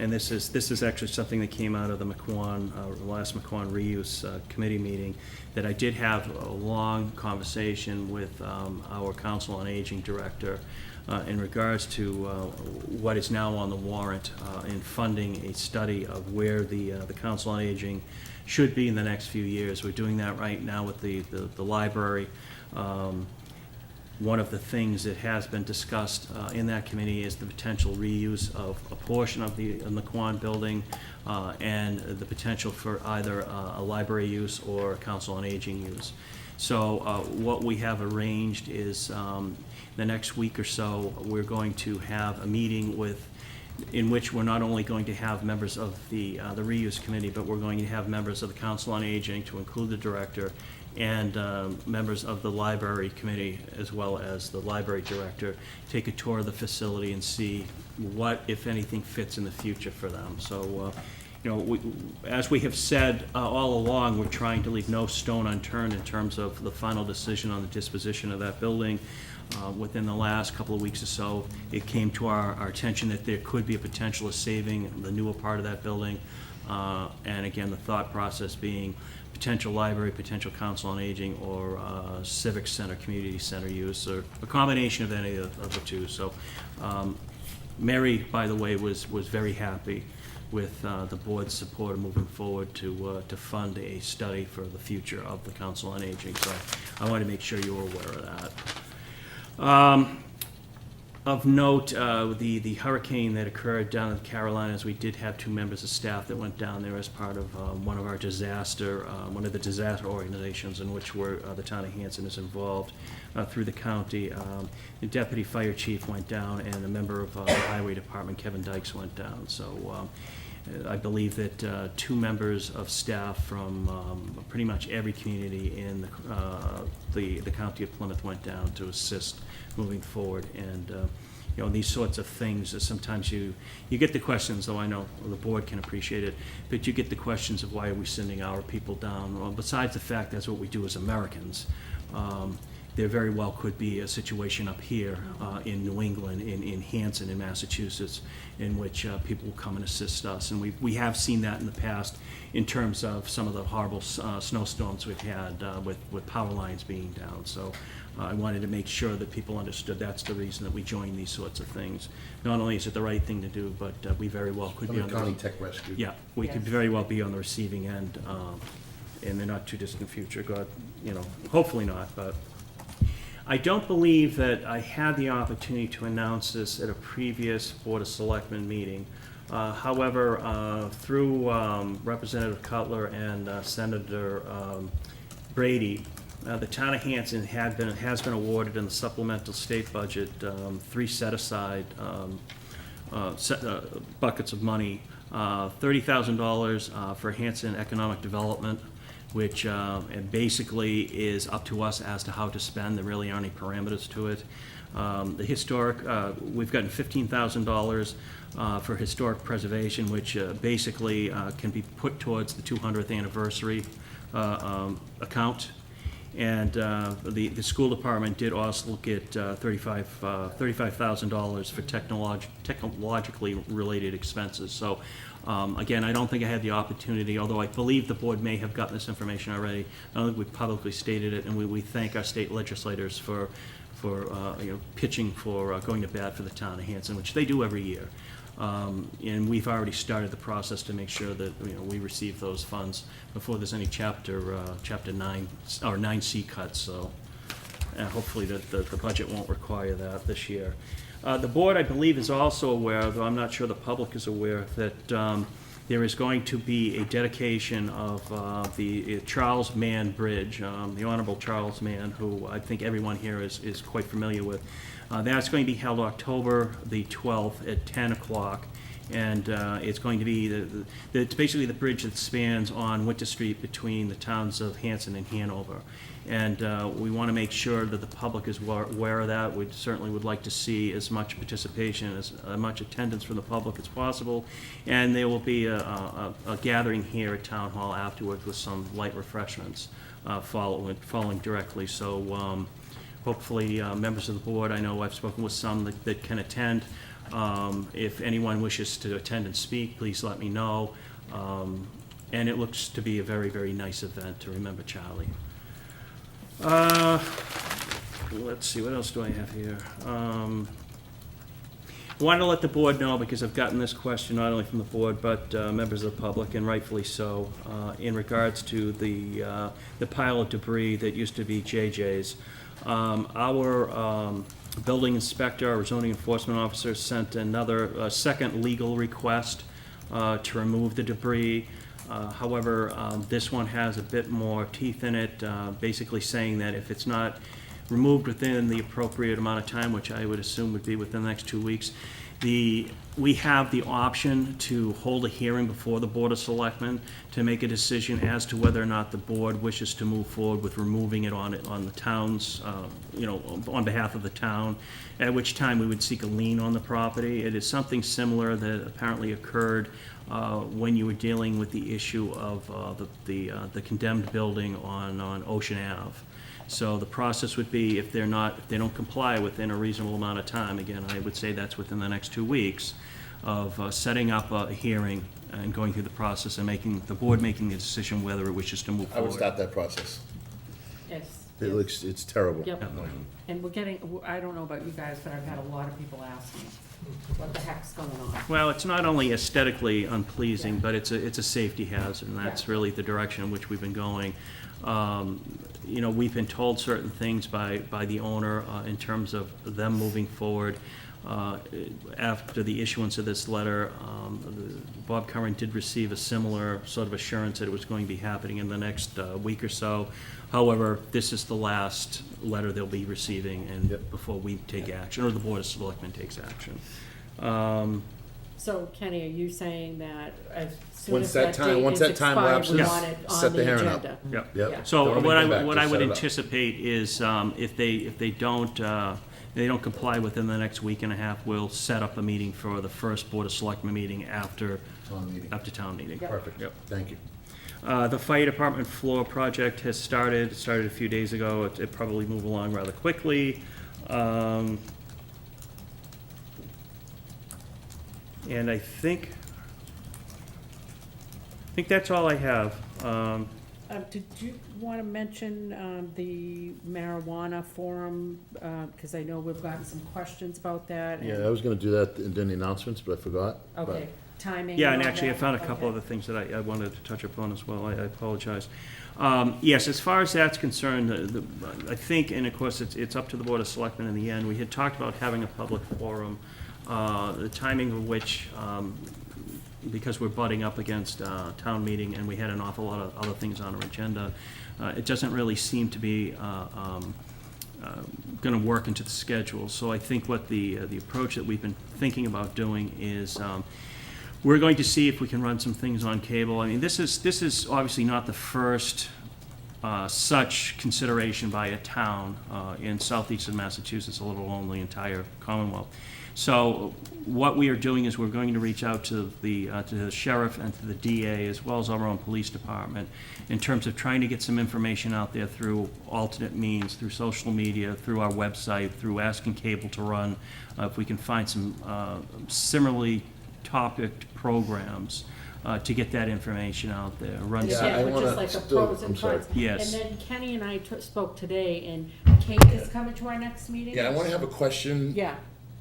and this is actually something that came out of the last McQuon reuse committee meeting, that I did have a long conversation with our Council on Aging director in regards to what is now on the warrant in funding a study of where the Council on Aging should be in the next few years. We're doing that right now with the library. One of the things that has been discussed in that committee is the potential reuse of a portion of the McQuon building and the potential for either a library use or a Council on Aging use. So what we have arranged is the next week or so, we're going to have a meeting in which we're not only going to have members of the reuse committee, but we're going to have members of the Council on Aging, to include the director, and members of the library committee, as well as the library director, take a tour of the facility and see what, if anything, fits in the future for them. So, as we have said all along, we're trying to leave no stone unturned in terms of the final decision on the disposition of that building. Within the last couple of weeks or so, it came to our attention that there could be a potential of saving the newer part of that building. And again, the thought process being potential library, potential Council on Aging, or civic center, community center use, or a combination of any of the two. So Mary, by the way, was very happy with the board's support of moving forward to fund a study for the future of the Council on Aging. So I want to make sure you were aware of that. Of note, the hurricane that occurred down in the Carolinas, we did have 2 members of staff that went down there as part of one of the disaster organizations in which the town of Hanson is involved through the county. The deputy fire chief went down, and a member of the highway department, Kevin Dykes, went down. So I believe that 2 members of staff from pretty much every community in the county of Plymouth went down to assist moving forward. And these sorts of things, sometimes you get the questions, though I know the board can appreciate it, but you get the questions of why are we sending our people down? Well, besides the fact that's what we do as Americans, there very well could be a situation up here in New England, in Hanson, in Massachusetts, in which people will come and assist us. And we have seen that in the past in terms of some of the horrible snowstorms we've had with power lines being down. So I wanted to make sure that people understood that's the reason that we join these sorts of things. Not only is it the right thing to do, but we very well could be on the County Tech Rescue. Yeah, we could very well be on the receiving end in the not too distant future. God, hopefully not, but I don't believe that I had the opportunity to announce this at a previous Board of Selectmen meeting. However, through Representative Cutler and Senator Brady, the town of Hanson has been awarded in the supplemental state budget 3 set-aside buckets of money, $30,000 for Hanson economic development, which basically is up to us as to how to spend. There really aren't any parameters to it. The historic, we've gotten $15,000 for historic preservation, which basically can be put towards the 200th anniversary account. And the school department did also get $35,000 for technologically related expenses. So again, I don't think I had the opportunity, although I believe the board may have gotten this information already. I don't think we've publicly stated it, and we thank our state legislators for pitching for going to bat for the town of Hanson, which they do every year. And we've already started the process to make sure that we receive those funds before there's any Chapter 9 or 9C cuts. So hopefully the budget won't require that this year. The board, I believe, is also aware, though I'm not sure the public is aware, that there is going to be a dedication of the Charles Mann Bridge, the Honorable Charles Mann, who I think everyone here is quite familiar with. That's going to be held October the 12th at 10 o'clock. And it's going to be, it's basically the bridge that spans on Winter Street between the towns of Hanson and Hanover. And we want to make sure that the public is aware of that. We certainly would like to see as much participation, as much attendance from the public as possible. And there will be a gathering here at Town Hall afterwards with some light refreshments following directly. So hopefully members of the board, I know I've spoken with some that can attend. If anyone wishes to attend and speak, please let me know. And it looks to be a very, very nice event to remember Charlie. Let's see, what else do I have here? I wanted to let the board know, because I've gotten this question not only from the board, but members of the public, and rightfully so, in regards to the pile of debris that used to be JJ's. Our building inspector, our zoning enforcement officer, sent another second legal request to remove the debris. However, this one has a bit more teeth in it, basically saying that if it's not removed within the appropriate amount of time, which I would assume would be within the next 2 weeks, we have the option to hold a hearing before the Board of Selectmen to make a decision as to whether or not the board wishes to move forward with removing it on the town's, on behalf of the town, at which time we would seek a lien on the property. It is something similar that apparently occurred when you were dealing with the issue of the condemned building on Ocean Ave. So the process would be, if they don't comply within a reasonable amount of time, again, I would say that's within the next 2 weeks, of setting up a hearing and going through the process and the board making the decision whether it wishes to move I forward. would start that process. Yes. It's terrible. Yep. And we're getting, I don't know about you guys, but I've had a lot of people ask me, what the heck's going on? Well, it's not only aesthetically unpleasing, but it's a safety hazard, and that's really the direction in which we've been going. We've been told certain things by the owner in terms of them moving forward. After the issuance of this letter, Bob Curran did receive a similar sort of assurance that it was going to be happening in the next week or so. However, this is the last letter they'll be receiving, and before we take action, or the Board of Selectmen takes action. So Kenny, are you saying that as soon Once as that that time- date once is that time expired, we lapses, want it set on the the hearing up. agenda? Yep. Yep. So Don't what come back, I just would set it up. anticipate is, if they don't comply within the next week and a half, we'll set up a meeting for the first Board of Selectmen meeting after town meeting. Perfect. Yep. Thank you. The fire department floor project has started a few days ago. It probably moved along rather quickly. And I think that's all I have. Did you want to mention the marijuana forum? Because I know we've gotten some questions about that. Yeah, I was gonna do that in the announcements, but I forgot. But- Okay, timing. Yeah, and all actually, I that. found a couple Okay. other things that I wanted to touch upon as well. I apologize. Yes, as far as that's concerned, I think, and of course, it's up to the Board of Selectmen in the end. We had talked about having a public forum, the timing of which, because we're butting up against town meeting and we had an awful lot of other things on our agenda, it doesn't really seem to be going to work into the schedule. So I think what the approach that we've been thinking about doing is we're going to see if we can run some things on cable. I mean, this is obviously not the first such consideration by a town in southeastern Massachusetts, let alone the entire Commonwealth. So what we are doing is we're going to reach out to the sheriff and to the DA, as well as our own police department, in terms of trying to get some information out there through alternate means, through social media, through our website, through asking cable to run, if we can find some similarly topicked programs to get that information out there. Run And Yeah, again, I with wanna just like the still- pros and I'm sorry. cons. Yes. And then Kenny and I spoke today, and Kate is coming to our next meeting? Yeah, I wanna have a question. Yeah,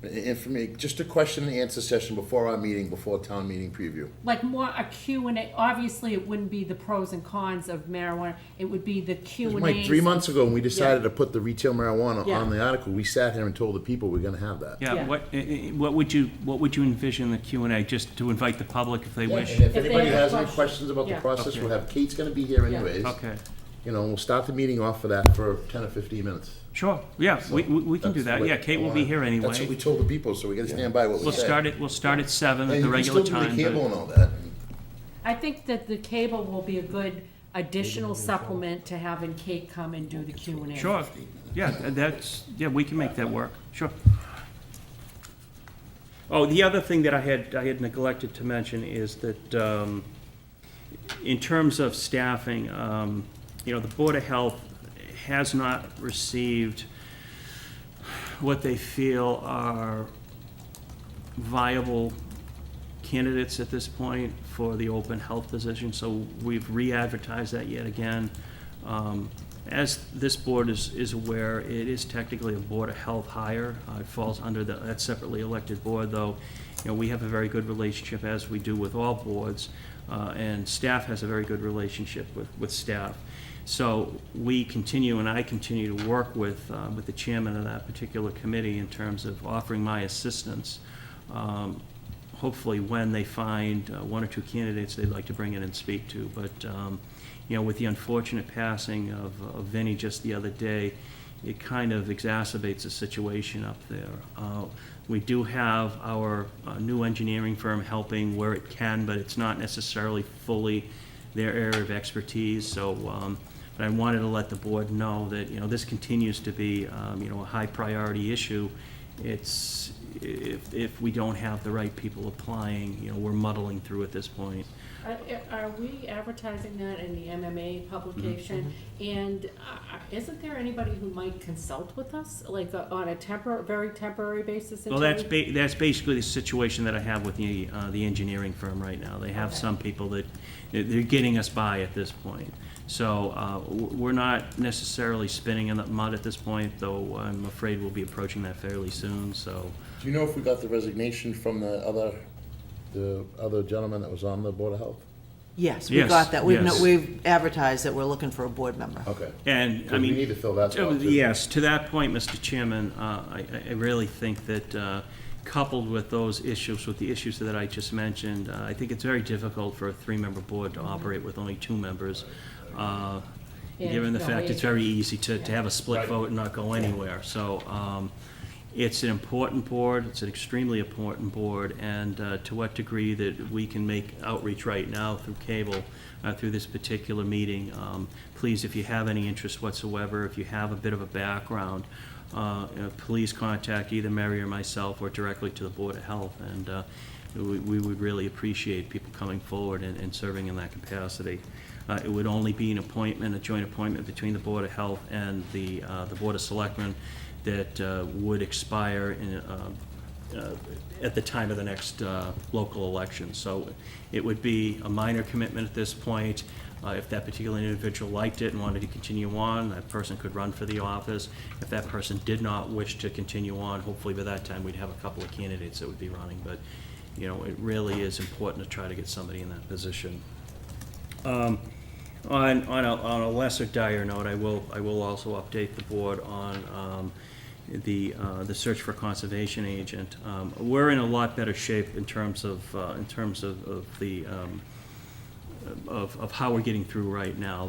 And for me, just a question and answer session before our meeting, before town meeting preview. Like more a Q&A, obviously it wouldn't be the pros and cons of marijuana, it would be the It Q&A. was Mike, 3 months ago, when we decided Yeah. to put the retail marijuana Yeah. on the article, we sat here and told the people we're gonna have that. Yeah, Yeah. what would you envision the Q&A, just to invite the public if they Yeah, wish? and if they anybody have has any questions. questions about the Yeah. process, Okay. we'll have, Kate's gonna be here Yeah. anyways. Okay, You know, we'll start the meeting off for that for 10 or 15 minutes. sure, yeah, we can do That's that, what yeah, Kate will be here That's what we anyway. told the people, so we gotta stand by what we We'll said. start at 7 at And the you can regular still do time, the cable but, and all that. I think that the cable will be a good additional supplement to having Kate come and do the Q&A. sure, yeah, yeah, we can make that work, sure. Oh, the other thing that I had neglected to mention is that, in terms of staffing, the Board of Health has not received what they feel are viable candidates at this point for the open health position, so we've re-advertised that yet again. As this board is aware, it is technically a Board of Health hire. It falls under that separately elected board, though, we have a very good relationship, as we do with all boards, and staff has a very good relationship with staff. So we continue, and I continue to work with the chairman of that particular committee in terms of offering my assistance. Hopefully, when they find one or two candidates they'd like to bring in and speak to. But, with the unfortunate passing of Vinnie just the other day, it kind of exacerbates the situation up there. We do have our new engineering firm helping where it can, but it's not necessarily fully their area of expertise. So, but I wanted to let the board know that, this continues to be, a high priority issue. It's, if we don't have the right people applying, we're muddling through at this point. Are we advertising that in the MMA publication? And isn't there anybody who might consult with us, like on a very temporary basis? Well, that's basically the situation that I have with the engineering firm right now. They have some people that, they're getting us by at this point. So we're not necessarily spinning in the mud at this point, though I'm afraid we'll be approaching that fairly soon, so. Do you know if we got the resignation from the other gentleman that was on the Board of Health? Yes, we Yes, got that. yes. We've advertised that we're looking for a board member. Okay. And, I 'Cause we mean. need to fill that spot, too. Yes, to that point, Mr. Chairman, I really think that coupled with those issues, with the issues that I just mentioned, I think it's very difficult for a three-member board to operate with only two members. Given the fact it's very easy to have a split vote and not go anywhere. So it's an important board, it's an extremely important board, and to what degree that we can make outreach right now through cable, through this particular meeting, please, if you have any interest whatsoever, if you have a bit of a background, please contact either Mary or myself or directly to the Board of Health, and we would really appreciate people coming forward and serving in that capacity. It would only be an appointment, a joint appointment between the Board of Health and the Board of Selectmen that would expire at the time of the next local election. So it would be a minor commitment at this point. If that particular individual liked it and wanted to continue on, that person could run for the office. If that person did not wish to continue on, hopefully by that time we'd have a couple of candidates that would be running. But, it really is important to try to get somebody in that position. On a lesser dire note, I will also update the board on the search for a conservation agent. We're in a lot better shape in terms of how we're getting through right now.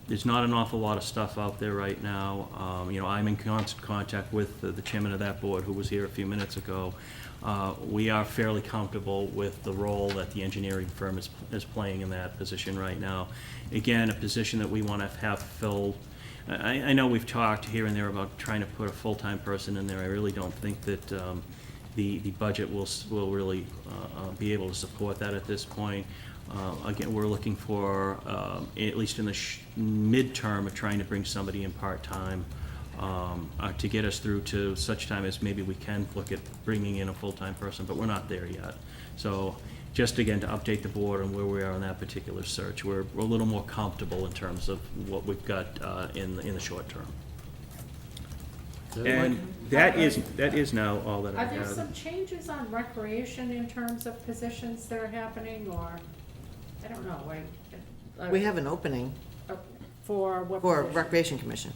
There's not an awful lot of stuff out there right now. I'm in constant contact with the chairman of that board, who was here a few minutes ago. We are fairly comfortable with the role that the engineering firm is playing in that position right now. Again, a position that we want to have filled. I know we've talked here and there about trying to put a full-time person in there. I really don't think that the budget will really be able to support that at this point. Again, we're looking for, at least in the midterm, of trying to bring somebody in part-time to get us through to such time as maybe we can look at bringing in a full-time person, but we're not there yet. So just again, to update the board on where we are on that particular search, we're a little more comfortable in terms of what we've got in the short term. And that is now all that I Are there have. some changes on recreation in terms of positions that are happening, or, I don't know, We have an opening for what for position? Recreation Commission.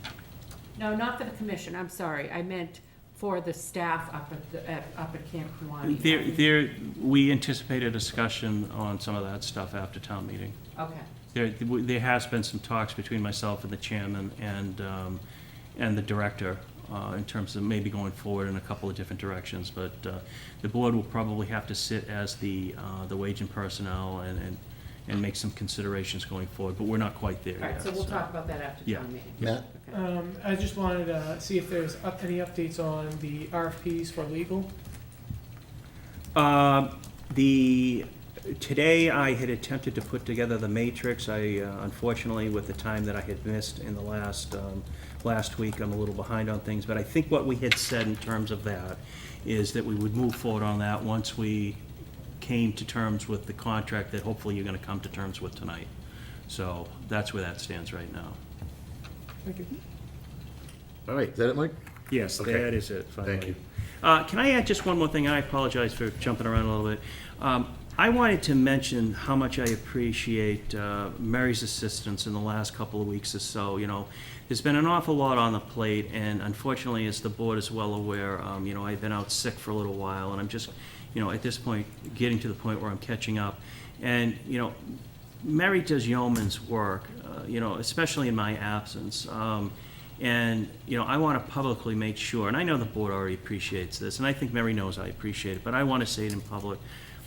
No, not for the commission, I'm sorry, I meant for the staff up at Camp Kawani. We anticipate a discussion on some of that stuff after town meeting. Okay, There has been some talks between myself and the chairman and the director in terms of maybe going forward in a couple of different directions, but the board will probably have to sit as the wage and personnel and make some considerations going forward, but we're not quite there all yet. right, so we'll talk about that after Yeah. town meeting. Matt? Okay. I just wanted to see if there's any updates on the RFPs for legal. Today I had attempted to put together the matrix. Unfortunately, with the time that I had missed in the last week, I'm a little behind on things, but I think what we had said in terms of that is that we would move forward on that once we came to terms with the contract that hopefully you're gonna come to terms with tonight. So that's where that stands right now. Thank you. All right, is that it, Mike? Yes, Okay. that is it, finally. Thank you. Can I add just one more thing? I apologize for jumping around a little bit. I wanted to mention how much I appreciate Mary's assistance in the last couple of weeks or so. You know, there's been an awful lot on the plate, and unfortunately, as the board is well aware, you know, I've been out sick for a little while, and I'm just, you know, at this point, getting to the point where I'm catching up. And, you know, Mary does yeoman's work, you know, especially in my absence. And, you know, I want to publicly make sure, and I know the board already appreciates this, and I think Mary knows I appreciate it, but I want to say it in public,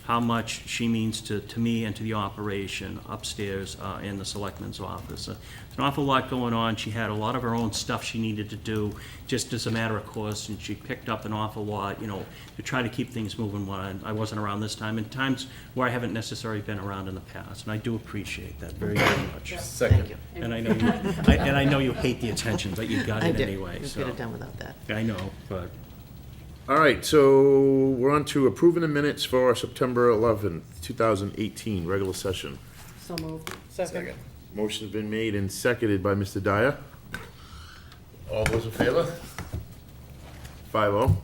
how much she means to me and to the operation upstairs in the selectman's office. There's an awful lot going on. She had a lot of her own stuff she needed to do, just as a matter of course, and she picked up an awful lot, you know, to try to keep things moving when I wasn't around this time, and times where I haven't necessarily been around in the past, and I do appreciate that very, very much. Second. And I know you, and I know you hate the attention, but you got I it did. anyway, Just so. get it done without that. I know, but. All right, so we're on to approving the minutes for September 11th, 2018, regular session. So moved. Second. Motion's been made and seconded by Mr. Dyer. All those in favor? 5-0.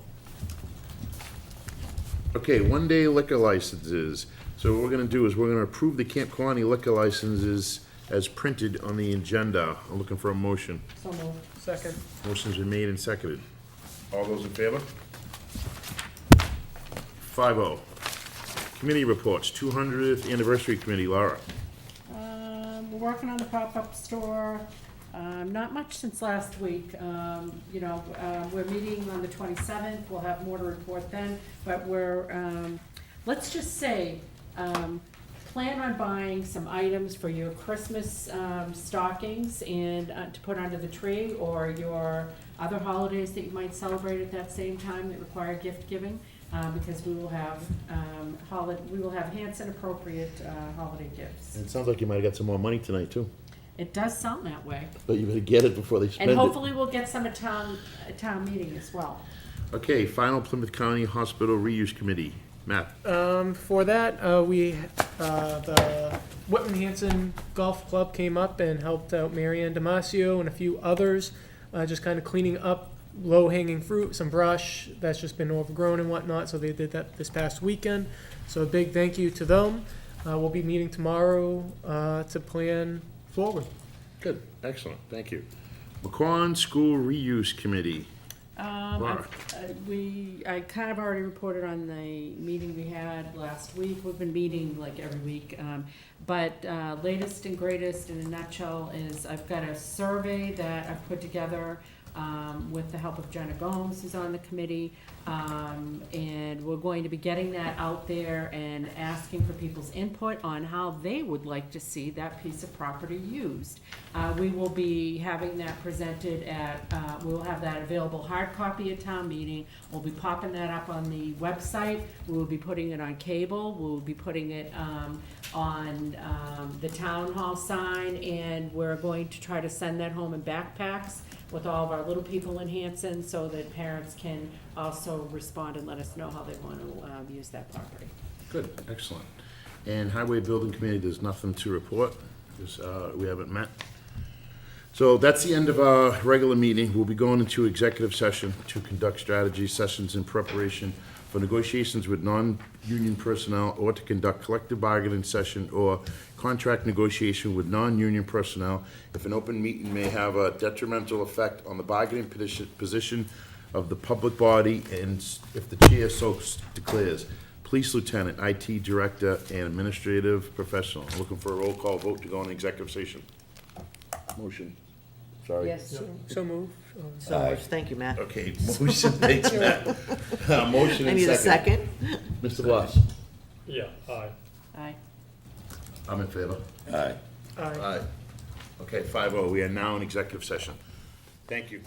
Okay, one-day liquor licenses. So what we're gonna do is we're gonna approve the Camp Kawani liquor licenses as printed on the agenda. I'm looking for a motion. So moved. Second. Motion's been made and seconded. All those in favor? 5-0. Committee reports, 200th Anniversary Committee, Laura. We're working on the pop-up store, not much since last week. You know, we're meeting on the 27th, we'll have more to report then, but let's just say, plan on buying some items for your Christmas stockings and to put under the tree, or your other holidays that you might celebrate at that same time that require gift giving, because we will have Hanson appropriate holiday gifts. And it sounds like you might have got some more money tonight, too. It does sound that way, But you better get it before they spend and it. hopefully we'll get some at town meeting as well. Okay, final Plymouth County Hospital Reuse Committee. Matt? For that, the Whitman Hanson Golf Club came up and helped out Marianne Damasio and a few others, just kind of cleaning up low-hanging fruit, some brush that's just been overgrown and whatnot, so they did that this past weekend. So a big thank you to them. We'll be meeting tomorrow to plan forward. Good, excellent, thank you. McQuon School Reuse Committee. Laura. I kind of already reported on the meeting we had last week. We've been meeting like every week. But latest and greatest in a nutshell is I've got a survey that I've put together with the help of Jenna Gomes, who's on the committee. And we're going to be getting that out there and asking for people's input on how they would like to see that piece of property used. We will be having that presented at, we will have that available hard copy at town meeting. We'll be popping that up on the website. We will be putting it on cable. We will be putting it on the town hall sign, and we're going to try to send that home in backpacks with all of our little people in Hanson, so that parents can also respond and let us know how they want to use that property. Good, excellent. And Highway Building Committee, there's nothing to report, because we haven't met. So that's the end of our regular meeting. We'll be going into executive session to conduct strategy sessions in preparation for negotiations with non-union personnel or to conduct collective bargaining session or contract negotiation with non-union personnel if an open meeting may have a detrimental effect on the bargaining position of the public body and if the chair so declares. Police lieutenant, IT director, and administrative professional. Looking for a roll call vote to go into executive session. Motion. Sorry. Yes. So move. So much, thank you, Matt. Okay, motion, thanks, Matt. Motion I and need a second. second. Mr. Bloss. Yeah, aye. Aye. I'm in favor. Aye. Aye. Okay, 5-0. We are now in executive session. Thank you.